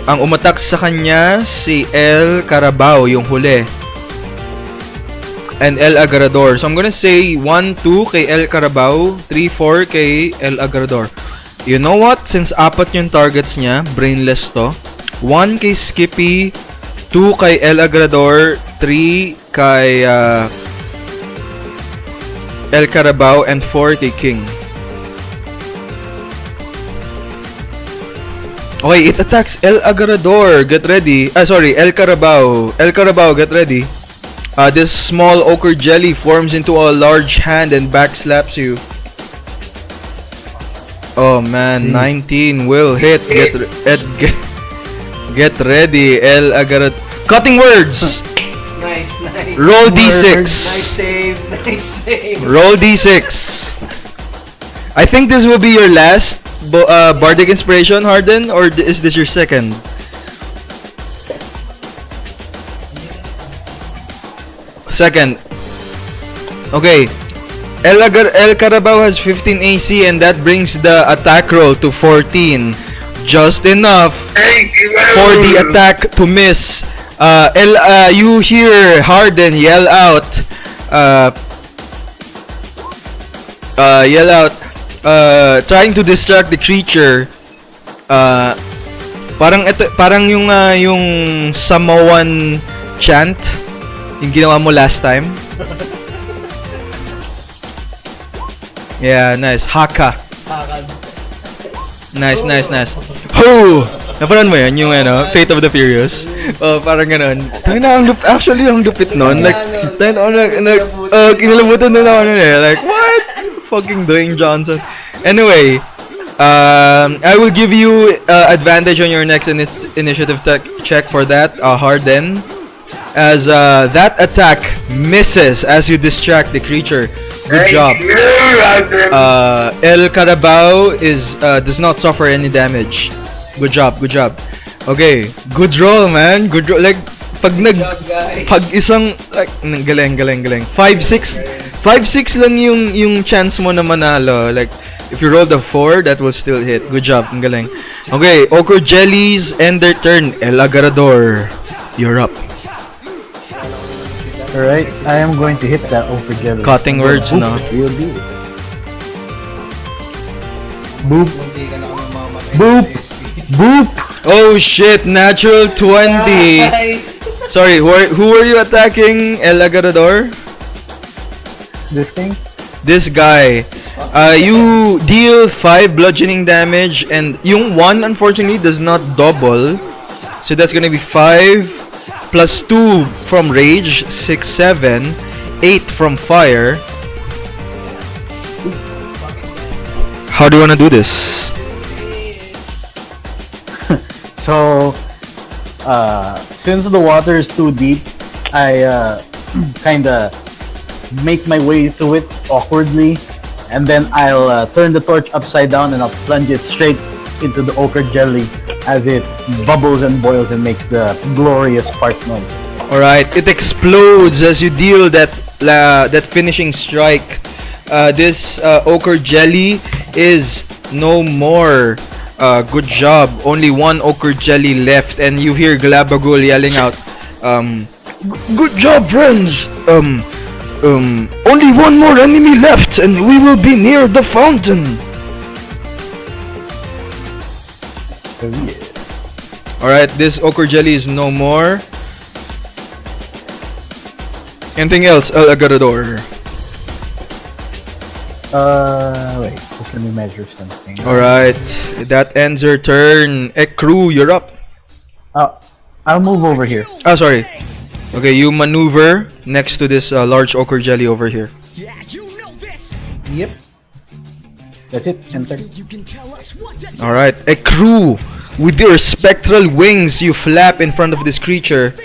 Ang umatak sa kanya si El Carabao, yung huli. And El Agrador. So I'm gonna say 1-2 kay El Carabao, 3-4 kay El Agrador. You know what? Since apat yung targets niya, brainless to. 1 kay Skippy, 2 kay El Agrador, 3 kay El Carabao, and 4 kay King. Okay, it attacks El Agrador. Get ready. El Carabao. El Carabao, get ready. This small ochre jelly forms into a large hand and backslaps you. Oh man, 19 will hit. Get ready, El Agrador. Cutting words. Nice. Roll d6. Nice save. Roll d6. I think this will be your last Bardic Inspiration, Harden, or is this your second? Second. Okay. El Carabao has 15 AC and that brings the attack roll to 14. Just enough for the attack to miss. You hear Harden yell out. Trying to distract the creature. Parang yung Samoan chant yung ginawa mo last time. Yeah, nice. Haka. Nice. Ho! Napanood mo yan? Yung Fate of the Furious? Parang ganun. Actually, ang lupit nun. Like, kinalabutan na ako nun eh. Like, what? Fucking Dwayne Johnson. Anyway, I will give you advantage on your next initiative check for that, Harden. As that attack misses as you distract the creature. Good job. El Carabao does not suffer any damage. Good job. Okay, good roll, man. Good roll. Like, pag isang, like, galing. 5-6 lang yung chance mo na manalo. Like, if you rolled a 4, that will still hit. Good job, ang galing. Okay, Ochre Jellies end their turn. El Agarrador, you're up. Alright, I am going to hit that Ochre Jelly. Cutting words, no? Boop. Boop. Boop. Oh shit, natural 20. Sorry, who were you attacking, El Agarrador? This thing? This guy. You deal 5 bludgeoning damage, and yung 1 unfortunately does not double. So that's gonna be 5 plus 2 from rage, 6, 7, 8 from fire. How do you wanna do this? So, since the water is too deep, I kinda make my way through it awkwardly, and then I'll turn the torch upside down and I'll plunge it straight into the ochre jelly as it bubbles and boils and makes the glorious fart noise. Alright, it explodes as you deal that finishing strike. This ochre jelly is no more. Good job. Only 1 ochre jelly left, and you hear Glabagul yelling out, "Good job, friends! Only 1 more enemy left, and we will be near the fountain." Alright, this ochre jelly is no more. Anything else, El Agarrador? Wait, just let me measure something. Alright, that ends your turn. Ekru, you're up. I'll move over here. Oh, sorry. Okay, you maneuver next to this large ochre jelly over here. Yep. That's it. Enter. Alright, Ekru, with your spectral wings, you flap in front of this creature.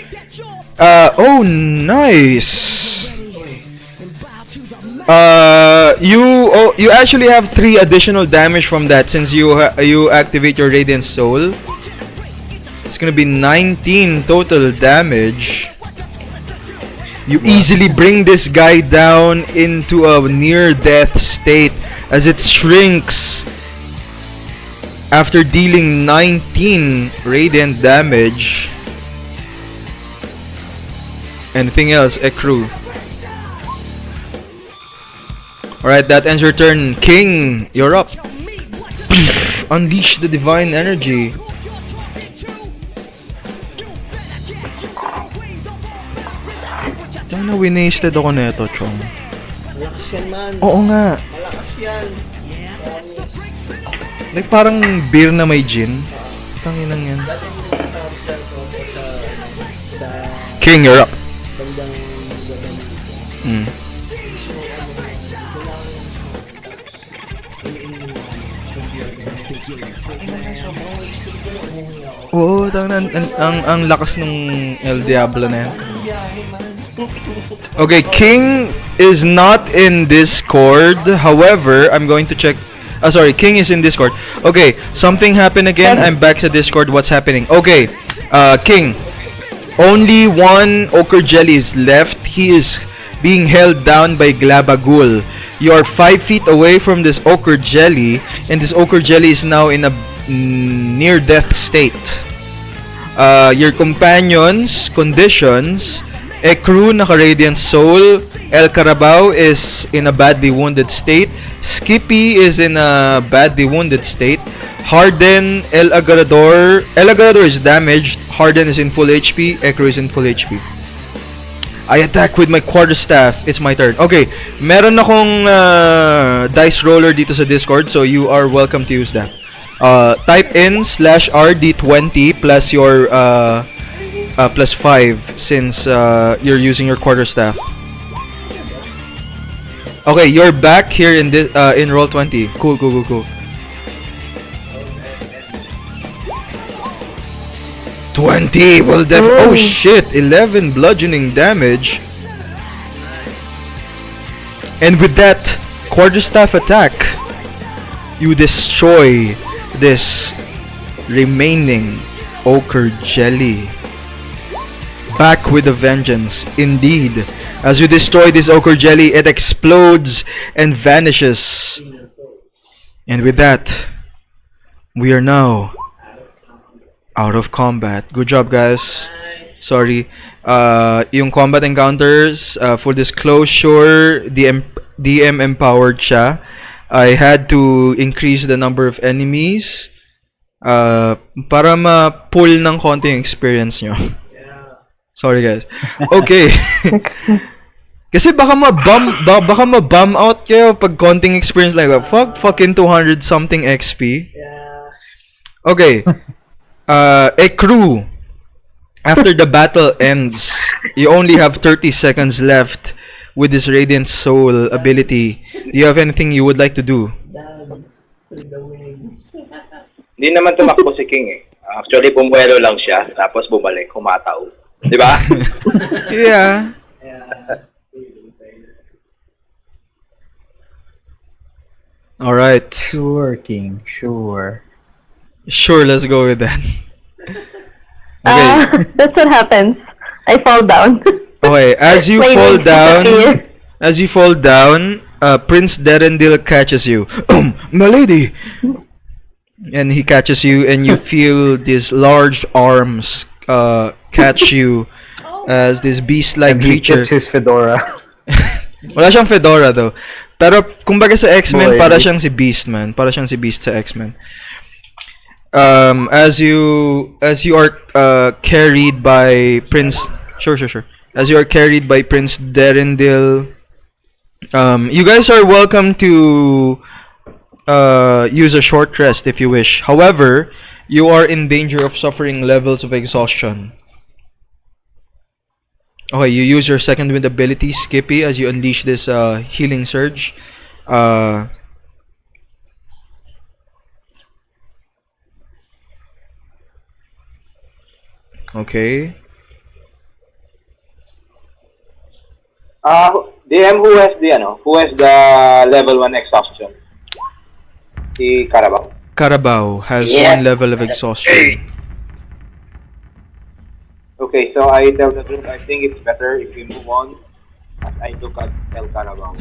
Oh, nice. You actually have 3 additional damage from that since you activate your Radiant Soul. It's gonna be 19 total damage. You easily bring this guy down into a near-death state as it shrinks after dealing 19 radiant damage. Anything else, Ekru? Alright, that ends your turn. King, you're up. Unleash the divine energy. Ano, winasted ako neto, Chong. Malakas yan, man. Oo nga. Malakas yan. Like parang beer na may gin. Tanginang yan. King, you're up. Oo, ang lakas ng El Diablo na yan. Okay, King is not in Discord. However, I'm going to check. Sorry, King is in Discord. Okay, something happened again. I'm back to Discord. What's happening? Okay, King. Only 1 ochre jelly is left. He is being held down by Glabagul. You are 5 feet away from this ochre jelly, and this ochre jelly is now in a near-death state. Your companions' conditions: Ekru, naka-Radiant Soul. El Carabao is in a badly wounded state. Skippy is in a badly wounded state. Harden, El Agarrador is damaged. Harden is in full HP. Ekru is in full HP. I attack with my quarterstaff. It's my turn. Okay, meron akong dice roller dito sa Discord, so you are welcome to use that. Type in /RD20 plus your plus 5 since you're using your quarterstaff. Okay, you're back here in this in roll 20. Cool. 20 will oh shit, 11 bludgeoning damage. And with that quarterstaff attack, you destroy this remaining ochre jelly. Back with a vengeance, indeed. As you destroy this ochre jelly, it explodes and vanishes. And with that, we are now out of combat. Good job, guys. Sorry. Yung combat encounters, full disclosure, DM empowered siya. I had to increase the number of enemies para ma-pull ng konti yung experience nyo. Sorry, guys. Okay. Kasi baka ma-bum out kayo pag konting experience like fucking 200 something XP. Okay. A crew. After the battle ends, you only have 30 seconds left with this Radiant Soul ability. Do you have anything you would like to do? Hindi naman tumakbo si King eh. Actually, bumuelo lang siya, tapos bumalik, humataw. Di ba? Yeah. Alright. Sure, King. Sure. Sure, let's go with that. Okay. That's what happens. I fall down. Okay, as you fall down, Prince Derendil catches you. My lady! And he catches you, and you feel these large arms catch you as this beast-like creature. His fedora. Wala siyang fedora though. Pero kumbaga sa X-Men, para siyang si Beast, man. Para siyang si Beast sa X-Men. As you are carried by Prince. Sure. As you are carried by Prince Derendil, you guys are welcome to use a short rest if you wish. However, you are in danger of suffering levels of exhaustion. Okay, you use your second wind ability, Skippy, as you unleash this healing surge. Okay. DM, who has the level 1 exhaustion? Si Carabao. Carabao has 1 level of exhaustion. Okay, so I tell the truth, I think it's better if we move on as I look at El Carabao.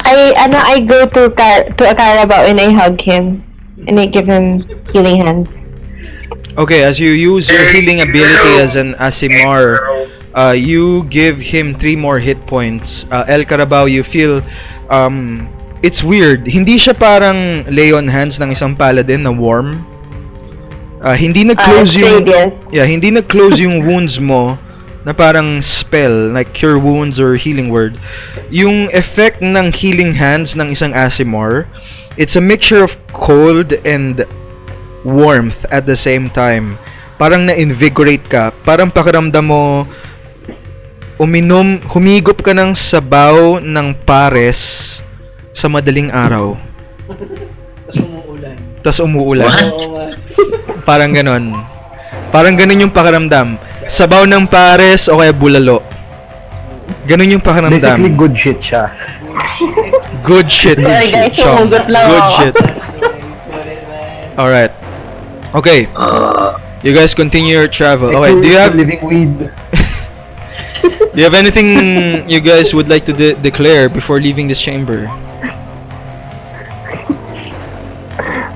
I go to a Carabao and I hug him and I give him healing hands. Okay, as you use your healing ability as an Asimar, you give him 3 more hit points. El Carabao, you feel it's weird. Hindi siya parang Leon hands ng isang paladin na warm. Hindi nag-close hindi nag-close yung wounds mo na parang spell like cure wounds or healing word. Yung effect ng healing hands ng isang Asimar, it's a mixture of cold and warmth at the same time. Parang na-invigorate ka. Parang pakiramdam mo humigop ka ng sabaw ng pares sa madaling araw. Tas umuulan. Parang ganon. Parang ganon yung pakiramdam. Sabaw ng pares o kaya bulalo. Ganon yung pakiramdam. Basically, good shit siya. Good shit. Good shit. Alright. Okay. You guys continue your travel. Okay, do you have living weed? Do you have anything you guys would like to declare before leaving this chamber?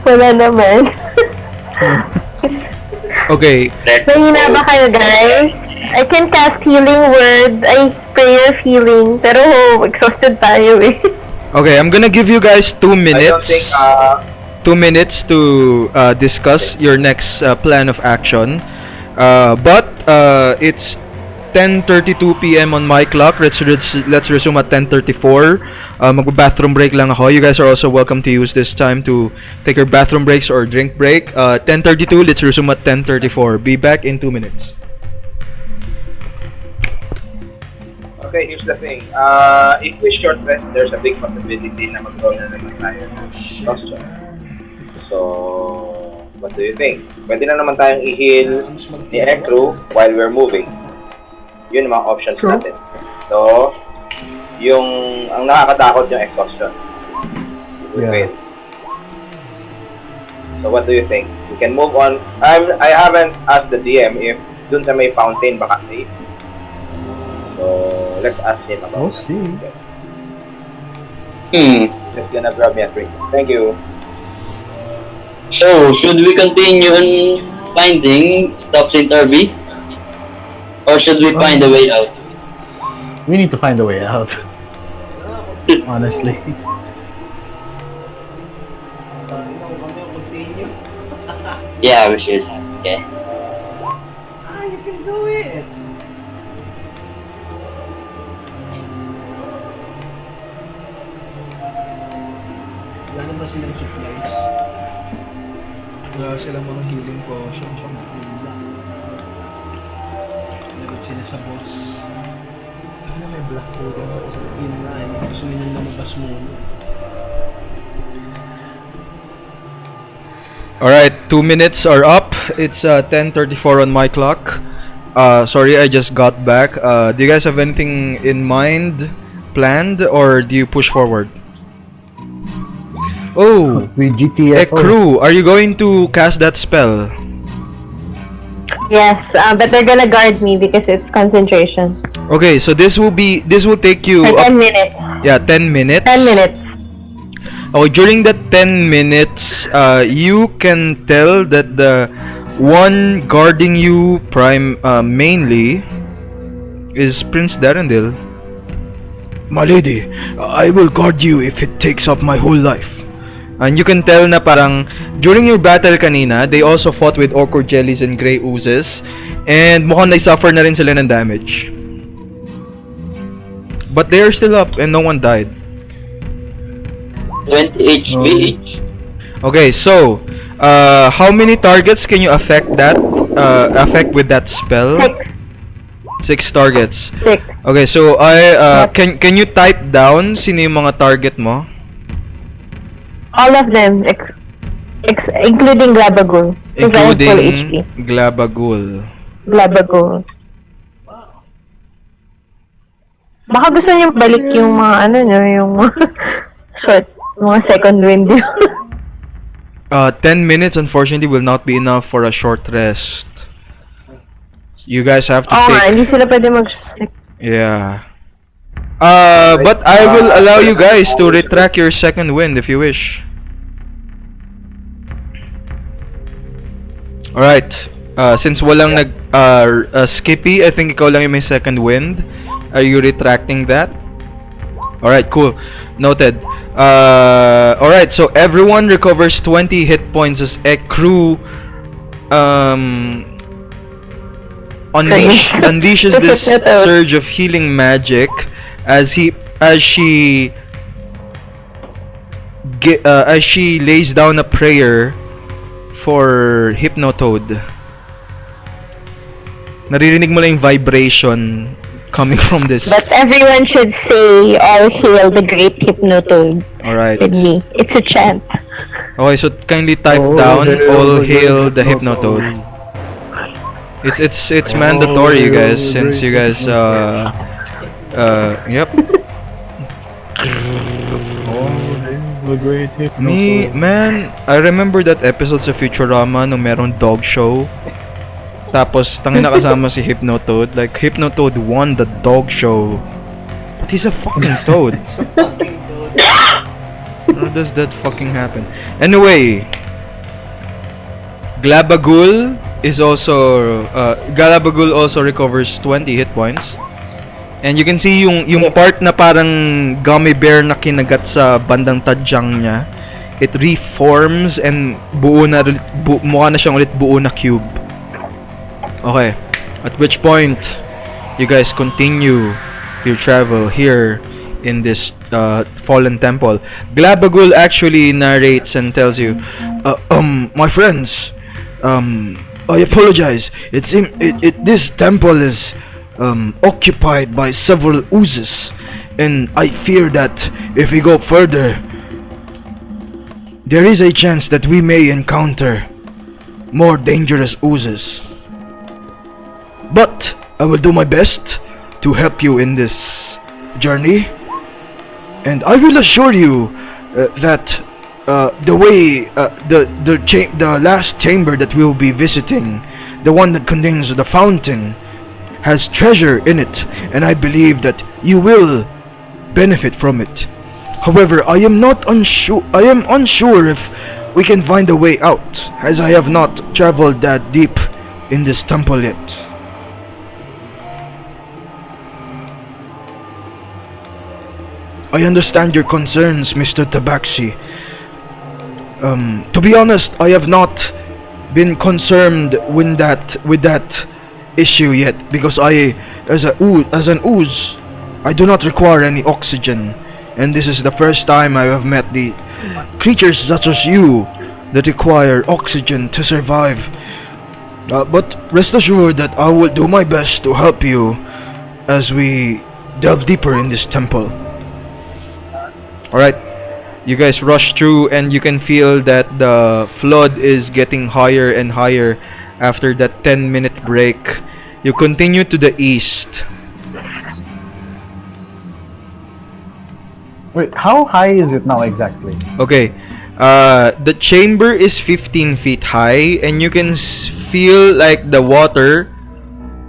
Wala naman. Okay. Mahina ba kayo, guys? I can cast healing word. I prayer of healing. Pero exhausted tayo eh. Okay, I'm gonna give you guys 2 minutes. I don't think, 2 minutes to discuss your next plan of action. But it's 10:32 p.m. on my clock. Let's resume at 10:34. Mag-bathroom break lang ako. You guys are also welcome to use this time to take your bathroom breaks or drink break. 10:32. Let's resume at 10:34. Be back in 2 minutes. Okay, here's the thing. If we short rest, there's a big possibility na mag-roll na naman tayo ng exhaustion. So, what do you think? Pwede na naman tayong i-heal ni Ekru while we're moving. Yun ang mga options natin. So, ang nakakatakot yung exhaustion. Yeah. So, what do you think? We can move on. I haven't asked the DM if dun sa may fountain baka safe. So, let's ask him about We'll see. Just gonna grab me a drink. Thank you. So, should we continue on finding Top Saint RB? Or should we find a way out? We need to find a way out. Honestly. Yeah, we should. Okay. You can do it. Wala naman silang supplies. Wala silang mga healing potions. Wala. Lagot sila sa boss. Ano may black hole yun na eh. Gusto nila lumabas muna. Alright, 2 minutes are up. It's 10:34 on my clock. Sorry, I just got back. Do you guys have anything in mind, planned, or do you push forward? Oh, With GTFO. Ekru, are you going to cast that spell? Yes, but they're gonna guard me because it's concentration. Okay, so this will take you For up, 10 minutes. yeah, 10 minutes. 10 minutes. Okay, during that 10 minutes, you can tell that the one guarding you mainly is Prince Darendil. My lady, I will guard you if it takes up my whole life. And you can tell na parang during your battle kanina, they also fought with Orchor Jellies and Grey Oozes, and mukhang na-suffer na rin sila ng damage. But they are still up and no one died. 20 HP each. Okay, so how many targets can you affect with that spell? 6. 6 targets. 6. Okay, so can you type down sino yung mga target mo? All of them, including Glabagul. Because I have full HP. Glabagul. Glabagul. Baka gusto niyo balik yung mga yung short, mga second wind. 10 minutes unfortunately will not be enough for a short rest. You guys have to take... hindi sila pwede Yeah. But I will allow you guys to retract your second wind if you wish. Alright. Since walang Skippy, I think ikaw lang yung may second wind. Are you retracting that? Alright, cool. Noted. Alright, so everyone recovers 20 hit points as Ekru unleashes this surge of healing magic as she lays down a prayer for Hypnotoad. Naririnig mo lang yung vibration coming from this. But everyone should say, "All hail the great Hypnotoad." Alright. With me, it's a chant. Okay, so kindly type down "All hail the Hypnotoad." It's mandatory, you guys, since you guys yep. Man, I remember that episode sa Futurama nung merong dog show. Tapos tangina kasama si Hypnotoad. Like Hypnotoad won the dog show. But he's a fucking toad. How does that fucking happen? Anyway, Glabagul also recovers 20 hit points. And you can see yung part na parang gummy bear na kinagat sa bandang tadyang niya. It reforms and mukha na siyang ulit buo na cube. Okay. At which point you guys continue your travel here in this fallen temple. Glabagul actually narrates and tells you, my friends, I apologize. This temple is occupied by several oozes, and I fear that if we go further, there is a chance that we may encounter more dangerous oozes. But I will do my best to help you in this journey, and I will assure you that the last chamber that we will be visiting, the one that contains the fountain, has treasure in it, and I believe that you will benefit from it. However, I am unsure if we can find a way out, as I have not traveled that deep in this temple yet. I understand your concerns, Mr. Tabaxi. To be honest, I have not been concerned with that issue yet, because as an ooze, I do not require any oxygen, and this is the first time I have met the creatures such as you that require oxygen to survive. But rest assured that I will do my best to help you as we delve deeper in this temple. Alright, you guys rush through, and you can feel that the flood is getting higher and higher after that 10-minute break. You continue to the east. Wait, how high is it now exactly? Okay, the chamber is 15 feet high, and you can feel like the water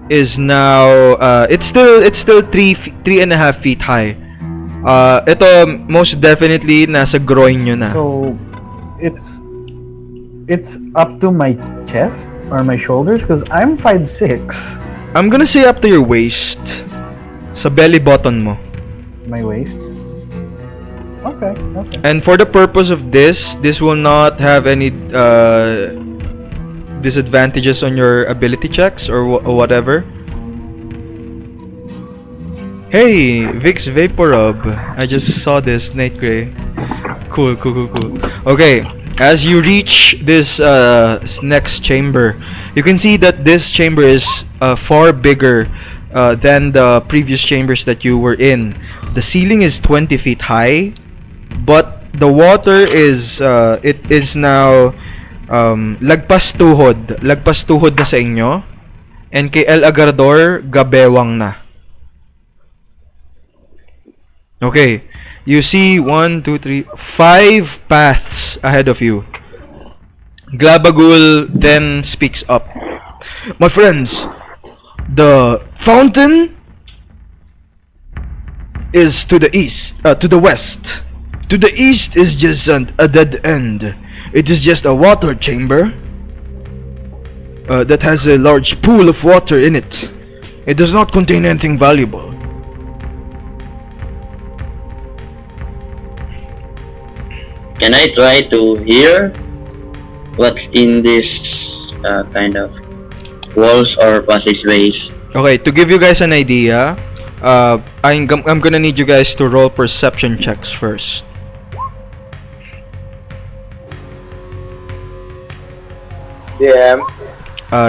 is now it's still 3.5 feet high. Ito most definitely nasa groin nyo na. So it's up to my chest or my shoulders, because I'm 5'6". I'm gonna say up to your waist. Sa belly button mo. My waist. Okay. And for the purpose of this will not have any disadvantages on your ability checks or whatever. Hey, Vix Vaporub. I just saw this, Night Gray. Cool. Okay, as you reach this next chamber, you can see that this chamber is far bigger than the previous chambers that you were in. The ceiling is 20 feet high, but the water is it is now lagpas tuhod na sa inyo, and kay El Agarrador gabewang na. Okay, you see 1, 2, 3, 5 paths ahead of you. Glabagul then speaks up. My friends, the fountain is to the east, to the west. To the east is just a dead end. It is just a water chamber that has a large pool of water in it. It does not contain anything valuable. Can I try to hear what's in this kind of walls or passageways? Okay, to give you guys an idea, I'm gonna need you guys to roll perception checks first. DM.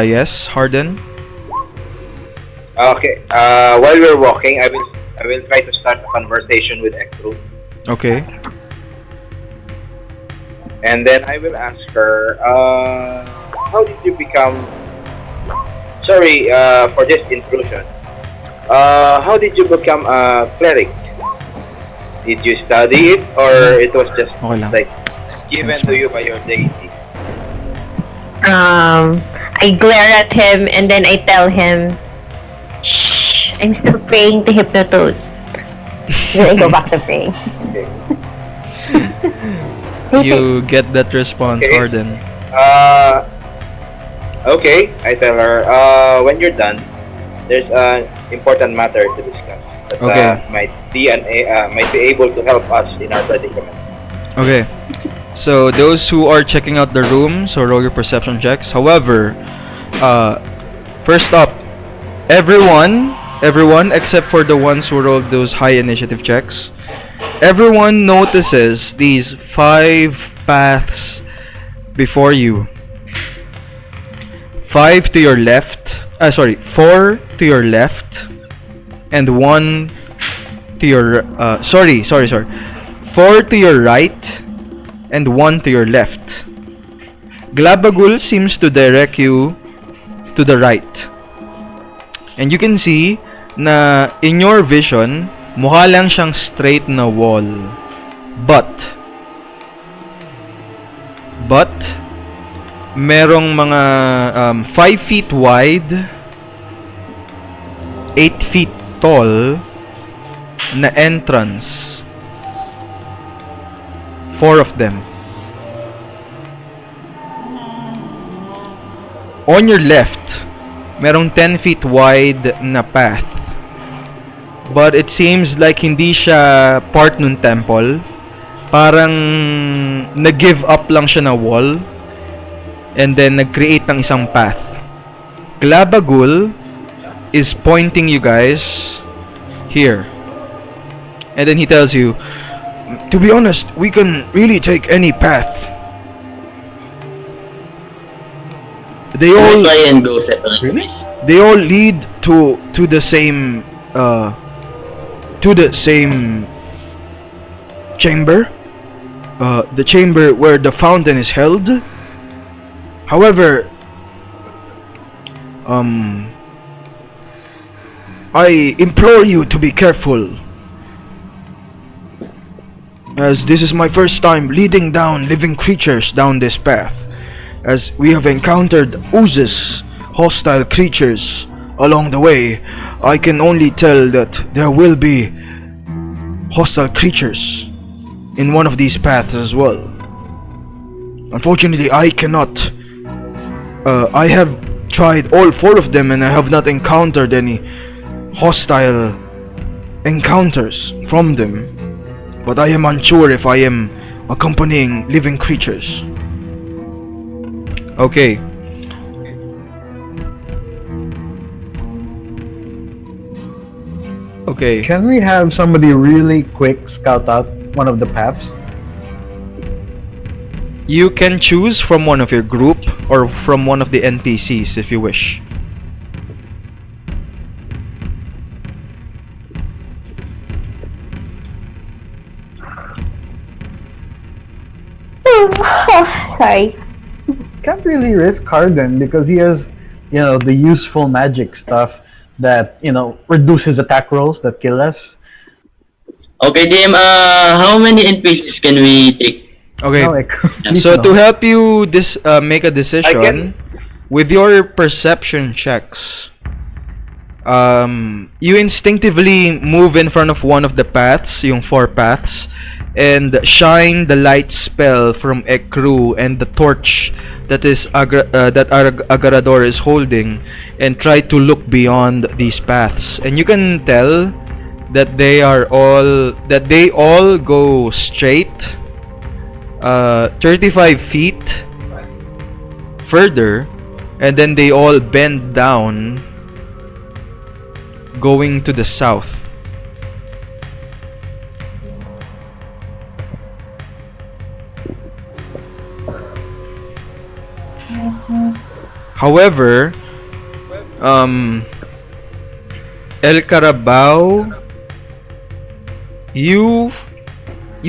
Yes, Harden. Okay. While we're walking, I will try to start a conversation with Ekru. Okay. And then I will ask her, how did you become... Sorry for this intrusion. How did you become a cleric? Did you study it, or it was just like given to you by your deity? I glare at him and then I tell him, "Shh, I'm still praying to Hypnotoad." Then I go back to praying. You get that response, Okay. Harden. Okay, I tell her, when you're done, there's an important matter to discuss that Okay. might be able to help us in our predicament. Okay. So those who are checking out the room, so roll your perception checks. However, first up, everyone everyone except for the ones who rolled those high initiative checks, everyone notices these 5 paths before you. 5 to your left, 4 to your left, and 1 to your, 4 to your right, and 1 to your left. Glabagul seems to direct you to the right. And you can see na in your vision, mukha lang siyang straight na wall. But merong mga 5 feet wide, 8 feet tall na entrance. 4 of them. On your left, merong 10 feet wide na path. But it seems like hindi siya part ng temple. Parang nag-give up lang siya na wall. And then nag-create ng isang path. Glabagul is pointing you guys here. And then he tells you, to be honest, we can really take any path. They all try and go separately. They all lead to the same chamber. The chamber where the fountain is held. However, I implore you to be careful, as this is my first time leading down living creatures down this path, as we have encountered oozes, hostile creatures along the way. I can only tell that there will be hostile creatures in one of these paths as well. Unfortunately, I cannot. I have tried all 4 of them and I have not encountered any hostile encounters from them. But I am unsure if I am accompanying living creatures. Okay. Okay. Can we have somebody really quick scout out one of the paths? You can choose from one of your group or from one of the NPCs if you wish. Sorry. Can't really risk Harden because he has, the useful magic stuff that, reduces attack rolls that kill us. Okay, DM, how many NPCs can we take? Okay. No, So to help you make a decision with your perception checks, you instinctively move in front of one of the paths, yung 4 paths, and shine the light spell from Ekru and the torch that Agarador is holding, and try to look beyond these paths. And you can tell that they all go straight 35 feet further, and then they all bend down going to the south. However, El Carabao, you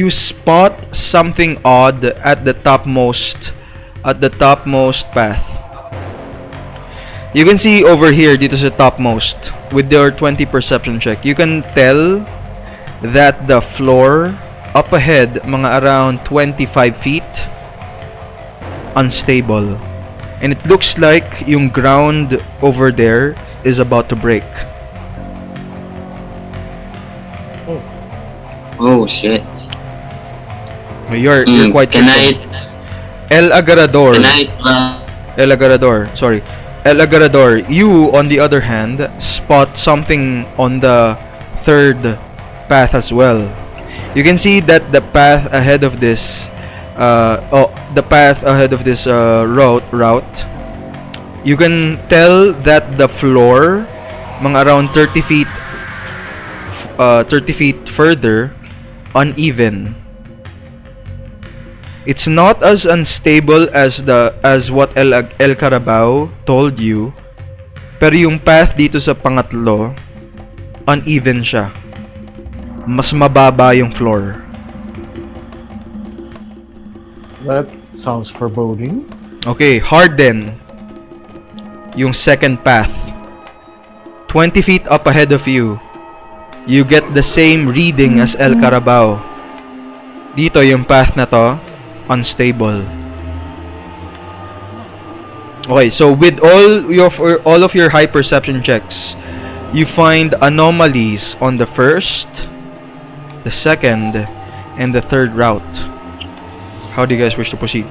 spot something odd at the topmost path. You can see over here, dito sa topmost, with your 20 perception check, you can tell that the floor up ahead, mga around 25 feet, unstable. And it looks like yung ground over there is about to break. Oh shit. You're quite certain. El Agarador, sorry. El Agarador, you on the other hand spot something on the 3rd path as well. You can see that the path ahead of this route, you can tell that the floor mga around 30 feet 30 feet further, uneven. It's not as unstable as what El Carabao told you, pero yung path dito sa pangatlo, uneven siya. Mas mababa yung floor. That sounds foreboding. Okay, harden yung second path. 20 feet up ahead of you, you get the same reading as El Carabao. Dito yung path na to, unstable. Okay, so with all of your high perception checks, you find anomalies on the first, the second, and the third route. How do you guys wish to proceed?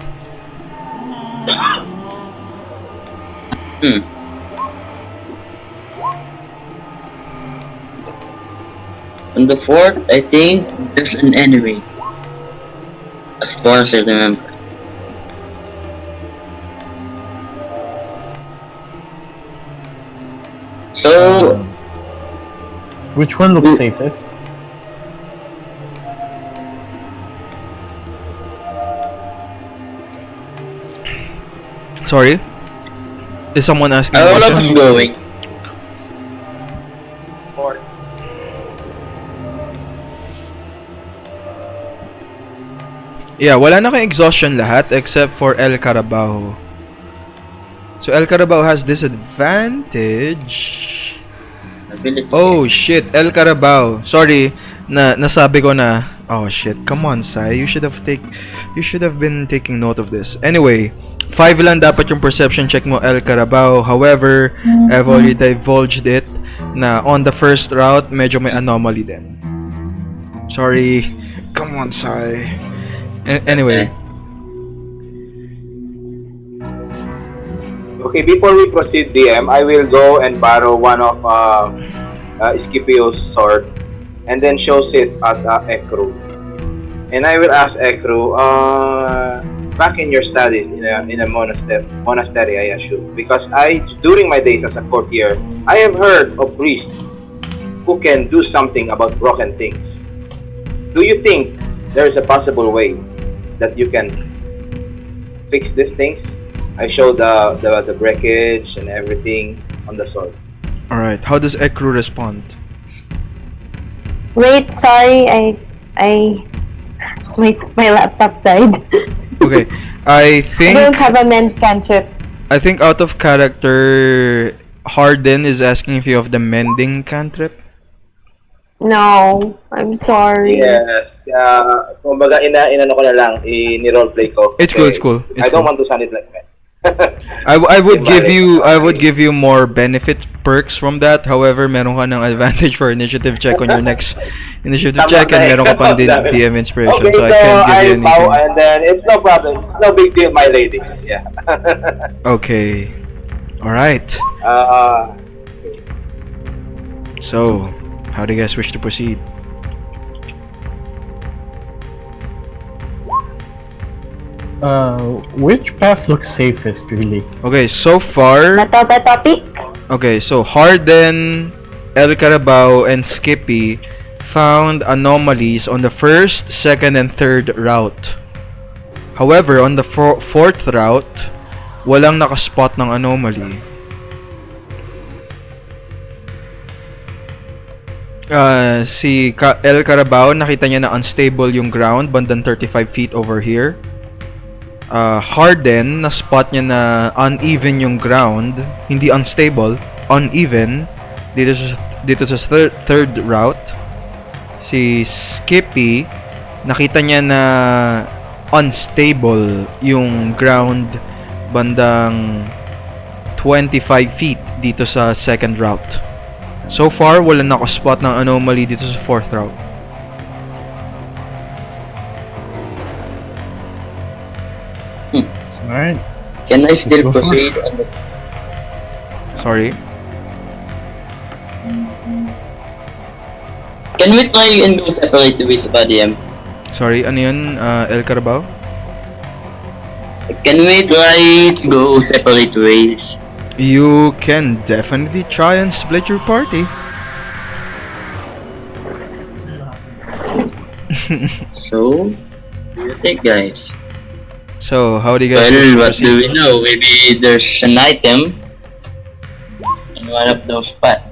On the fourth, I think there's an enemy. As far as I remember. So, Which one looks safest? Sorry? Is someone asking a all of us question? going. Yeah, wala na kang exhaustion lahat except for El Carabao. So El Carabao has disadvantage. Oh shit, El Carabao. Sorry, nasabi ko na. Oh shit, come on, Sai. You should have been taking note of this. Anyway, 5 lang dapat yung perception check mo, El Carabao. However, I've already divulged it na on the first route, medyo may anomaly din. Sorry. Come on, Sai. Anyway. Okay, before we proceed, DM, I will go and borrow one of Scipio's sword and then shows it at Ekru. And I will ask Ekru, back in your studies in a monastery, I assume, because during my days as a courtier, I have heard of priests who can do something about broken things. Do you think there is a possible way that you can fix these things? I show the breakage and everything on the sword. Alright, how does Ekru respond? Wait, sorry, my laptop died. Okay, I I don't think have a mend cantrip. out of character, Harden is asking if you have the mending cantrip. No, I'm sorry. Yes. Kumbaga, inano ko na lang, ni-roleplay ko. It's cool, it's cool. I don't want to sound it like that. I would give you more benefit perks from that. However, meron ka ng advantage for initiative check on your next initiative check, and meron ka pang din DM inspiration. Okay, so I can't give you bow, anything. and then it's no problem. It's no big deal, my lady. Yeah. Okay. Alright. So, how do you guys wish to proceed? Which path looks safest, really? Okay, so far. Topic. Okay, so Harden, El Carabao, and Skippy found anomalies on the first, second, and third route. However, on the fourth route, walang nakaspot ng anomaly. Si El Carabao, nakita niya na unstable yung ground, bandang 35 feet over here. Harden, na-spot niya na uneven yung ground, hindi unstable, uneven, dito sa third route. Si Skippy, nakita niya na unstable yung ground, bandang 25 feet dito sa second route. So far, wala nakaspot ng anomaly dito sa fourth route. Alright. Can I still go proceed? Sorry? Can we try and go separate ways ba, DM? Sorry, ano yun, El Carabao? Can we try to go separate ways? You can definitely try and split your party. So, what do you think, guys? So, how do you guys Well, what proceed? do we know? Maybe there's an item in one of those spots.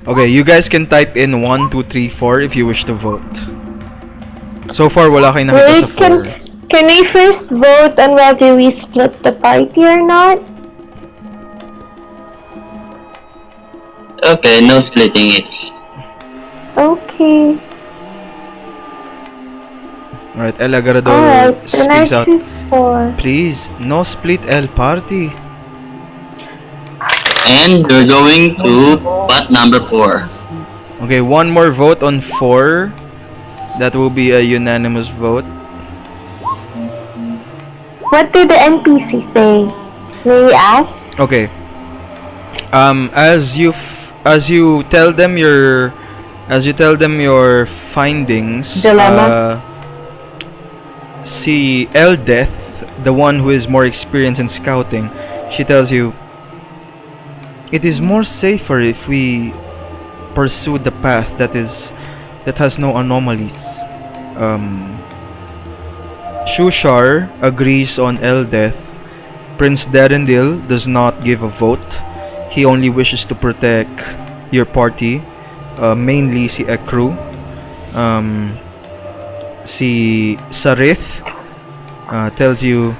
Okay, you guys can type in 1, 2, 3, 4 if you wish to vote. So far, wala kayo nakita Wait, sa 4. can we first vote on whether we split the party or not? Okay, no splitting it. Okay. Alright, El Agarrador Alright, then I speaks out. choose 4. Please, no split El party. And we're going to spot number 4. Okay, one more vote on 4. That will be a unanimous vote. What do the NPC say? May we ask? Okay. As you tell them your findings, Dilemma. see Eldeth, the one who is more experienced in scouting, she tells you it is more safer if we pursue the path that has no anomalies. Shushar agrees on Eldeth. Prince Darendil does not give a vote. He only wishes to protect your party, mainly si Ekru. Si Sarith tells you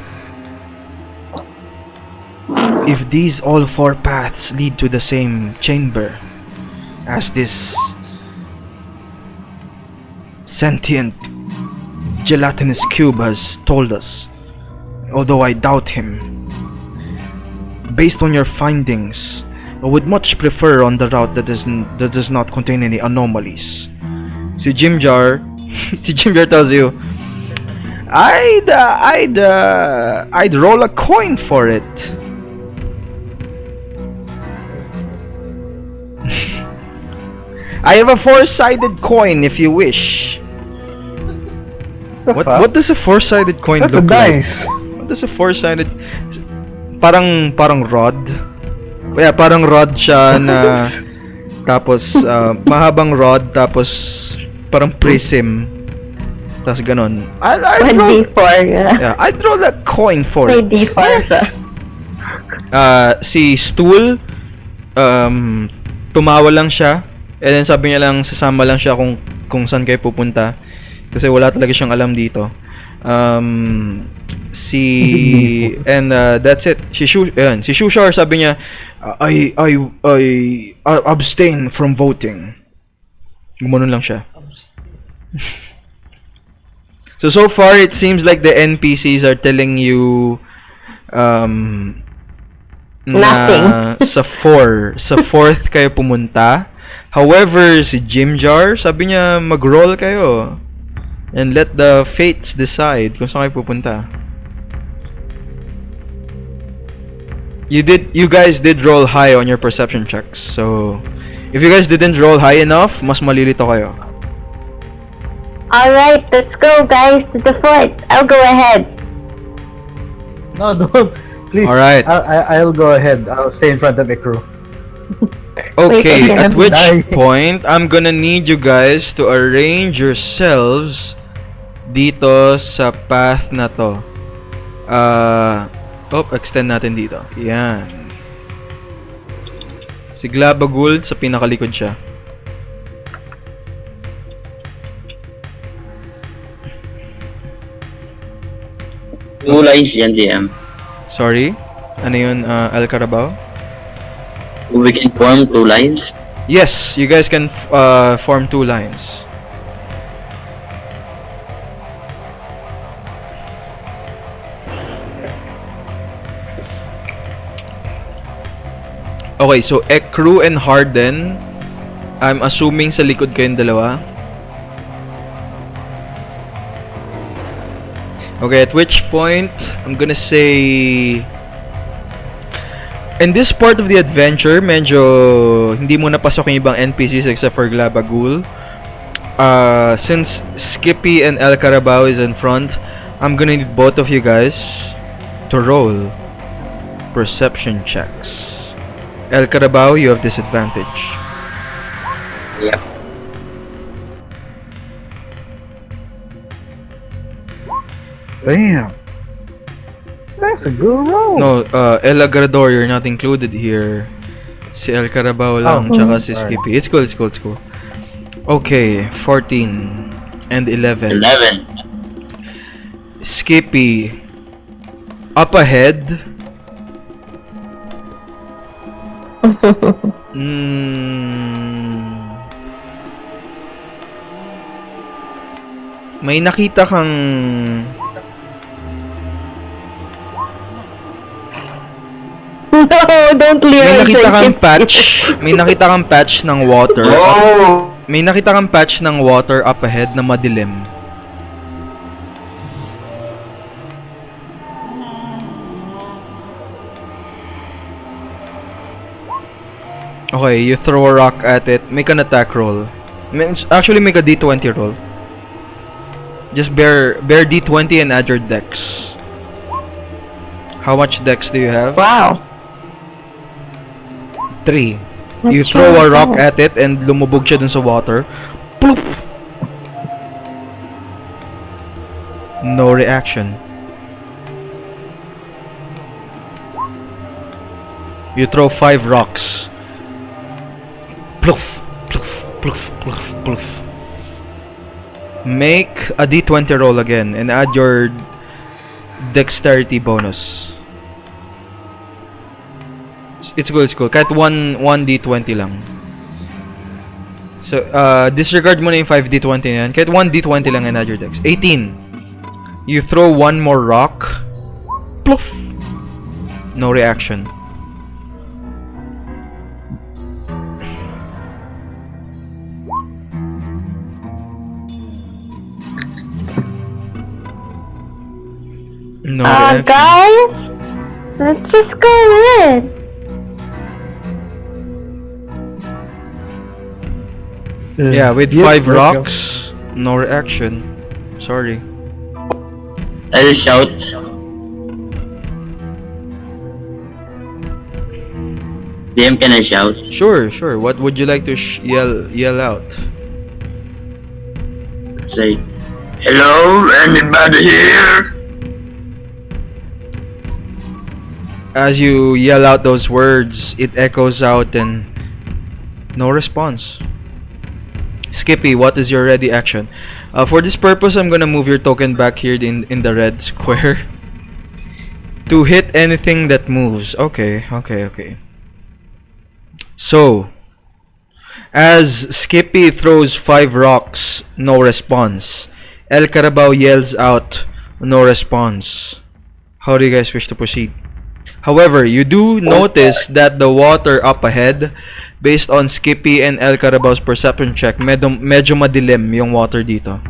if these all 4 paths lead to the same chamber as this sentient gelatinous cube has told us, although I doubt him, based on your findings, I would much prefer on the route that does not contain any anomalies. Si Jimjar tells you, I'd roll a coin for it. I have a 4-sided coin if you wish. What does a 4-sided coin That's a look like? dice. What does a 4-sided parang rod? Yeah, parang rod siya na tapos mahabang rod tapos parang prism. Tapos ganon. I'd roll 1d4. Yeah, I'd roll a coin for it. 1d4. Si Stool tumawa lang siya. And then sabi niya lang sasama lang siya kung saan kayo pupunta kasi wala talaga siyang alam dito. And that's it. Si Shushar sabi niya I abstain from voting. Gumanon lang siya. So far it seems like the NPCs are telling you Nothing. na sa 4th kayo pumunta. However, si Jimjar, sabi niya mag-roll kayo and let the fates decide kung saan kayo pupunta. You guys did roll high on your perception checks. So, if you guys didn't roll high enough, mas malilito kayo. Alright, let's go guys to the foot. I'll go ahead. No, don't. Please. Alright. I'll go ahead. I'll stay in front of the crew. Okay, Wait, at which die. point, I'm gonna need you guys to arrange yourselves dito sa path na to. Extend natin dito. Yan. Si Glabagul sa pinakalikod siya. Two lines yan, DM. Sorry? Ano yun, Al Carabao? We can form 2 lines. Yes, you guys can form 2 lines. Okay, so Ekru and Harden, I'm assuming sa likod kayong dalawa. Okay, at which point, I'm gonna say in this part of the adventure, medyo hindi mo napasok yung ibang NPCs except for Glabagul. Since Skippy and El Carabao is in front, I'm gonna need both of you guys to roll perception checks. El Carabao, you have disadvantage. Yep. Damn. That's a good roll. No, El Agrador, you're not included here. Si El Carabao lang, Oh, tsaka si sorry. Skippy. It's cool, it's cool, it's cool. Okay, 14 and 11. 11. Skippy, up ahead. May nakita kang No, don't leave may it nakita like kang it's- patch. May nakita kang patch ng water. Oh! May nakita kang patch ng water up ahead na madilim. Okay, you throw a rock at it. Make an attack roll. Actually, make a d20 roll. Just bear d20 and add your dex. How much dex do you have? Wow. 3. That's You throw a really rock cool. at it and lumubog siya dun sa water. Poof! No reaction. You throw 5 rocks. Ploof! Ploof! Ploof! Ploof! Ploof! Make a d20 roll again and add your dexterity bonus. It's cool, it's cool. Kahit 1 d20 lang. So, disregard mo na yung 5 d20 na yan. Kahit 1 d20 lang and add your dex. 18. You throw 1 more rock. Ploof! No reaction. No reaction. Guys, let's just go in. Yeah, with Yes, 5 let's go. rocks, no reaction. Sorry. I'll shout. DM, can I shout? Sure, sure. What would you like to yell out? Say, hello, anybody here? As you yell out those words, it echoes out and no response. Skippy, what is your ready action? For this purpose, I'm gonna move your token back here in the red square. To hit anything that moves. Okay, okay, okay. So, as Skippy throws 5 rocks, no response. El Carabao yells out, no response. How do you guys wish to proceed? However, you do notice that the water up ahead, based on Skippy and El Carabao's perception check, medyo madilim yung water dito.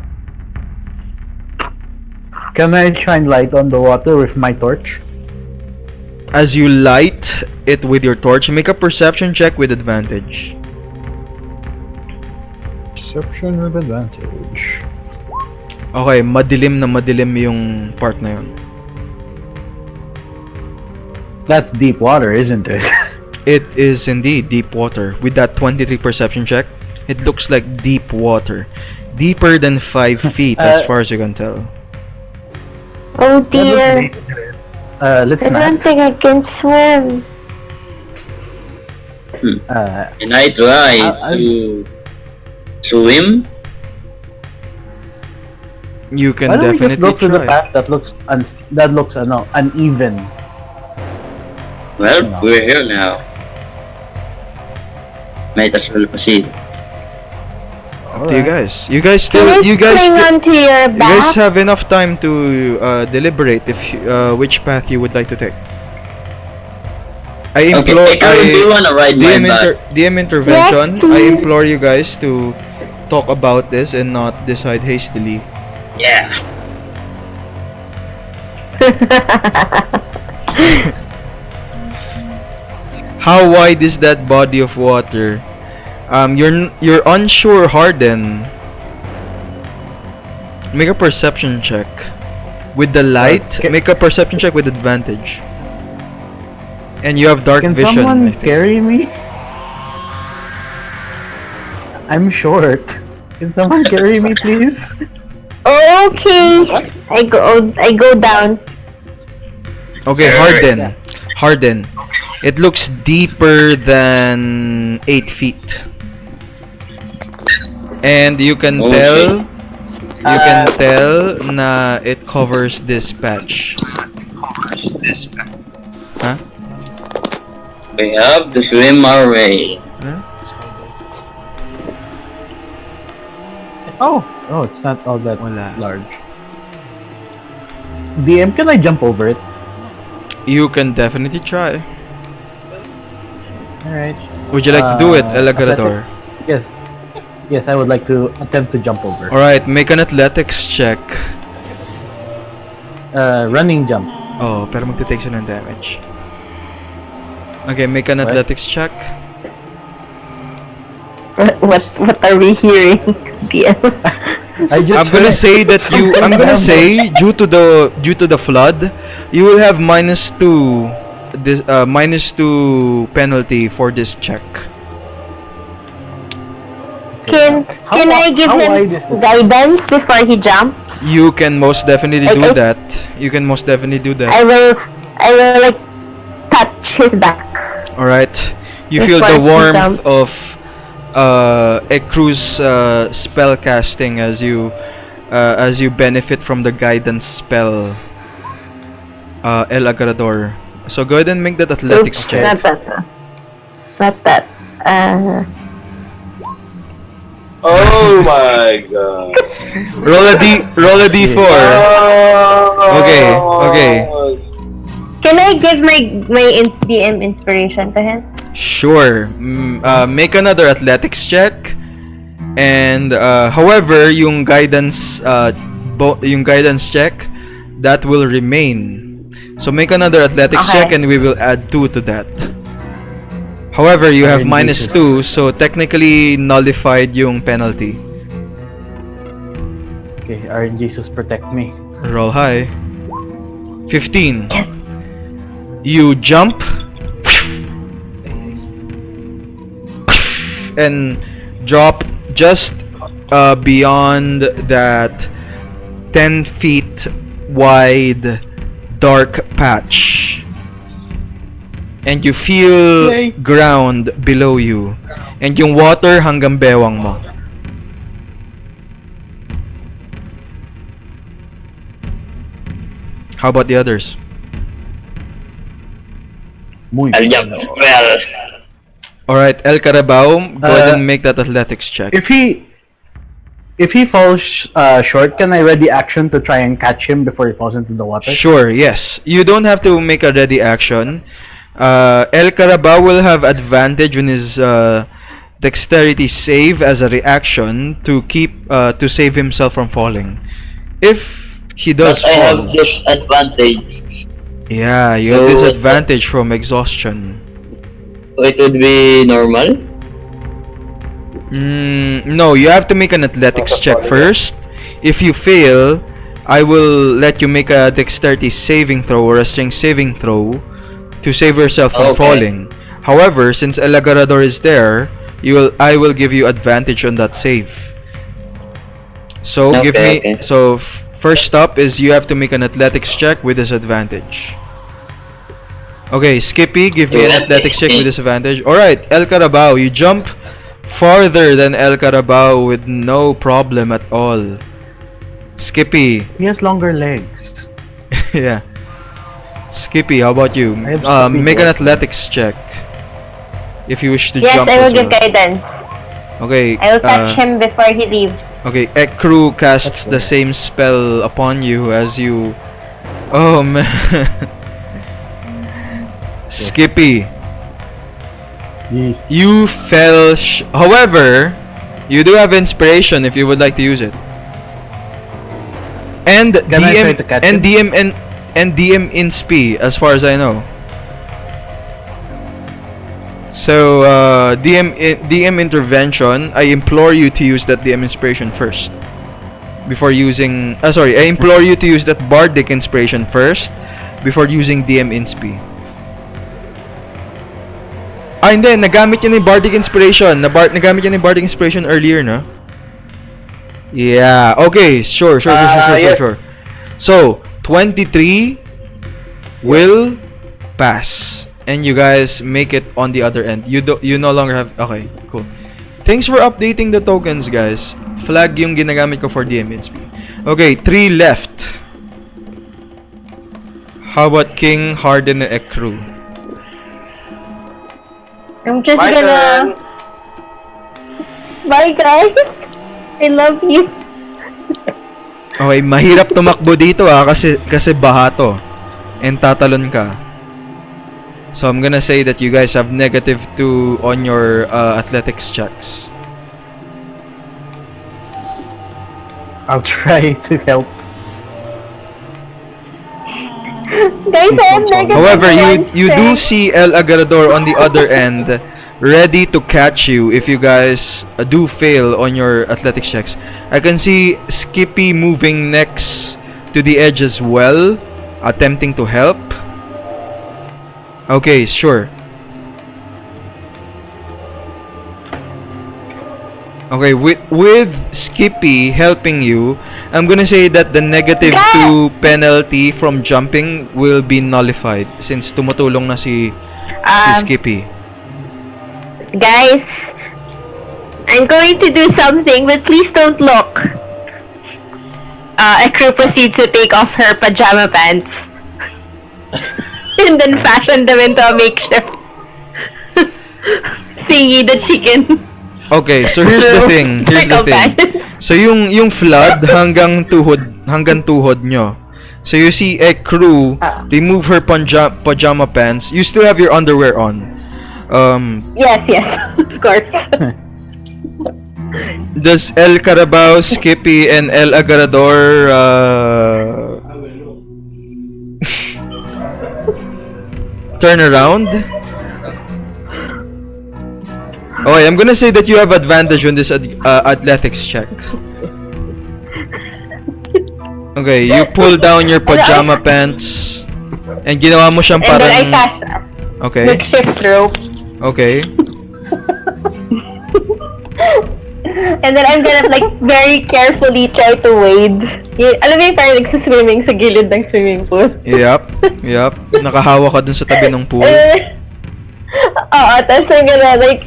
Can I shine light on the water with my torch? As you light it with your torch, make a perception check with advantage. Perception with advantage. Okay, madilim na madilim yung part na yun. That's deep water, isn't it? It is indeed deep water. With that 23 perception check, it looks like deep water. Deeper than 5 feet as far as you can tell. Oh dear. Let's I don't not. think I can swim. Can I try to swim? You can Why don't we definitely just go through the try. path that looks uneven? Well, No. we're here now. Might as well proceed. Up to you guys. You guys Can I still, you guys, cling onto your you guys back? have enough time to deliberate if which path you would like to take. I Okay, implore, Ikaw, do you wanna ride my back? DM intervention. Yes, I please. implore you guys to talk about this and not decide hastily. Yeah. How wide is that body of water? You're unsure, Harden. Make a perception check. With the light, Okay. make a perception check with advantage. And you have dark Can vision. I someone think. carry me? I'm short. Can someone carry me, please? Okay. I go down. Okay, harden. Harden. It looks deeper than 8 feet. And you can Oh, tell na it covers this patch. Huh? We have to swim our way. Oh, it's not all that Wala. large. DM, can I jump over it? You can definitely try. Alright. Would you like to do it, El athletic- Agrador? Yes. Yes, I would like to attempt to jump over. Alright, make an athletics check. Running jump. Oh, pero magte-take siya ng damage. Okay, make an What? athletics check. What are we hearing? DM. I just I'm gonna heard say that you. I'm gonna something say due to the flood, you will have -2. This -2 penalty for this check. Can I give how him wide is this? guidance before he jumps? You can most definitely do Okay. that. You can most definitely do that. I will like touch his back. All right. You feel Before the he warmth jumps. of Ekru's spell casting as you benefit from the guidance spell. El Agrador. So go ahead and make that athletics Oops, check. not that. Oh my god. Roll a d4. Okay, okay. Can I give my DM inspiration to him? Sure. Make another athletics check. And however, yung guidance check that will remain. So make another athletics Okay. check and we will add 2 to that. However, you have Iron Jesus. -2, so technically nullified yung penalty. Okay, RNGesus protect me. Roll high. 15. Yes. You jump and drop just beyond that 10 feet wide dark patch. And you feel Yay. ground below you. And yung water hanggang bewang mo. How about the others? Muy I'll jump as well. Alright, El Carabao, go ahead Uh, and make that athletics check. If he falls short, can I ready action to try and catch him before he falls into the water? Sure, yes. You don't have to make a ready action. El Carabao will have advantage on his dexterity save as a reaction to to save himself from falling. If he does But I fall, have disadvantage. yeah, you So- have disadvantage from exhaustion. So it would be normal. No, you have to make an athletics check first. If you fail, I will let you make a dexterity saving throw or a strength saving throw to save yourself from Okay. falling. However, since El Agrador is there, I will give you advantage on that save. So give me Okay. first up is you have to make an athletics check with disadvantage. Okay, Skippy, give me an athletics check with disadvantage. Alright, El Carabao, you jump farther than El Carabao with no problem at all. Skippy, He has longer legs. yeah. Skippy, how about you? I have Skippy Make an also. athletics check if you wish to Yes, jump I will as give well. guidance. Okay, I will touch him before he leaves. okay, Ekru casts the same spell upon you as you. Oh man. Skippy, Yee. you fell. However, you do have inspiration if you would like to use it. And Can I try to catch him? and DM insp as far as I know. So DM intervention. I implore you to use that DM inspiration first before using. Sorry, I implore you to use that bardic inspiration first before using DM insp. Hindi. Nagamit niya ni Bardic Inspiration. Nagamit niya ni Bardic Inspiration earlier, no? Yeah. Okay. Sure. Yes. So, 23 will pass. And you guys make it on the other end. You no longer have... Okay, cool. Thanks for updating the tokens, guys. Flag yung ginagamit ko for DMHP. Okay, 3 left. How about King, Harden, and Ekru? I'm just My gonna... turn. Bye, guys. I love you. Okay, mahirap tumakbo dito kasi baha to. And tatalon ka. So I'm gonna say that you guys have -2 on your athletics checks. I'll try to help. Guys, I have negative However, one you do strength. see El Agador on the other end, ready to catch you if you guys do fail on your athletics checks. I can see Skippy moving next to the edge as well, attempting to help. Okay, sure. Okay, with Skippy helping you, I'm gonna say that the -2 penalty from jumping will be nullified since tumutulong na si Skippy. Guys, I'm going to do something, but please don't look. Ekru proceeds to take off her pajama pants. And then fashion them into a makeshift thingy that she can... Okay, so here's the thing. So yung flood hanggang tuhod nyo. So you see Ekru remove her pajama pants. You still have your underwear on. Yes, of course. Does El Carabao, Skippy, and El Agarrador turn around? Okay, I'm gonna say that you have advantage on this athletics check. Okay, you pull down your pajama pants and ginawa mo siyang And then I parang... fashion Okay. makeshift rope. Okay. And then I'm gonna like very carefully try to wade. Alam mo yung parang nagsiswimming sa gilid ng swimming pool. Yup. Nakahawa ka dun sa tabi ng pool. Tapos I'm gonna like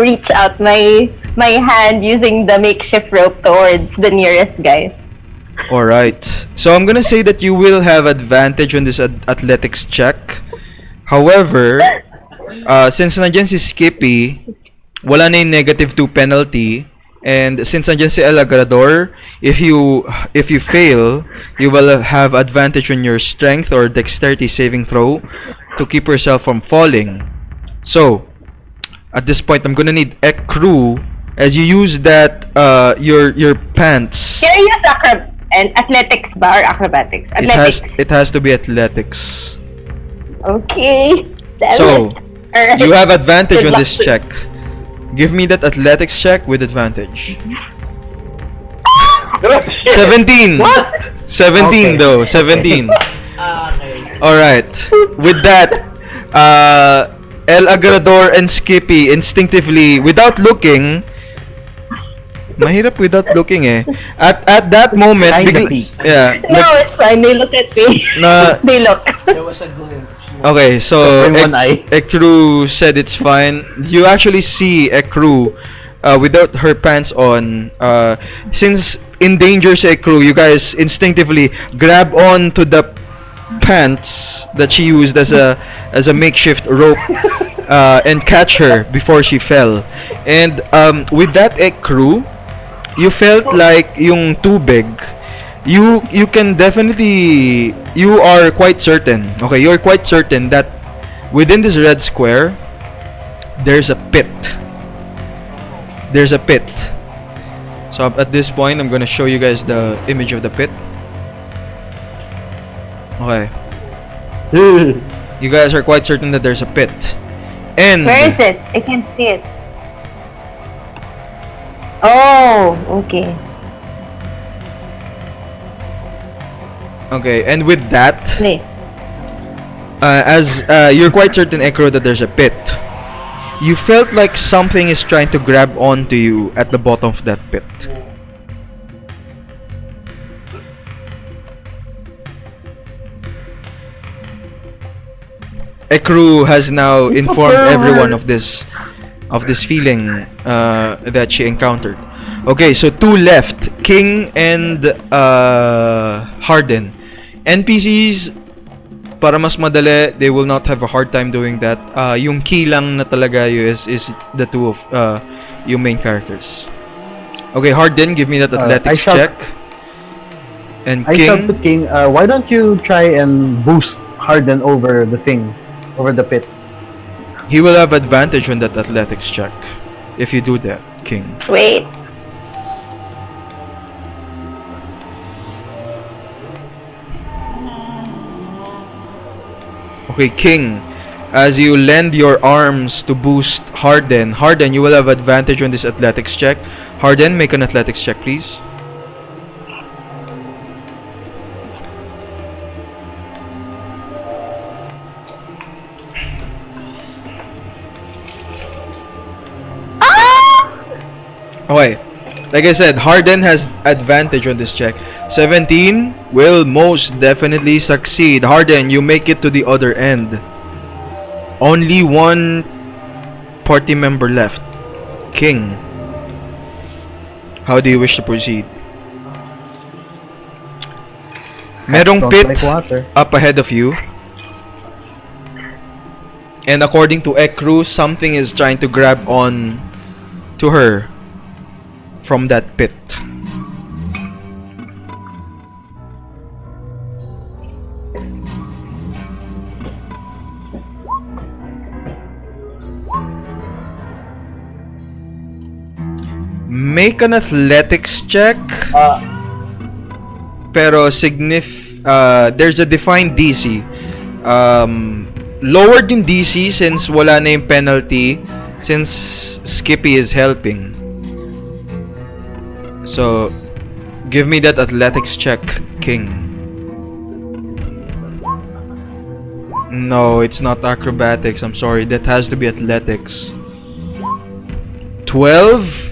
reach out my hand using the makeshift rope towards the nearest guys. Alright. So I'm gonna say that you will have advantage on this athletics check. However, since nandyan si Skippy, wala na yung -2 penalty. And since nandyan si El Agrador, if you fail, you will have advantage on your strength or dexterity saving throw to keep yourself from falling. So, at this point, I'm gonna need Ekru as you use that your pants. Can I use athletics ba or acrobatics? Athletics. It has to be athletics. Okay. Damn So, it. Alright. you have advantage Good on luck. this check. Give me that athletics check with advantage. 17. What? 17 Okay. though. 17. Okay. Alright. With that, El Agrador and Skippy instinctively, without looking, mahirap without looking eh. At that moment, Kinda peek. No, it's fine. They look at me. They look. There was a glimpse. Okay, so With one eye. Ekru said it's fine. You actually see Ekru without her pants on. Since endangers Ekru, you guys instinctively grab on to the pants that she used as a makeshift rope and catch her before she fell. And with that Ekru, you felt like yung tubig. You can definitely, you are quite certain, okay, you're quite certain that within this red square, there's a pit. There's a pit. So at this point, I'm gonna show you guys the image of the pit. Okay. You guys are quite certain that there's a pit. And Where is it? I can't see it. Oh, okay. Okay, and with that, Wait. as you're quite certain, Ekro, that there's a pit. You felt like something is trying to grab onto you at the bottom of that pit. Ekru has now It's a informed everyone pervert. of this feeling that she encountered. Okay, so two left, King and Harden. NPCs, para mas madali, they will not have a hard time doing that. Yung key lang na talaga is the two of yung main characters. Okay, Harden, give me that athletics check. And I shout to King, King, why don't you try and boost Harden over the thing, over the pit? he will have advantage on that athletics check if you do that, King. Wait. Okay, King, as you lend your arms to boost Harden, you will have advantage on this athletics check. Harden, make an athletics check, please. Okay, like I said, Harden has advantage on this check. 17 will most definitely succeed. Harden, you make it to the other end. Only one party member left. King, how do you wish to proceed? Merong Don't pit like water. up ahead of you. And according to Ekru, something is trying to grab on to her from that pit. Make an athletics check. Pero there's a defined DC. Lowered yung DC since wala na yung penalty since Skippy is helping. So, give me that athletics check, King. No, it's not acrobatics. I'm sorry. That has to be athletics. 12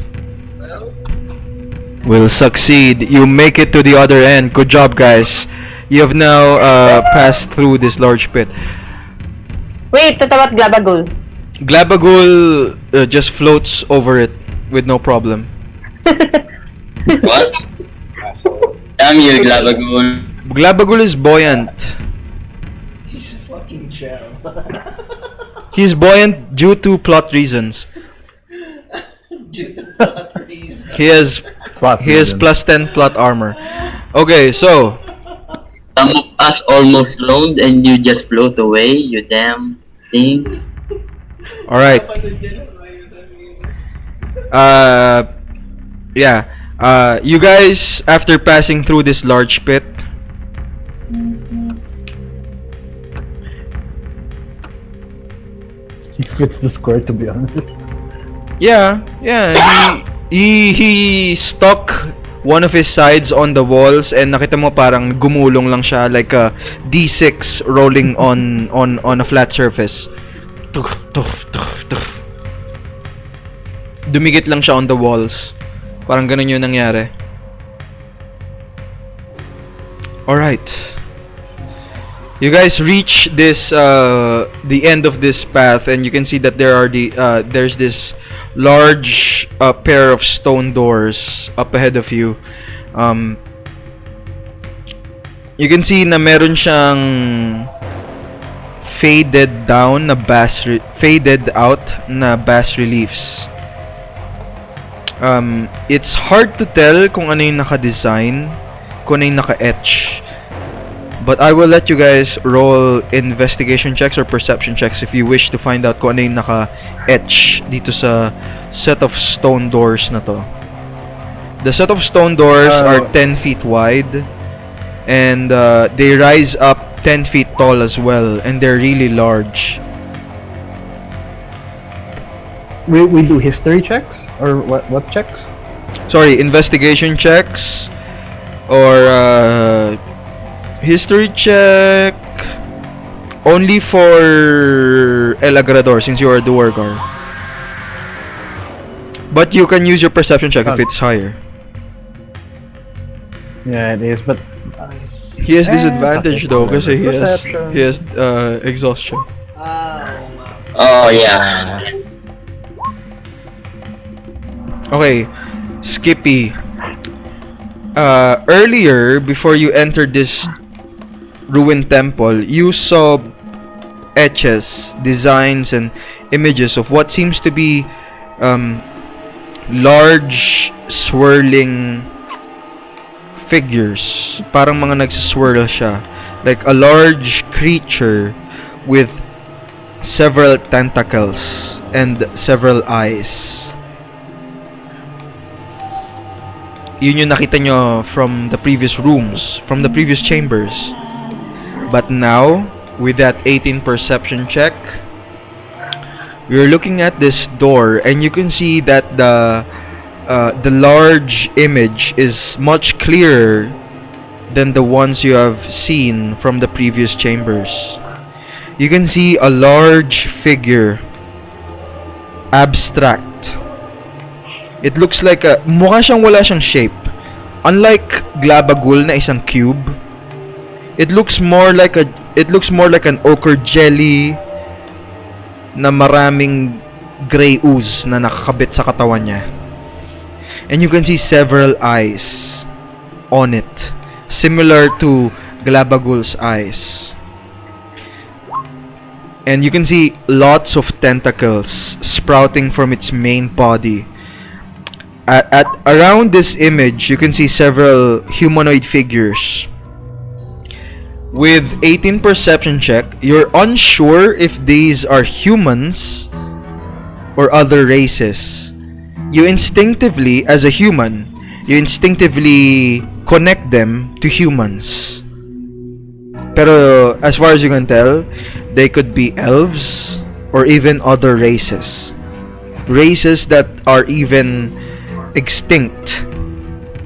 will succeed. You make it to the other end. Good job, guys. You have now passed through this large pit. Wait, what about Glabagul? Glabagul just floats over it with no problem. What? Damn you, Glabagoon. Glabagul is buoyant. He's a fucking gel. He's buoyant due to plot reasons. Due to plot reasons. He has plus 10 plot armor. Okay, so Some of us almost drowned and you just float away, you damn thing. alright. Yeah. You guys, after passing through this large pit, He fits the score, to be honest. yeah, he stuck one of his sides on the walls and nakita mo parang gumulong lang siya like a D6 rolling on a flat surface. Dumikit lang siya on the walls. Parang ganun yung nangyari. Alright. You guys reach this the end of this path and you can see that there's this large pair of stone doors up ahead of you. You can see na meron siyang faded out na bas reliefs. It's hard to tell kung ano yung naka-design, kung ano yung naka-etch. But I will let you guys roll investigation checks or perception checks if you wish to find out kung ano yung naka-etch dito sa set of stone doors na to. The set of stone doors are 10 feet wide and they rise up 10 feet tall as well and they're really large. We do history checks? Or what checks? Sorry, investigation checks or history check only for El Agrador since you are Duergar. But you can use your perception check if it's higher. Yeah, it is, but He has disadvantage though because he Perception. has exhaustion. Oh yeah. Okay, Skippy. Earlier, before you entered this ruined temple, you saw etches, designs, and images of what seems to be large, swirling figures. Parang mga nagsiswirl siya. Like a large creature with several tentacles and several eyes. Yun yung nakita nyo from the previous rooms, from the previous chambers. But now, with that 18 perception check, we're looking at this door and you can see that the large image is much clearer than the ones you have seen from the previous chambers. You can see a large figure, abstract. It looks like mukha siyang wala siyang shape. Unlike Glabagul na isang cube, it looks more like an ochre jelly na maraming gray ooze na nakakabit sa katawan niya. And you can see several eyes on it, similar to Glabagul's eyes. And you can see lots of tentacles sprouting from its main body. At around this image, you can see several humanoid figures. With 18 perception check, you're unsure if these are humans or other races. You instinctively, as a human, you instinctively connect them to humans. Pero as far as you can tell, they could be elves or even other races. Races that are even extinct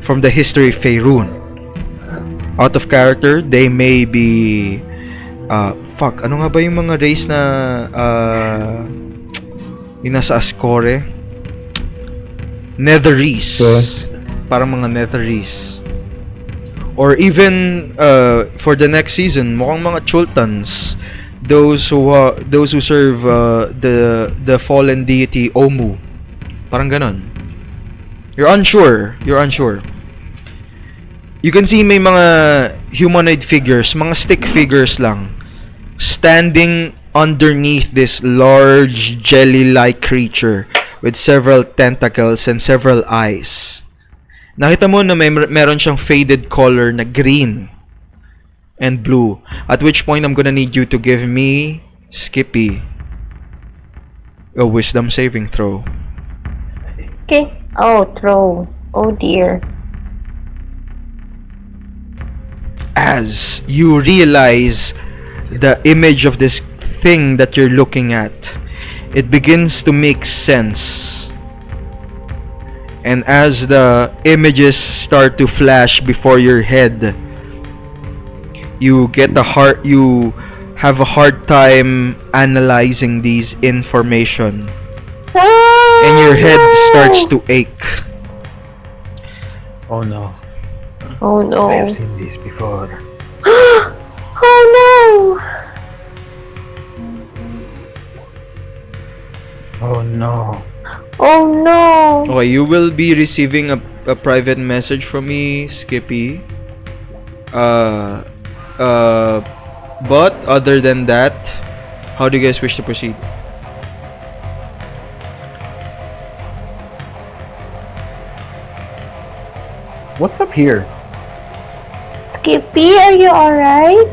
from the history of Faerun. Out of character, they may be ano nga ba yung mga race na yung nasa Ascore? Netherese. Parang mga Netherese. Or even for the next season, mukhang mga Chultans, those who serve the fallen deity Omu. Parang ganon. You're unsure. You can see may mga humanoid figures, mga stick figures lang, standing underneath this large jelly-like creature with several tentacles and several eyes. Nakita mo na meron siyang faded color na green and blue. At which point I'm gonna need you to give me, Skippy, a wisdom saving throw. Okay. Oh, throw. Oh dear. As you realize the image of this thing that you're looking at, it begins to make sense. And as the images start to flash before your head, you have a hard time analyzing these information. And your head starts to ache. oh no, Oh no. I have seen this before. Oh no. Oh no. Oh no. Okay, you will be receiving a private message from me, Skippy. But other than that, how do you guys wish to proceed? What's up here? Skippy, are you alright?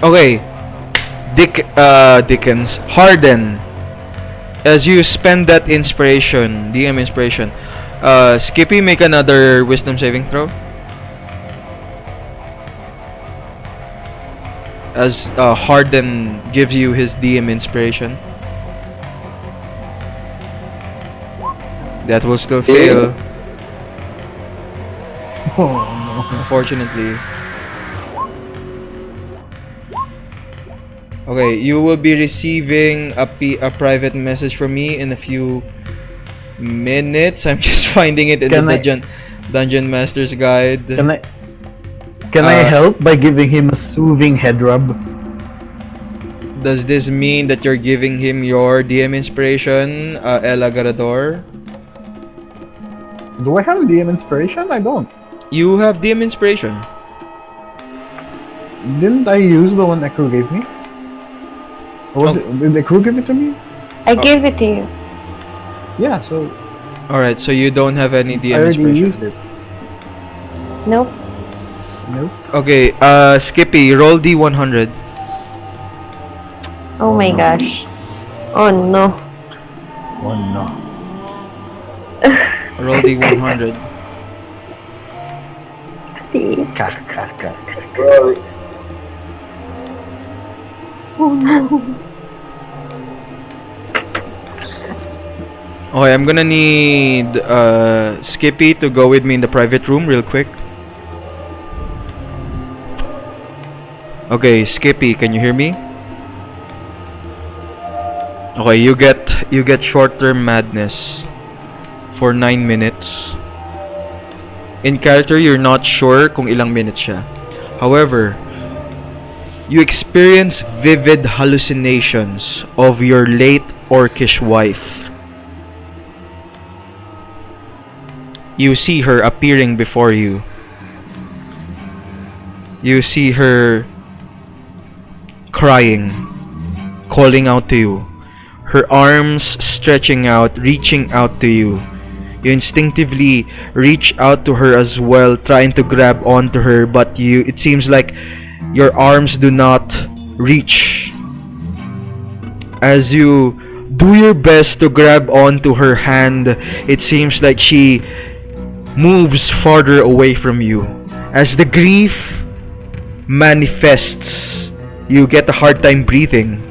Okay, Dickens, Harden. As you spend that inspiration, DM inspiration, Skippy, make another wisdom saving throw. As Harden gives you his DM inspiration. That will still fail, Oh no. unfortunately. Okay, you will be receiving a private message from me in a few minutes. I'm just finding it in Can the I- Dungeon Master's Guide. Can I help by giving him a soothing head rub? Does this mean that you're giving him your DM inspiration, El Agarrador? Do I have DM inspiration? I don't. You have DM inspiration. Didn't I use the one Ekru gave me? Or was Oh. it? Did Ekru give it to me? I gave it to you. Yeah. So Alright, so you don't have any I DM already inspiration. used it. Nope. Nope. Okay, Skippy, roll D100. Oh my gosh. Oh no. Oh no. Roll D100. Steve. Bro, Oh no. Okay, I'm gonna need Skippy to go with me in the private room real quick. Okay, Skippy, can you hear me? Okay, you get short-term madness for 9 minutes. In character, you're not sure kung ilang minutes siya. However, you experience vivid hallucinations of your late orcish wife. You see her appearing before you. You see her crying, calling out to you. Her arms stretching out, reaching out to you. You instinctively reach out to her as well, trying to grab onto her, but it seems like your arms do not reach. As you do your best to grab onto her hand, it seems like she moves farther away from you. As the grief manifests, you get a hard time breathing.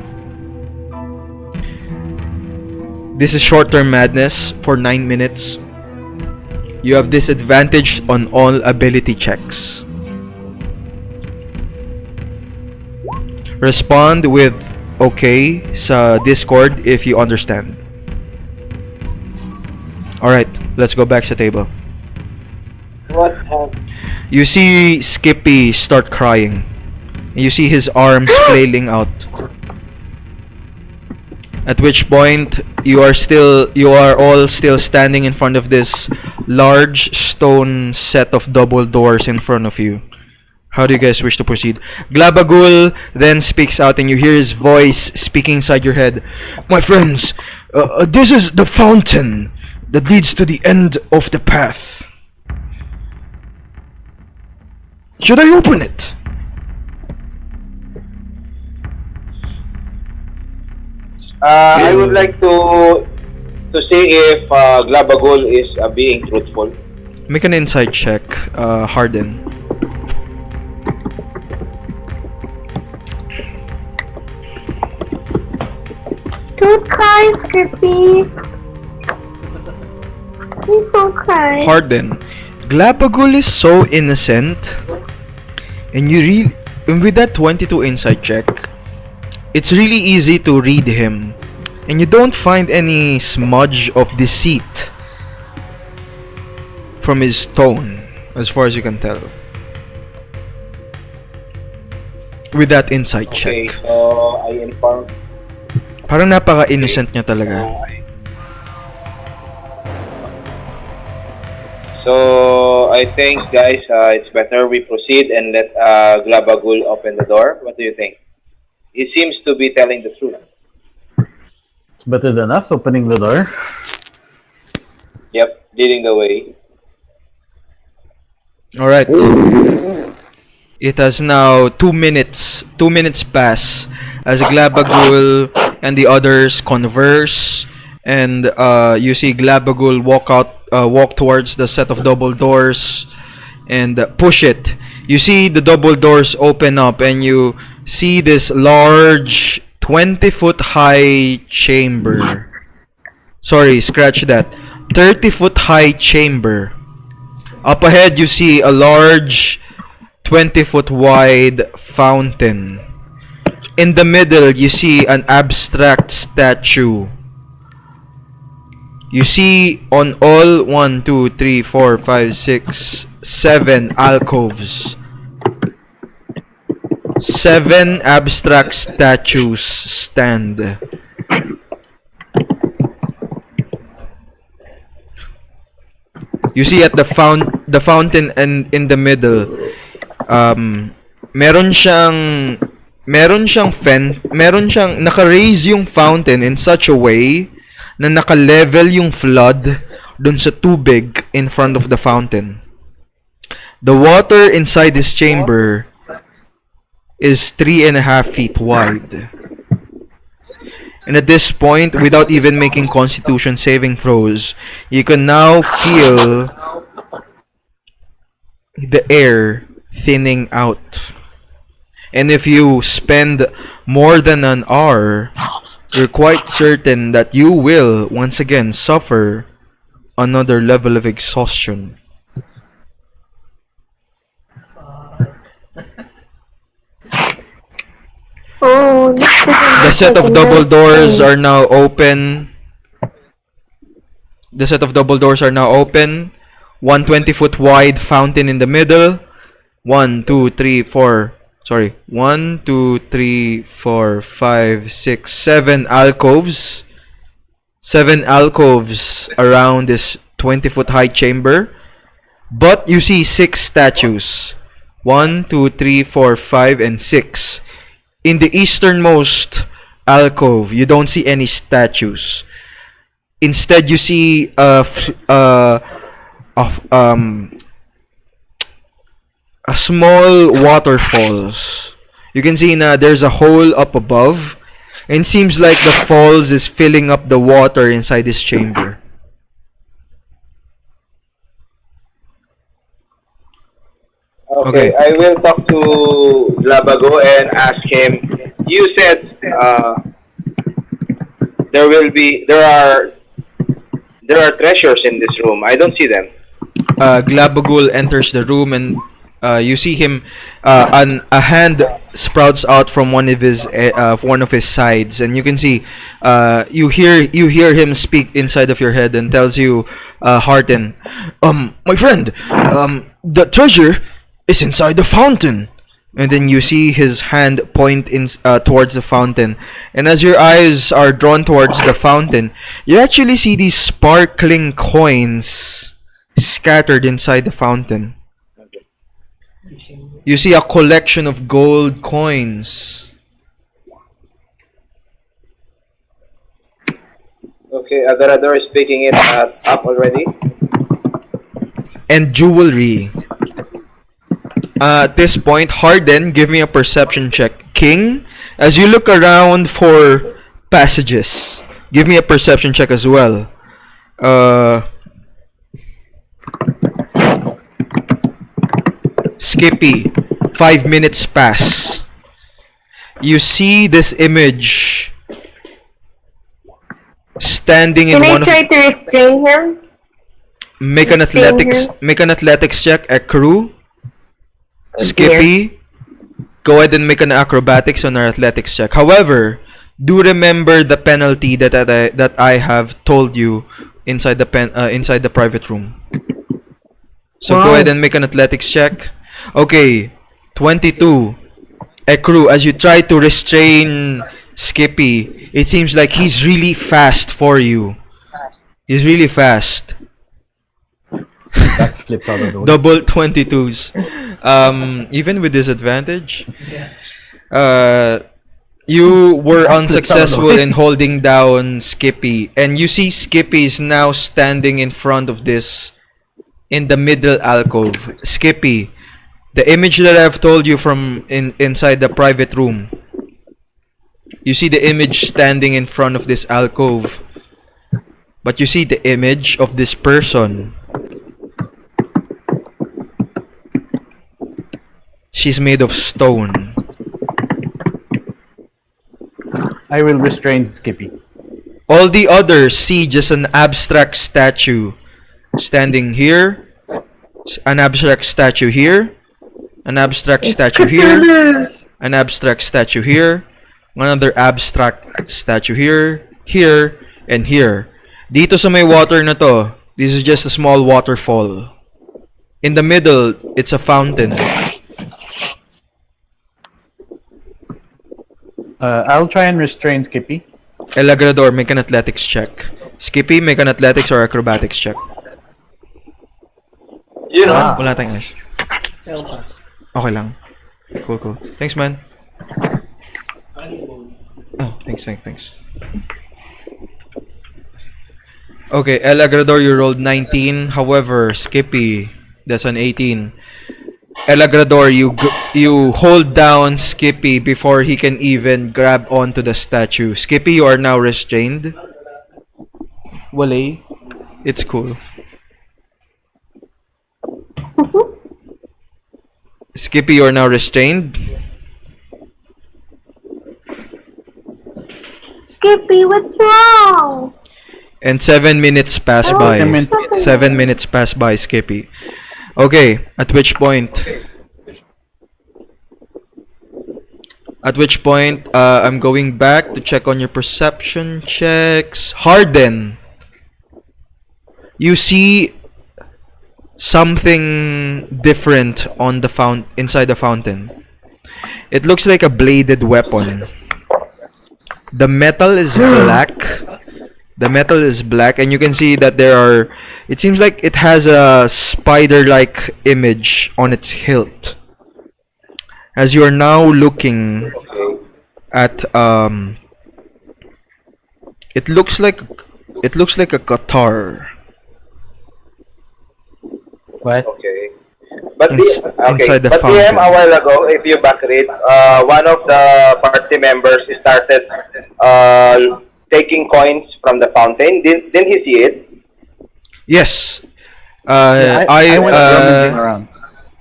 This is short-term madness for 9 minutes. You have disadvantage on all ability checks. Respond with okay sa Discord if you understand. Alright, let's go back sa table. what happened? You see Skippy start crying. You see his arms flailing out. At which point you are all still standing in front of this large stone set of double doors in front of you. How do you guys wish to proceed? Glabagul then speaks out and you hear his voice speaking inside your head. My friends, this is the fountain that leads to the end of the path. Should I open it? I would like to see if Glabagul is being truthful. Make an insight check, Harden. Don't cry, Skippy. Please don't cry. Harden. Glabagul is so innocent, and with that 22 insight check, it's really easy to read him, and you don't find any smudge of deceit from his tone, as far as you can tell. With that insight Okay, check, so I inform. parang napaka-innocent niya talaga. So I think, guys, it's better we proceed and let Glabagul open the door. What do you think? He seems to be telling the truth. It's better than us opening the door. Yep, leading the way. Alright. It has now 2 minutes. 2 minutes pass as Glabagul and the others converse, and you see Glabagul walk towards the set of double doors and push it. You see the double doors open up, and you see this large 20-foot high chamber. Sorry, scratch that. 30-foot high chamber. Up ahead, you see a large 20-foot wide fountain. In the middle, you see an abstract statue. You see on all 1, 2, 3, 4, 5, 6, 7 alcoves. 7 abstract statues stand. You see at the fountain and in the middle, meron siyang naka-raise yung fountain in such a way na naka-level yung flood dun sa tubig in front of the fountain. The water inside this chamber is 3.5 feet wide. And at this point, without even making Constitution saving throws, you can now feel the air thinning out. And if you spend more than an hour, you're quite certain that you will once again suffer another level of exhaustion. Oh, The set of double doors are now open. The set of double doors are now open. 120-foot wide fountain in the middle. 1, 2, 3, 4. Sorry. 1, 2, 3, 4, 5, 6, 7 alcoves. 7 alcoves around this 20-foot high chamber. But you see 6 statues. 1, 2, 3, 4, 5, and 6. In the easternmost alcove, you don't see any statues. Instead, you see a small waterfalls. You can see na there's a hole up above, and it seems like the falls is filling up the water inside this chamber. Okay, I will talk to Labago and ask him. You said there are treasures in this room. I don't see them. Glabagul enters the room and you see him. A hand sprouts out from one of his sides, and you can see. You hear him speak inside of your head and tells you, Harden, my friend, the treasure is inside the fountain. And then you see his hand point towards the fountain. And as your eyes are drawn towards the fountain, you actually see these sparkling coins scattered inside the fountain. You see a collection of gold coins. Okay, Adorador is picking it up already. And jewelry. At this point, Harden, give me a perception check. King, as you look around for passages, give me a perception check as well. Skippy, 5 minutes pass. You see this image standing in Can one I try to restrain him? Make an athletics check at crew. Skippy, go ahead and make an acrobatics on our athletics check. However, do remember the penalty that I have told you inside the private room. So go ahead and make an athletics check. Okay, 22. Ekru, as you try to restrain Skippy, it seems like he's really fast for you. He's really fast. That flips out of the way. Double 22s. Even with disadvantage, you were unsuccessful in holding down Skippy, and you see Skippy is now standing in front of this, in the middle alcove. Skippy, the image that I've told you from inside the private room. You see the image standing in front of this alcove, but you see the image of this person. She's made of stone. I will restrain Skippy. All the others see just an abstract statue standing here, an abstract statue here, an abstract statue here, an abstract statue here, Another abstract statue here, here, and here. Dito sa may water na to, this is just a small waterfall. In the middle, it's a fountain. I'll try and restrain Skippy. El Agrador, make an athletics check. Skippy, make an athletics or acrobatics check. You know, Wala tayong ice. Fail pass. Okay lang. Cool. Thanks, man. Animal. Oh, thanks. Okay, El Agrador, you rolled 19. However, Skippy, that's an 18. El Agrador, you hold down Skippy before he can even grab onto the statue. Skippy, you are now restrained. Wale, it's cool. Skippy, you are now restrained. Skippy, what's wrong? And 7 minutes pass by. 7 minutes pass by, Skippy. Okay, at which point I'm going back to check on your perception checks. Harden, you see something different on the inside the fountain. It looks like a bladed weapon. The metal is black. The metal is black, and you can see that it seems like it has a spider-like image on its hilt. As you are now looking at it looks like a guitar. What? okay. But Inside the but fountain. PM a while ago, if you backread, one of the party members started taking coins from the fountain. Didn't he see it? Yes. I went rummaging around.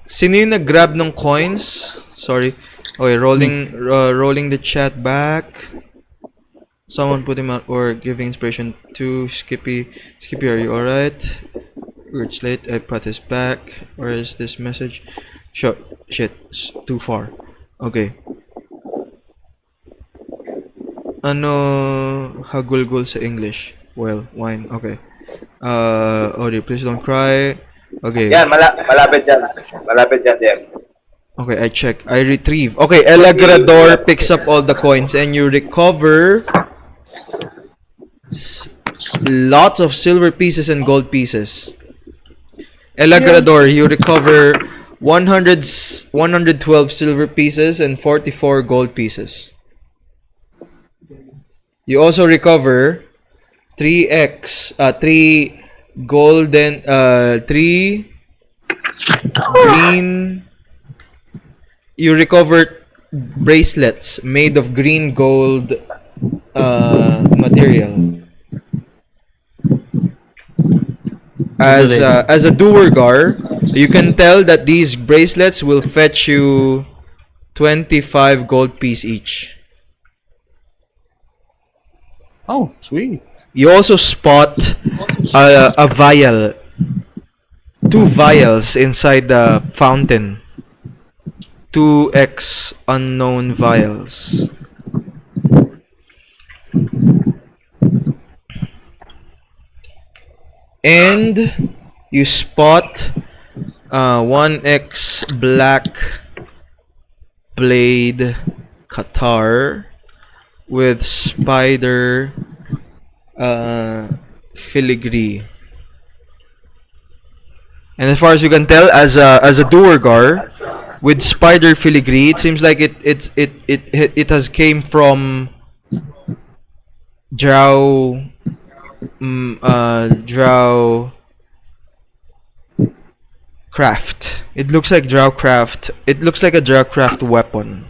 Sino yung nag-grab ng coins? Sorry. Okay, rolling the chat back. Someone put him out or giving inspiration to Skippy. Skippy, are you alright? Weird slate. I put his back. Where is this message? Shit, it's too far. Okay. Ano hagulgul sa English? Well, wine. Okay. Audrey, please don't cry. Okay. Yan, malapit dyan. Malapit dyan, DM. Okay, I check. I retrieve. Okay, El Agrador picks up all the coins and you recover lots of silver pieces and gold pieces. El Agrador, you recover 112 silver pieces and 44 gold pieces. You also recover 3 golden, 3 green. You recover bracelets made of green gold material. As a Duergar, you can tell that these bracelets will fetch you 25 gold piece each. Oh, sweet. You also spot a vial, 2 vials inside the fountain. 2x unknown vials. And you spot 1x black blade Qatar with spider filigree. And as far as you can tell, as a Duergar with spider filigree, it seems like it has came from Drow Drow craft. It looks like Drow craft. It looks like a Drow craft weapon.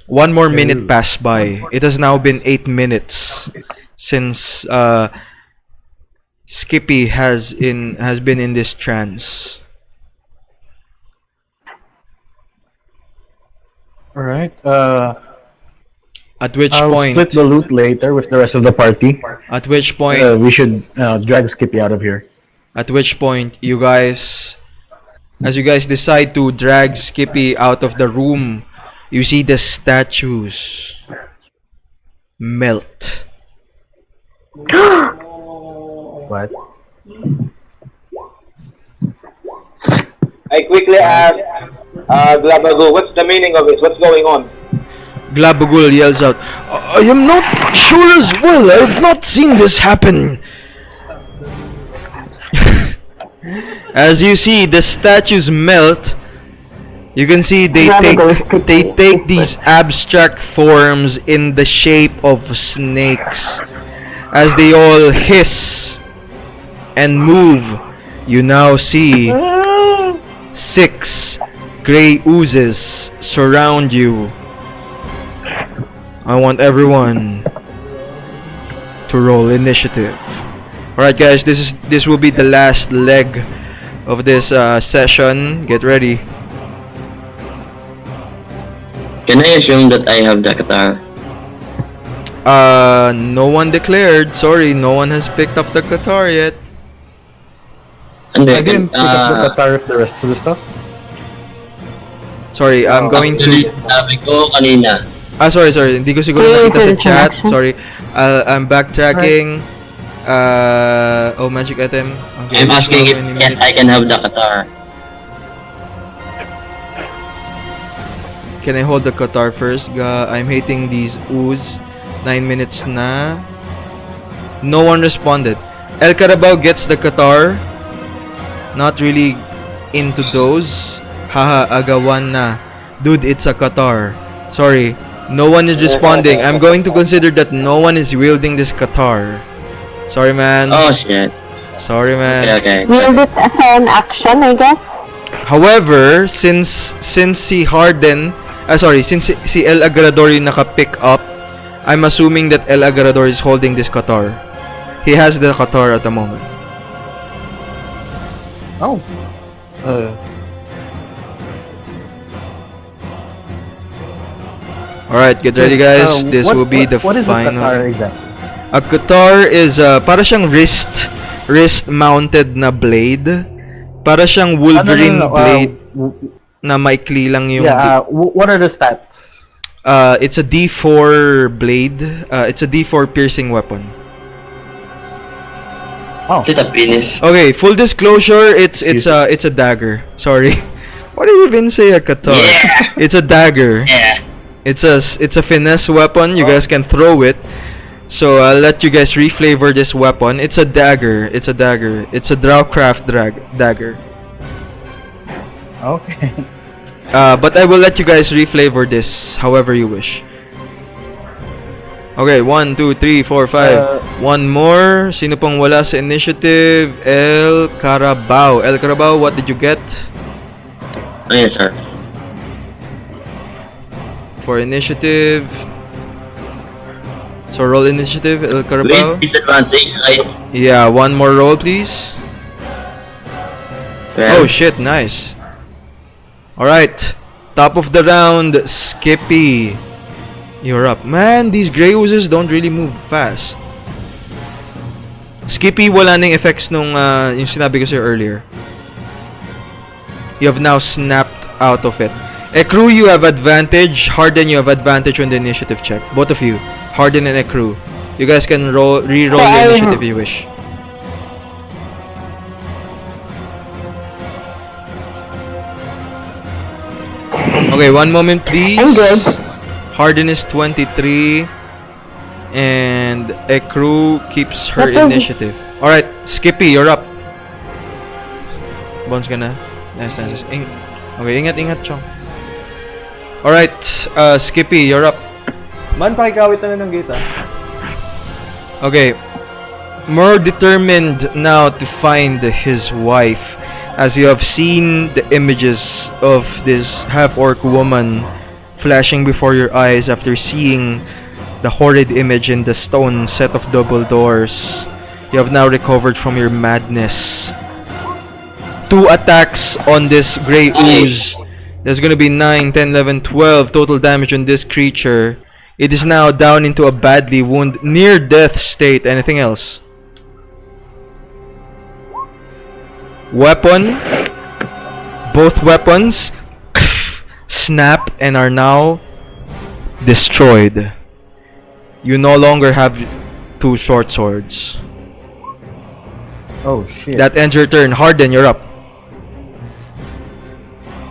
One more minute passed by. It has now been 8 minutes since Skippy has been in this trance. All right. At which I'll point? split the loot later with the rest of the party. At which point? We should drag Skippy out of here. At which point, you guys As you guys decide to drag Skippy out of the room, you see the statues melt. What? I quickly ask Glabago, what's the meaning of it? What's going on? Glabugul yells out, I am not sure as well. I have not seen this happen. As you see the statues melt, you can see they take these abstract forms in the shape of snakes. As they all hiss and move, you now see 6 gray oozes surround you. I want everyone to roll initiative. Alright guys, this will be the last leg of this session. Get ready. Can I assume that I have the Qatar? No one declared. Sorry, no one has picked up the Qatar yet. And I then, didn't pick up the Qatar with the rest of the stuff. Sorry, I'm going to... sabi ko kanina. Sorry. Hindi ko siguro nakita sa chat. Sorry. I'm backtracking. Magic item. Okay, I'm asking if I can have the Qatar. Can I hold the Qatar first? I'm hating these ooze. 9 minutes na. No one responded. El Carabao gets the Qatar. Not really into those. Haha, agawan na. Dude, it's a Qatar. Sorry. No one is responding. I'm going to consider that no one is wielding this Qatar. Sorry, man. Oh shit. Sorry, man. Okay. Wield it as an action, I guess. However, since si Harden, since si El Agrador yung naka-pick up, I'm assuming that El Agrador is holding this Qatar. He has the Qatar at the moment. Oh. Alright, get ready guys. This will be the what is final. a Qatar exactly? A Qatar is para siyang wrist mounted na blade. Para siyang Wolverine blade na maikli lang yung what are the stats? It's a D4 blade. It's a D4 piercing weapon. Oh. Is it a finish? Okay, full disclosure, it's a dagger. Sorry. Why did you even say a Qatar? Yeah. It's a dagger. Yeah. It's a finesse weapon. You guys can throw it. So I'll let you guys reflavor this weapon. It's a dagger. It's a Drowcraft dagger. Okay. But I will let you guys reflavor this however you wish. Okay, 1, 2, 3, 4, 5. One more. Sino pang wala sa initiative? El Carabao. El Carabao, what did you get? Yes, sir. For initiative. So roll initiative, El Carabao. With disadvantage, right? Yeah, one more roll please. Well, Oh shit, nice. Alright. Top of the round, Skippy. You're up. Man, these grey oozes don't really move fast. Skippy, wala nang effects nung yung sinabi ko sa'yo earlier. You have now snapped out of it. Ekru, you have advantage. Harden, you have advantage on the initiative check. Both of you. Harden and Ekru. You guys can re-roll your initiative if you wish. Okay, one moment please. I'm good. Harden is 23. And Ekru keeps her initiative. Alright, Skippy, you're up. Bones ka na. Nice. Okay, ingat, Chong. Alright, Skippy, you're up. Man, pakikawit na ng gate Okay. More determined now to find his wife, as you have seen the images of this half-orc woman flashing before your eyes after seeing the horrid image in the stone set of double doors. You have now recovered from your madness. 2 attacks on this grey ooze. There's gonna be 9, 10, 11, 12 total damage on this creature. It is now down into a badly wounded, near death state. Anything else? Weapon. Both weapons snap and are now destroyed. You no longer have 2 short swords. Oh shit. That ends your turn. Harden, you're up.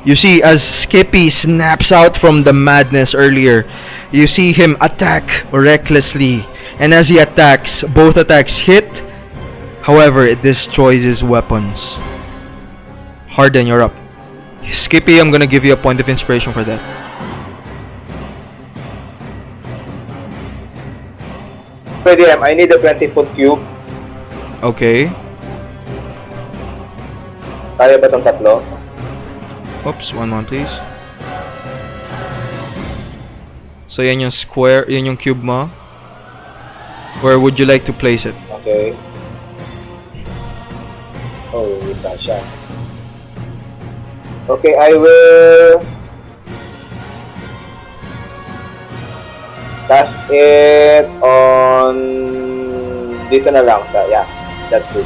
You see, as Skippy snaps out from the madness earlier, you see him attack recklessly. And as he attacks, both attacks hit. However, it destroys his weapons. Harden, you're up. Skippy, I'm gonna give you a point of inspiration for that. DM, I need a 20-foot cube. Okay. Kaya ba itong tatlo? Oops, one more please. So yan yung square, yan yung cube mo. Where would you like to place it? Okay. Oh, wait siya. Okay, I will cast it on dito na lang sa, yeah, that's good.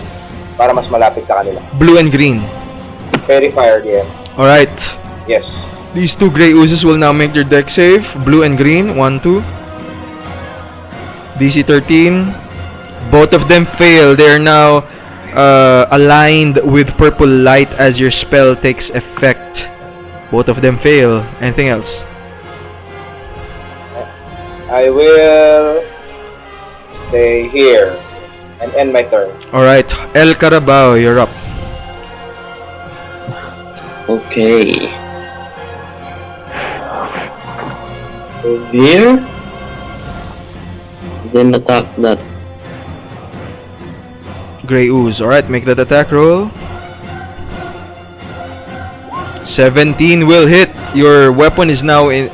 Para mas malapit sa kanila. Blue and green. Fairy fire DM. Alright. Yes. These 2 gray oozes will now make their deck save. Blue and green. 1, 2. DC 13. Both of them fail. They are now aligned with purple light as your spell takes effect. Both of them fail. Anything else? I will stay here and end my turn. Alright. El Carabao, you're up. Okay. Over here. Then attack that. Grey ooze. Alright, make that attack roll. 17 will hit. Your weapon is now in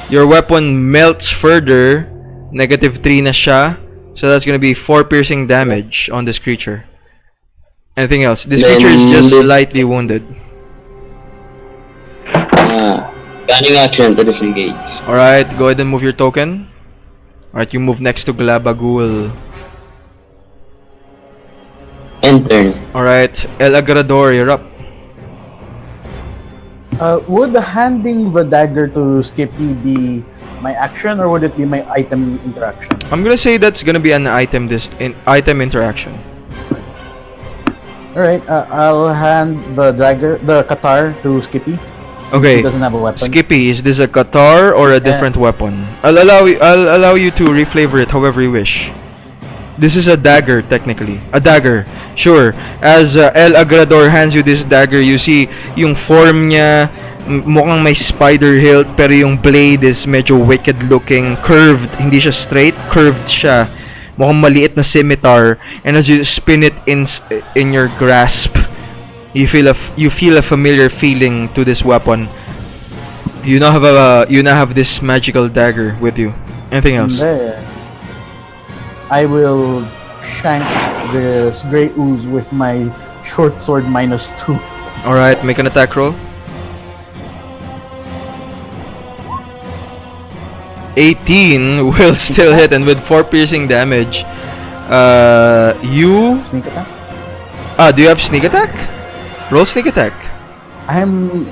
your weapon melts further. -3 na siya. So that's gonna be 4 piercing damage on this creature. Anything else? This creature is just lightly wounded. Banning action to disengage. Alright, go ahead and move your token. Alright, you move next to Glabagul. Enter. Alright, El Agrador, you're up. Would handing the dagger to Skippy be my action, or would it be my item interaction? I'm gonna say that's gonna be an item item interaction. Alright, I'll hand the dagger, the Qatar, to Skippy. Since Okay. he doesn't have a weapon. Skippy, is this a Qatar or a different weapon? I'll allow you to reflavor it however you wish. This is a dagger, technically. A dagger. Sure. As El Agrador hands you this dagger, you see yung form niya mukhang may spider hilt, pero yung blade is medyo wicked looking, curved, hindi siya straight, curved siya. Mukhang maliit na scimitar, and as you spin it in your grasp, you feel a familiar feeling to this weapon. You now have this magical dagger with you. Anything else? There. I will shank this grey ooze with my short sword -2. Alright, make an attack roll. 18 will still hit, and with 4 piercing damage. You Sneak attack. do you have sneak attack? Roll sneak attack. I'm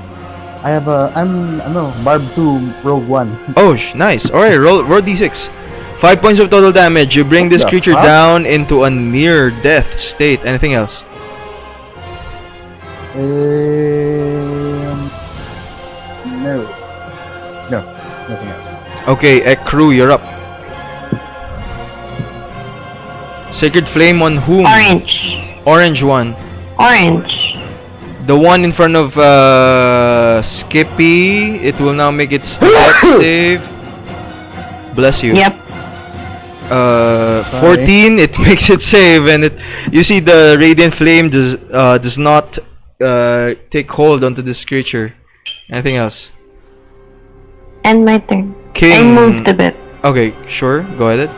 Barb 2, Rogue 1. Oh, nice. Alright, roll d6. 5 points of total damage. You bring this The creature fuck? down into a near death state. Anything else? No, nothing else. Okay, Ekru, you're up. Sacred Flame on whom? Orange. Orange one. Orange. The one in front of Skippy. It will now make its death save. Bless you. Yep. 14. It makes it save, and you see the radiant flame does not take hold onto this creature. Anything else? And my turn. King. I moved a bit. Okay, sure. Go ahead.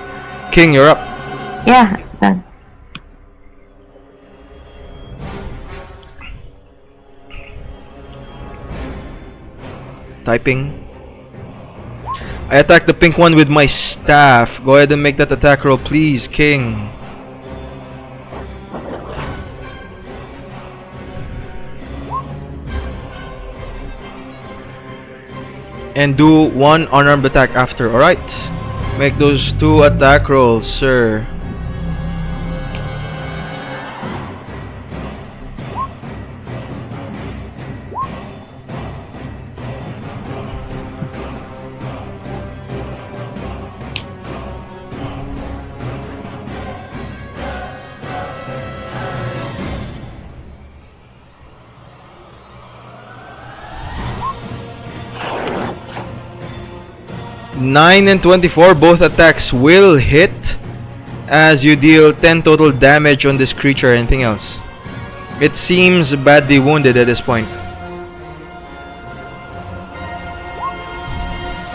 King, you're up. Yeah, done. Typing. I attack the pink one with my staff. Go ahead and make that attack roll, please, King. and do one unarmed attack after. Alright. Make those 2 attack rolls, sir. Nine and 24, both attacks will hit as you deal 10 total damage on this creature. Anything else? It seems badly wounded at this point.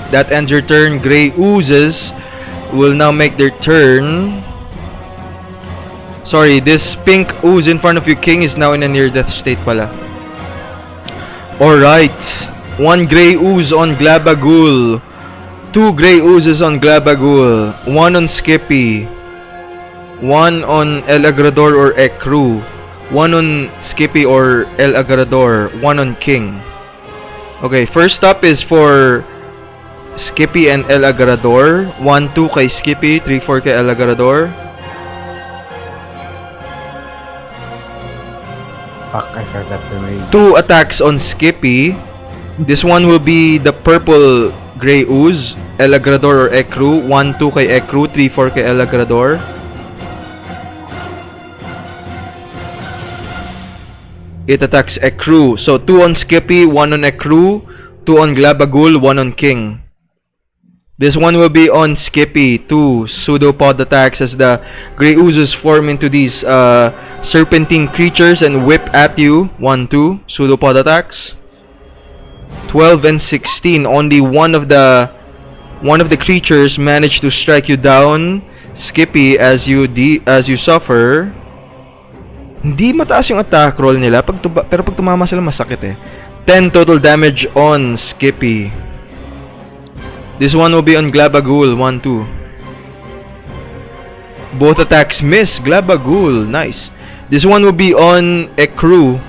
That ends your turn. Grey Oozes will now make their turn. Sorry, this pink ooze in front of you, King, is now in a near-death state pala. Alright. 1 Grey Ooze on Glabagul. 2 Grey Oozes on Glabagul. 1 on Skippy. 1 on El Agrador or Ekru. 1 on Skippy or El Agrador. 1 on King. Okay, first up is for Skippy and El Agrador. 1-2 kay Skippy, 3-4 kay El Agrador. Fuck, I forgot to read. 2 attacks on Skippy. This one will be the purple Grey Ooze, El Agrador or Ekru. 1-2 kay Ekru, 3-4 kay El Agrador. It attacks Ekru. So 2 on Skippy, 1 on Ekru, 2 on Glabagul, 1 on King. This one will be on Skippy. 2 pseudopod attacks as the Grey Oozes form into these serpentine creatures and whip at you. 1-2 pseudopod attacks. 12 and 16. Only one of the creatures managed to strike you down, Skippy, as you suffer. Hindi mataas yung attack roll nila pero pag tumama sila masakit eh. 10 total damage on Skippy. This one will be on Glabagul. 1-2. Both attacks miss. Glabagul, nice. This one will be on Ekru.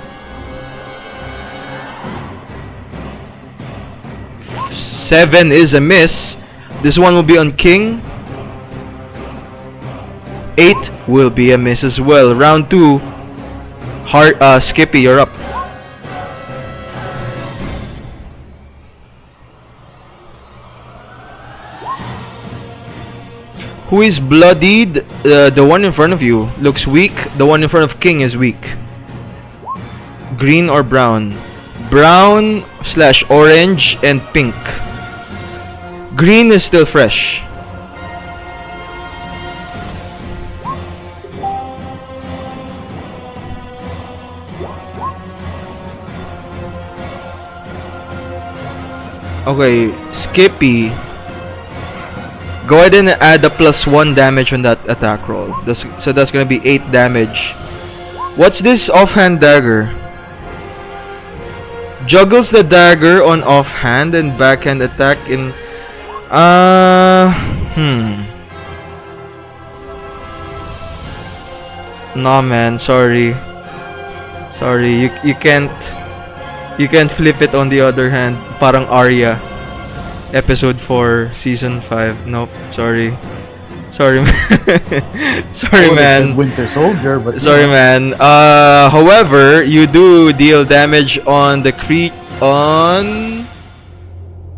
7 is a miss. This one will be on King. 8 will be a miss as well. Round 2. Skippy, you're up. Who is bloodied? The one in front of you looks weak. The one in front of King is weak. Green or brown? Brown/orange and pink. Green is still fresh. Okay, Skippy. Go ahead and add a +1 damage on that attack roll. So that's gonna be 8 damage. What's this offhand dagger? Juggles the dagger on offhand and backhand attack in... Nah, man, sorry. Sorry, you can't flip it on the other hand. Parang Arya. Episode 4, Season 5. Nope, sorry. Sorry, man. Sorry, man. Winter Soldier, but sorry, man. However, you do deal damage on the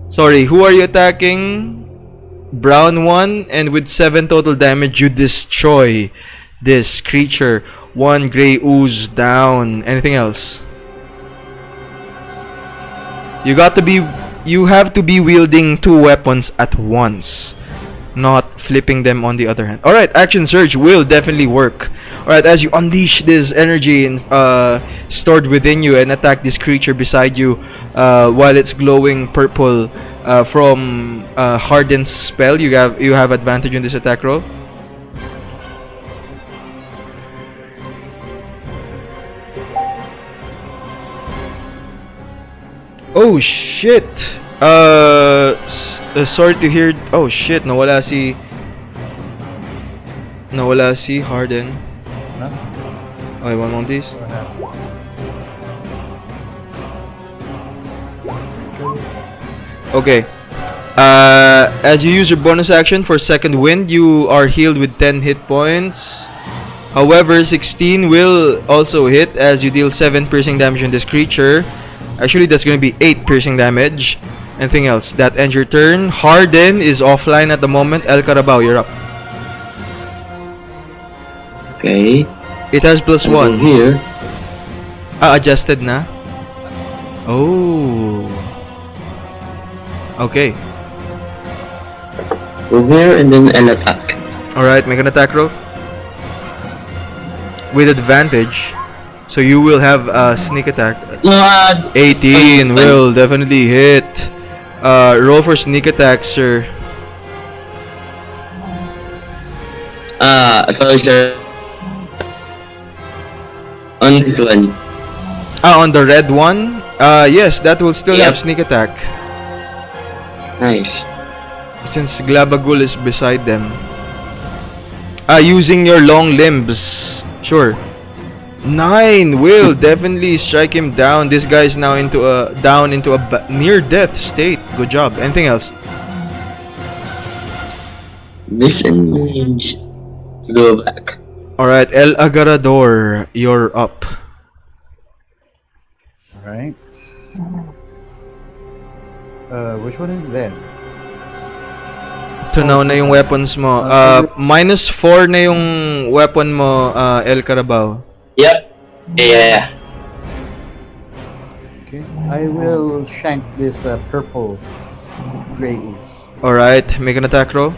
Sorry, who are you attacking? Brown one, and with 7 total damage, you destroy this creature. 1 Grey Ooze down. Anything else? You have to be wielding 2 weapons at once, not flipping them on the other hand. Alright, Action Surge will definitely work. Alright, as you unleash this energy stored within you and attack this creature beside you while it's glowing purple from Harden's spell, you have advantage in this attack roll. Oh shit! Sorry to hear. Oh shit! Nawala si Harden. Huh? Okay, one more please. Okay. As you use your bonus action for second wind, you are healed with 10 hit points. However, 16 will also hit as you deal 7 piercing damage on this creature. Actually, that's going to be 8 piercing damage. Anything else? That ends your turn. Harden is offline at the moment. El Carabao, you're up. Okay. It has plus I'll go 1. here. Adjusted na? Oh. Okay. Go here and then I'll attack. Alright, make an attack roll. With advantage. So you will have a sneak attack. 18 will definitely hit. Roll for sneak attack, sir. Sorry, sir. On this one. On the red one? Yes, that will still Yep. have sneak attack. Nice. Since Glabagul is beside them. Using your long limbs. Sure. 9 will definitely strike him down. This guy is now into a near death state. Good job. Anything else? Disengage. Go back. Alright, El Agarador, you're up. Alright. Which one is that? Tunaw na yung weapons mo. Minus 4 na yung weapon mo, El Carabao. Yep. Yeah. Okay. I will shank this purple gray ooze. Alright, make an attack roll.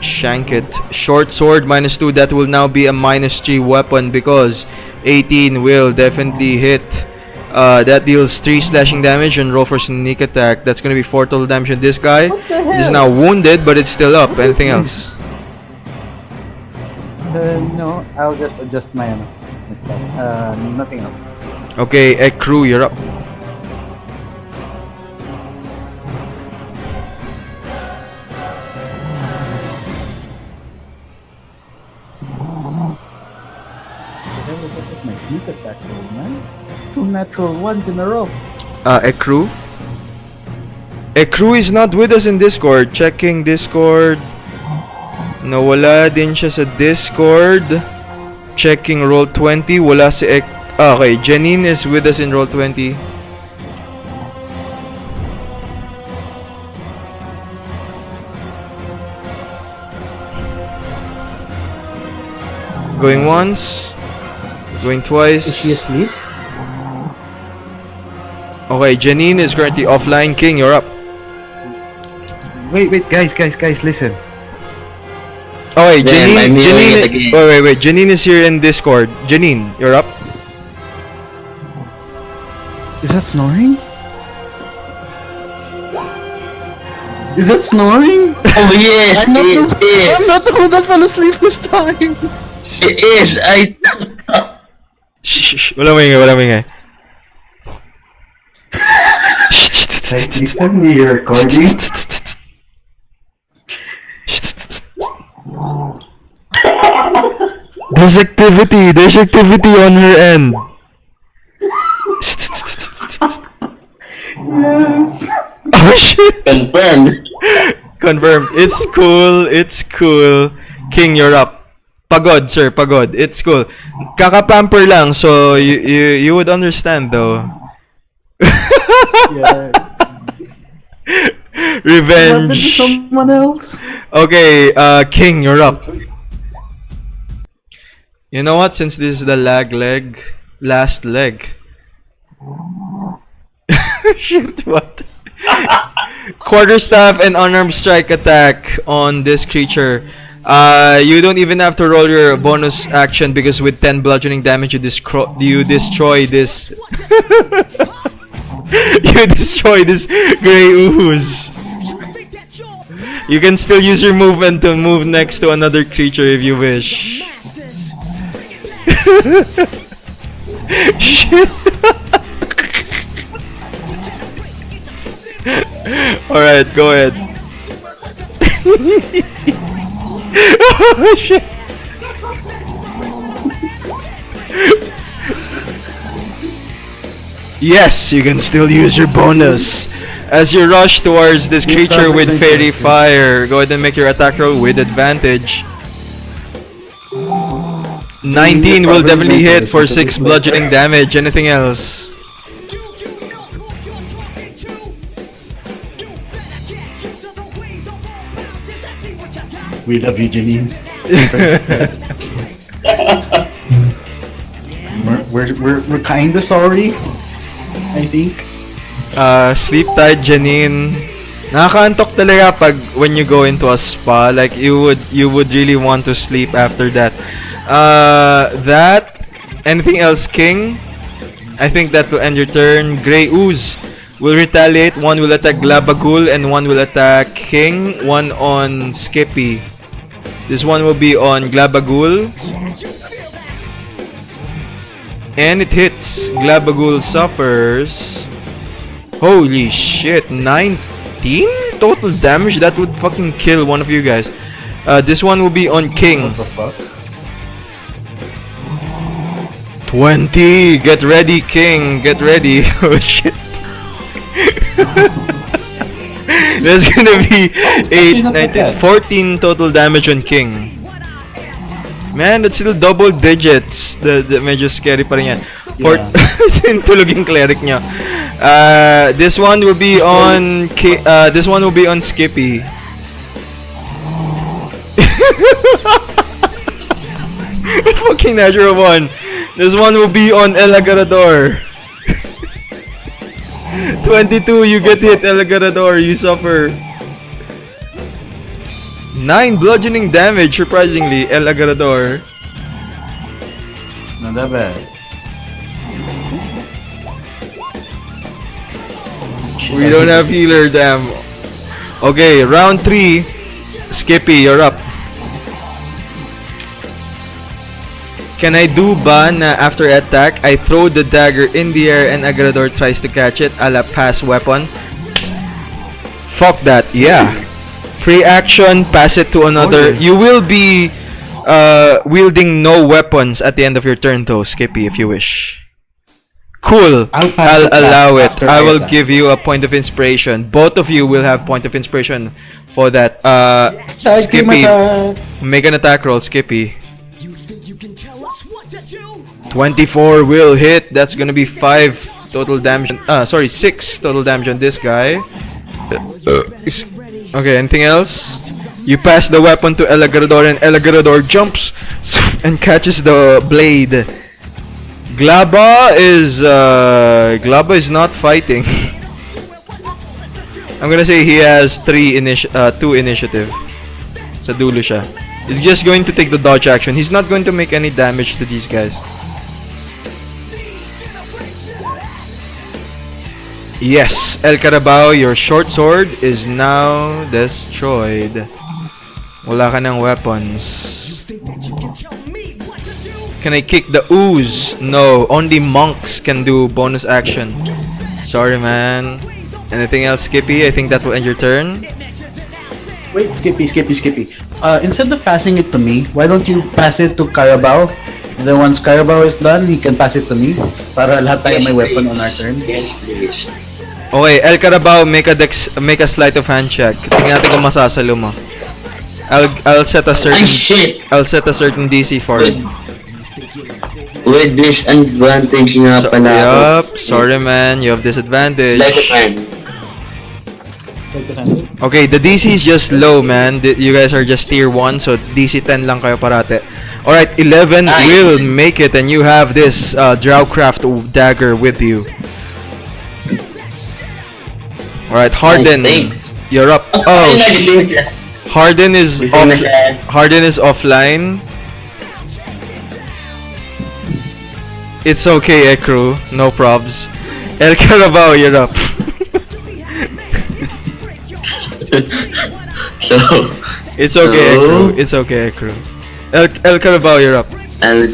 Shank it. Short sword, minus 2. That will now be a minus 3 weapon because 18 will definitely hit. That deals 3 slashing damage and roll for sneak attack. That's gonna be 4 total damage on this guy. This is now wounded, but it's still up. Anything else? No, I'll just adjust my stuff. Nothing else. Okay, Ekru, you're up. What the hell is up with my sneak attack roll, man? It's 2 natural ones in a row. Ekru? Ekru is not with us in Discord. Checking Discord. Nawala din siya sa Discord. Checking Roll20. Wala si okay, Janine is with us in Roll20. Going once. Going twice. Is she asleep? Okay, Janine is currently offline. King, you're up. Wait, guys, listen. Okay, Damn, I'm hearing it again. Wait. Janine is here in Discord. Janine, you're up. Is that snoring? Is that snoring? Oh yes, I'm not the one that fell asleep this time. It is. Shh. Wala maingay. Please tell me you're recording. There's activity on her end. Yes. Oh shit. Confirmed. It's cool. King, you're up. Pagod, sir, pagod. It's cool. Kakapamper lang, so you would understand though. Yeah. Revenge. What, did someone else? Okay, King, you're up. You know what? Since this is the last leg. Shit, what? Quarterstaff and unarmed strike attack on this creature. You don't even have to roll your bonus action because with 10 bludgeoning damage you destroy this. You destroy this gray ooze. You can still use your movement to move next to another creature if you wish. Shit. Alright, go ahead. Oh shit. Yes, you can still use your bonus. As you rush towards this creature with fairy fire, go ahead and make your attack roll with advantage. 19 will definitely hit for 6 bludgeoning damage. Anything else? We love you, Janine. we're kinda sorry, I think. Sleep tight, Janine. Nakakaantok talaga pag when you go into a spa, like you would really want to sleep after that. That. Anything else, King? I think that will end your turn. Grey Ooze will retaliate. One will attack Glabagul and one will attack King. One on Skippy. This one will be on Glabagul. And it hits. Glabagul suffers. Holy shit, 19 total damage? That would fucking kill one of you guys. This one will be on King. What the fuck? 20! Get ready, King! Get ready! Oh shit. There's gonna be 8, 19, 14 total damage on King. Man, that's still double digits. The medyo scary pa rin yan. Tulog yung cleric niya. This one will be on this one will be on Skippy. Fucking natural one. This one will be on El Agarrador. 22, you get hit, El Agarrador, you suffer. 9 bludgeoning damage, surprisingly, El Agarrador. It's not that bad. We don't have healer, damn. Okay, round 3. Skippy, you're up. Can I do ba na after attack, I throw the dagger in the air and Agarrador tries to catch it a la pass weapon? Fuck that, yeah. Free action, pass it to another. You will be wielding no weapons at the end of your turn though, Skippy, if you wish. Cool, I'll allow it. I will give you a point of inspiration. Both of you will have point of inspiration for that. Skippy, make an attack roll, Skippy. 24 will hit. That's gonna be 5 total damage. 6 total damage on this guy. Okay, anything else? You pass the weapon to El Agarrador and El Agarrador jumps and catches the blade. Glaba is not fighting. I'm gonna say he has 2 initiative. Sa dulo siya. He's just going to take the dodge action. He's not going to make any damage to these guys. Yes, El Carabao, your short sword is now destroyed. Wala ka ng weapons. Can I kick the ooze? No, only monks can do bonus action. Sorry, man. Anything else, Skippy? I think that will end your turn. Wait, Skippy. Instead of passing it to me, why don't you pass it to Carabao? And then once Carabao is done, he can pass it to me. Para lahat tayo may weapon on our turns. Okay, El Carabao, make a sleight of hand check. Tingnan natin kung masasalo mo. I'll set a certain DC for it. With disadvantage nga pala ako. Yup, sorry man, you have disadvantage. Okay, the DC is just low, man. You guys are just tier 1, so DC 10 lang kayo parate. Alright, 11 will make it, and you have this Drowcraft dagger with you. Alright, Harden, you're up. Oh, Harden is offline. It's okay, Ekru. No probs. El Carabao, you're up. It's okay, Ekru. It's okay, Ekru. El Carabao, you're up. I'll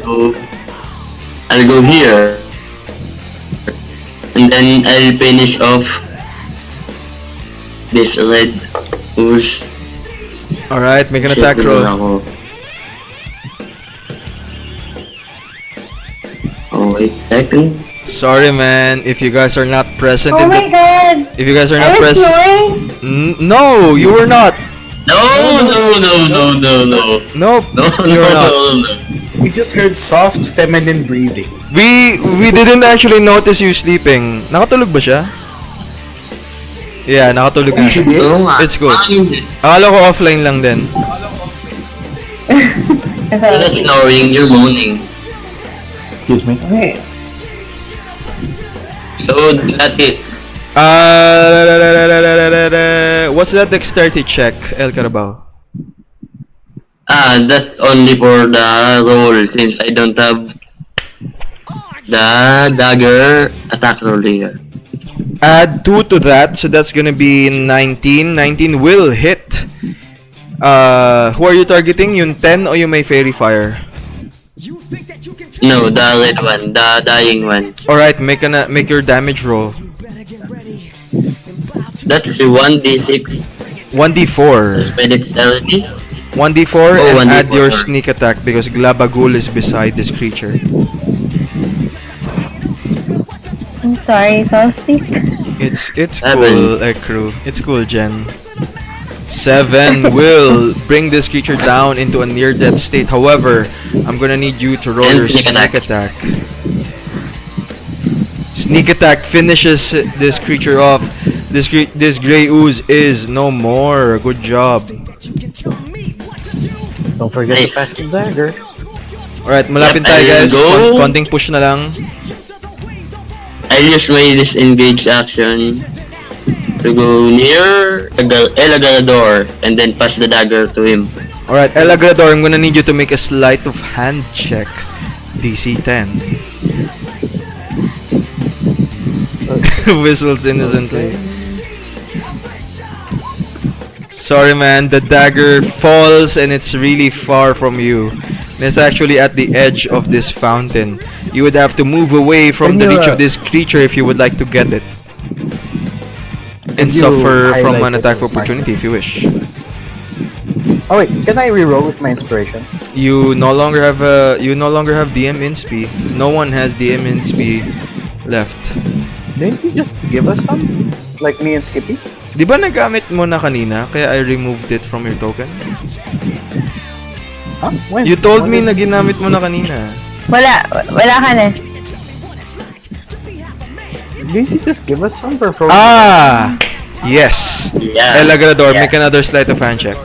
go here. And then I'll finish off this red ooze. Alright, make an attack roll. Oh, wait, second. Sorry, man. If you guys are not present Oh in my the, god! if you guys are I not was present, snoring? no, you were not. No, no, no, no, no, no. Nope, No, you're no, not. no, no. We just heard soft feminine breathing. We didn't actually notice you sleeping. Nakatulog ba siya? Yeah, nakatulog na siya. Oo nga. It's good. Parang hindi. Akala ko offline lang din. You're not snoring, you're moaning. Excuse me. Okay. So, that's it. What's that dexterity check, El Carabao? That's only for the roll since I don't have the dagger attack roll here. Add 2 to that, so that's gonna be 19. 19 will hit. Who are you targeting? Yung 10 o yung may fairy fire? No, the red one, the dying one. Alright, make your damage roll. That's the 1d6 1d4. my dexterity. 1d4 Oh, and 1d4, add your sorry. sneak attack because Glabagul is beside this creature. I'm sorry, fell asleep. It's Seven. cool, crew. It's cool, Jen. 7 will bring this creature down into a near death state. However, I'm gonna need you to roll And your sneak sneak attack. attack. Sneak attack finishes this creature off. This gray ooze is no more. Good job. Don't forget to pass the dagger. Alright, malapit Yep, tayo I'll guys. go. Konting push na lang. I use my disengage action to go near El Agador and then pass the dagger to him. Alright, El Agrador, I'm gonna need you to make a sleight of hand check. DC 10. Whistles innocently. Sorry man, the dagger falls and it's really far from you. It's actually at the edge of this fountain. You would have to move away from Can the you, reach of this creature if you would like to get it. And you suffer from highlight an it attack with opportunity if you wish. Oh wait, can I reroll with my inspiration? You no longer have DM insp. No one has DM insp left. Didn't you just give us some? Like me and Skippy? Di ba nagamit mo na kanina kaya I removed it from your token? Huh? When? You told me When na ginamit mo na kanina. Wala ka na. Didn't you just give us some for frozen? Ah! Yes! Yeah. El Agrador, Yeah. make another sleight of hand check.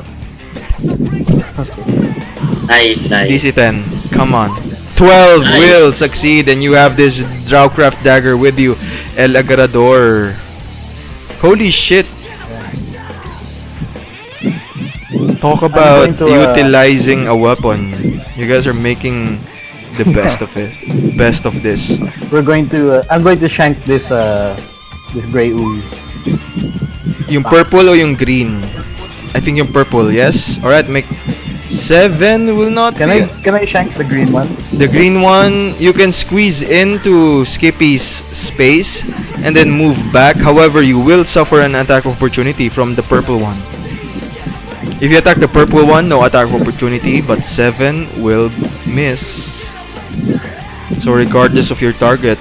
Nice, nice. DC 10. Come on. 12 Nice. will succeed and you have this Drowcraft dagger with you. El Agrador. Holy shit! Talk about going to, utilizing a weapon. You guys are making the best of it. Best of this. We're going to. I'm going to shank this this gray ooze. Yung purple o yung green? I think yung purple, yes? Alright, make 7 will not Can be- I shank the green one? The green one, you can squeeze into Skippy's space and then move back. However, you will suffer an attack opportunity from the purple one. If you attack the purple one, no attack opportunity, but 7 will miss. So regardless of your target,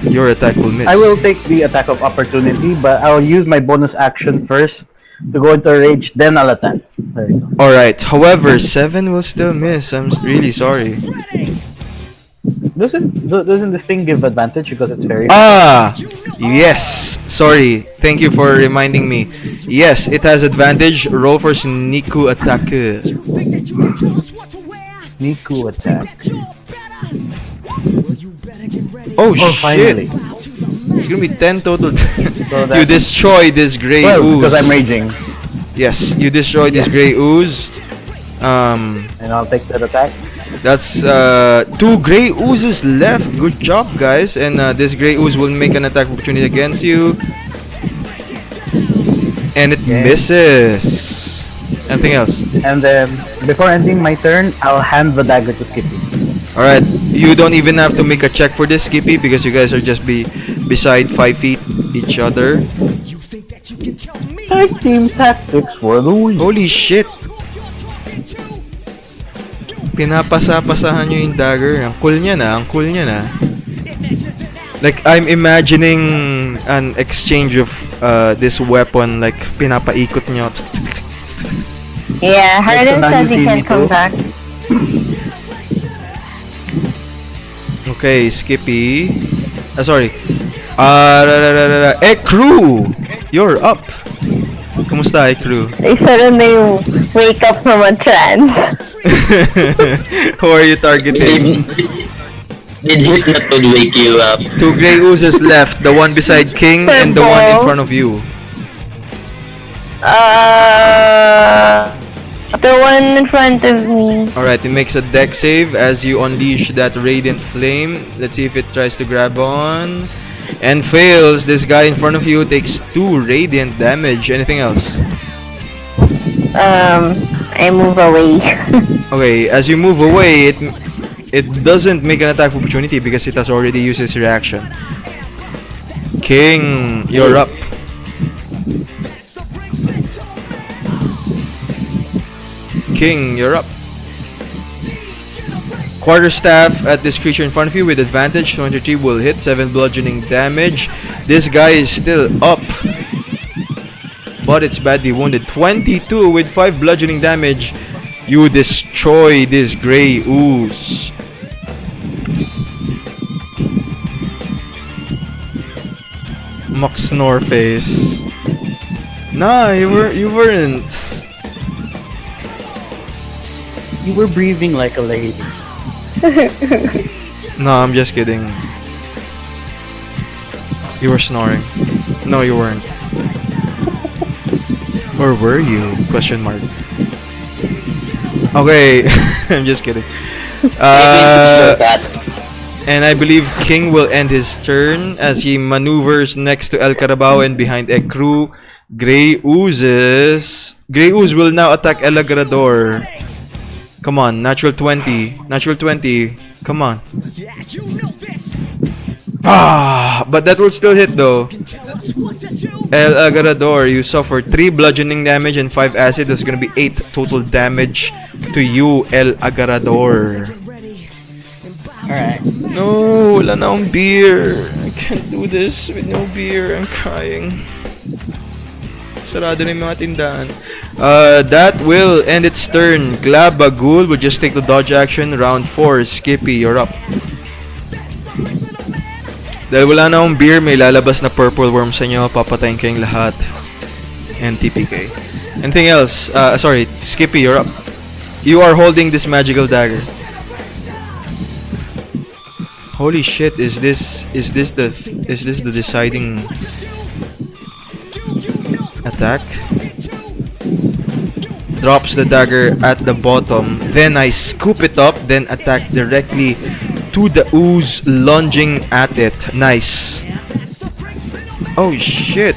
your attack will miss. I will take the attack of opportunity, but I'll use my bonus action first to go into a rage, then I'll attack. There you go. Alright, however, 7 will still miss. I'm really sorry. Doesn't this thing give advantage because it's very? Ah! Yes! Sorry, thank you for reminding me. Yes, it has advantage. Roll for Sneaku attack. Sneaku attack. Oh, Oh, shit! finally. It's gonna be 10 total. So You that's destroy this gray 12 ooze. because I'm raging, Yes, you destroy this Yes. gray ooze. and I'll take that attack. That's 2 gray oozes left. Good job, guys. And this gray ooze will make an attack opportunity against you. And it Yeah. misses. Anything else? And then before ending my turn, I'll hand the dagger to Skippy. Alright, you don't even have to make a check for this, Skippy, because you guys are just beside 5 feet each other. Tag team tactics for the win. Holy shit! Pinapasa-pasahan nyo yung dagger. Ang cool niya na, ang cool niya na. Like I'm imagining an exchange of this weapon, like pinapaikot nyo. Yeah, Next Harden time says you he see can me come too. back. Okay, Skippy. Sorry. Crew! You're up. Kumusta, Crew? They suddenly wake up from a trance. Who are you targeting? Did hit not to wake you up? Two gray oozes left, the one beside King and the one in front of you. The one in front of me. Alright, it makes a deck save as you unleash that radiant flame. Let's see if it tries to grab on. And fails. This guy in front of you takes 2 radiant damage. Anything else? I move away. Okay, as you move away, it doesn't make an attack of opportunity because it has already used its reaction. King, you're up. King, you're up. Quarterstaff at this creature in front of you with advantage. 23 will hit, 7 bludgeoning damage. This guy is still up, but it's badly wounded. 22 with 5 bludgeoning damage. You destroy this gray ooze. Mock snore face. Nah, you weren't. You were breathing like a lady. No, I'm just kidding. You were snoring. No, you weren't. Or were you? Question mark. Okay, I'm just kidding. And I believe King will end his turn as he maneuvers next to El Carabao and behind Ekru. Grey Oozes. Grey Ooze will now attack El Agrador. Come on, natural 20. Natural 20. Come on. But that will still hit though. El Agrador, you suffer 3 bludgeoning damage and 5 acid. That's gonna be 8 total damage to you, El Agrador. Alright. No, wala na akong beer. I can't do this with no beer. I'm crying. Sarado na yung mga tindahan. That will end its turn. Glabagul will just take the dodge action. Round 4. Skippy, you're up. Dahil wala na akong beer, may lalabas na purple worm sa inyo. Papatayin kayong lahat. And TPK. Anything else? Sorry, Skippy, you're up. You are holding this magical dagger. Holy shit, is this the deciding attack? Drops the dagger at the bottom. Then I scoop it up, then attack directly to the ooze, lunging at it. Nice. Oh shit.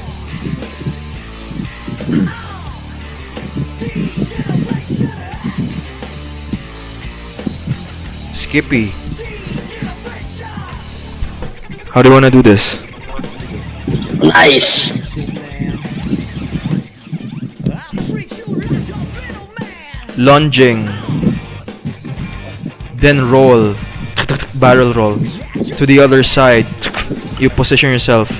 Skippy. How do you wanna do this? Nice. Lunging. Then roll. Barrel roll. To the other side. You position yourself.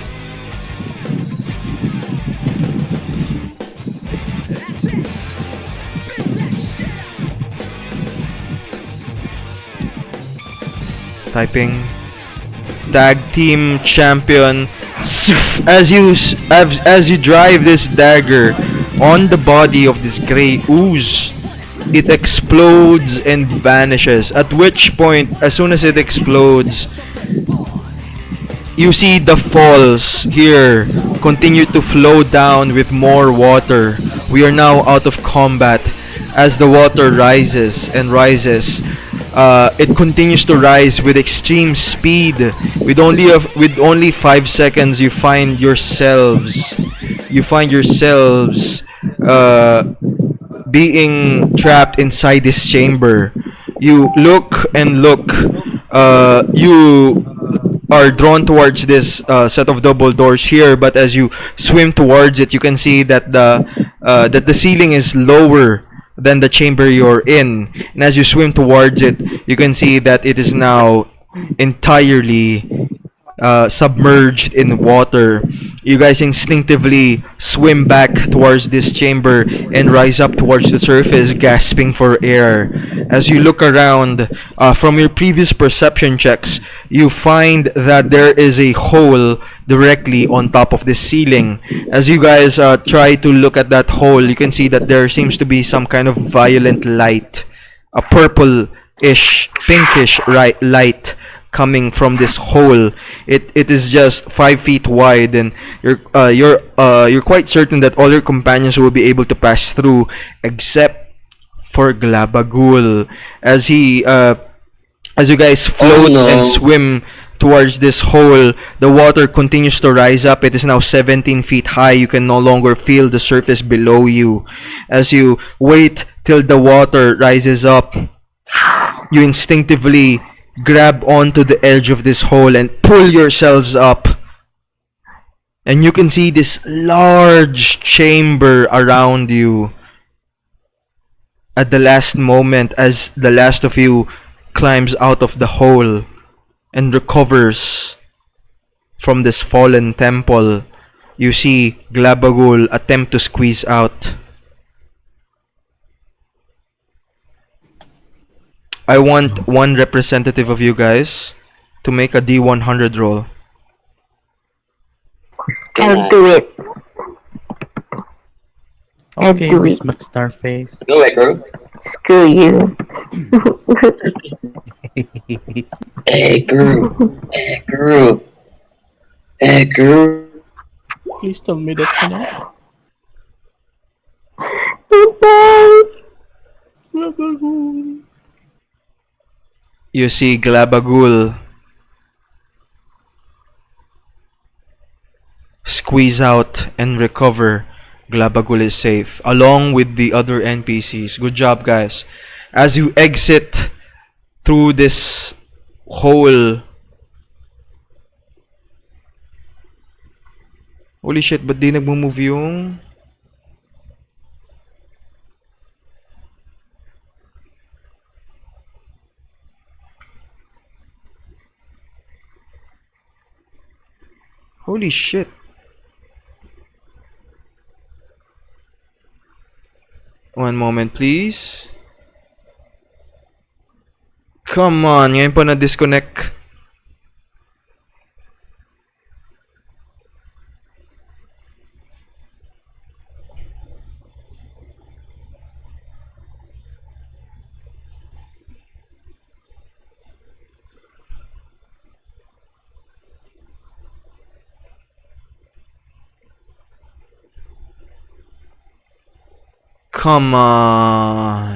Typing. Tag team champion. As you drive this dagger on the body of this gray ooze, it explodes and vanishes. At which point, as soon as it explodes, you see the falls here continue to flow down with more water. We are now out of combat. As the water rises and rises, it continues to rise with extreme speed. With only 5 seconds, you find yourselves being trapped inside this chamber. You look and look. You are drawn towards this set of double doors here, but as you swim towards it, you can see that the ceiling is lower than the chamber you're in. And as you swim towards it, you can see that it is now entirely submerged in water. You guys instinctively swim back towards this chamber and rise up towards the surface, gasping for air. As you look around, from your previous perception checks, you find that there is a hole directly on top of the ceiling. As you guys try to look at that hole, you can see that there seems to be some kind of violent light, a purple-ish, pinkish light coming from this hole. It is just 5 feet wide, and you're quite certain that all your companions will be able to pass through, except for Glabagul. As you guys float and swim towards this hole, the water continues to rise up. It is now 17 feet high. You can no longer feel the surface below you. As you wait till the water rises up, you instinctively grab onto the edge of this hole and pull yourselves up. And you can see this large chamber around you. At the last moment, as the last of you climbs out of the hole and recovers from this fallen temple, you see Glabagul attempt to squeeze out. I want one representative of you guys to make a D100 roll. I'll do it. Okay, do Miss it. McStarface. Go away, girl. Screw you. Hey, girl. Hey, girl. Hey, girl. Please tell me that's enough. You see Glabagul squeeze out and recover. Glabagul is safe, along with the other NPCs. Good job, guys. As you exit through this hole. Holy shit, ba't di nagmo-move yung... Holy shit. One moment, please. Come on, ngayon pa na-disconnect. Come on.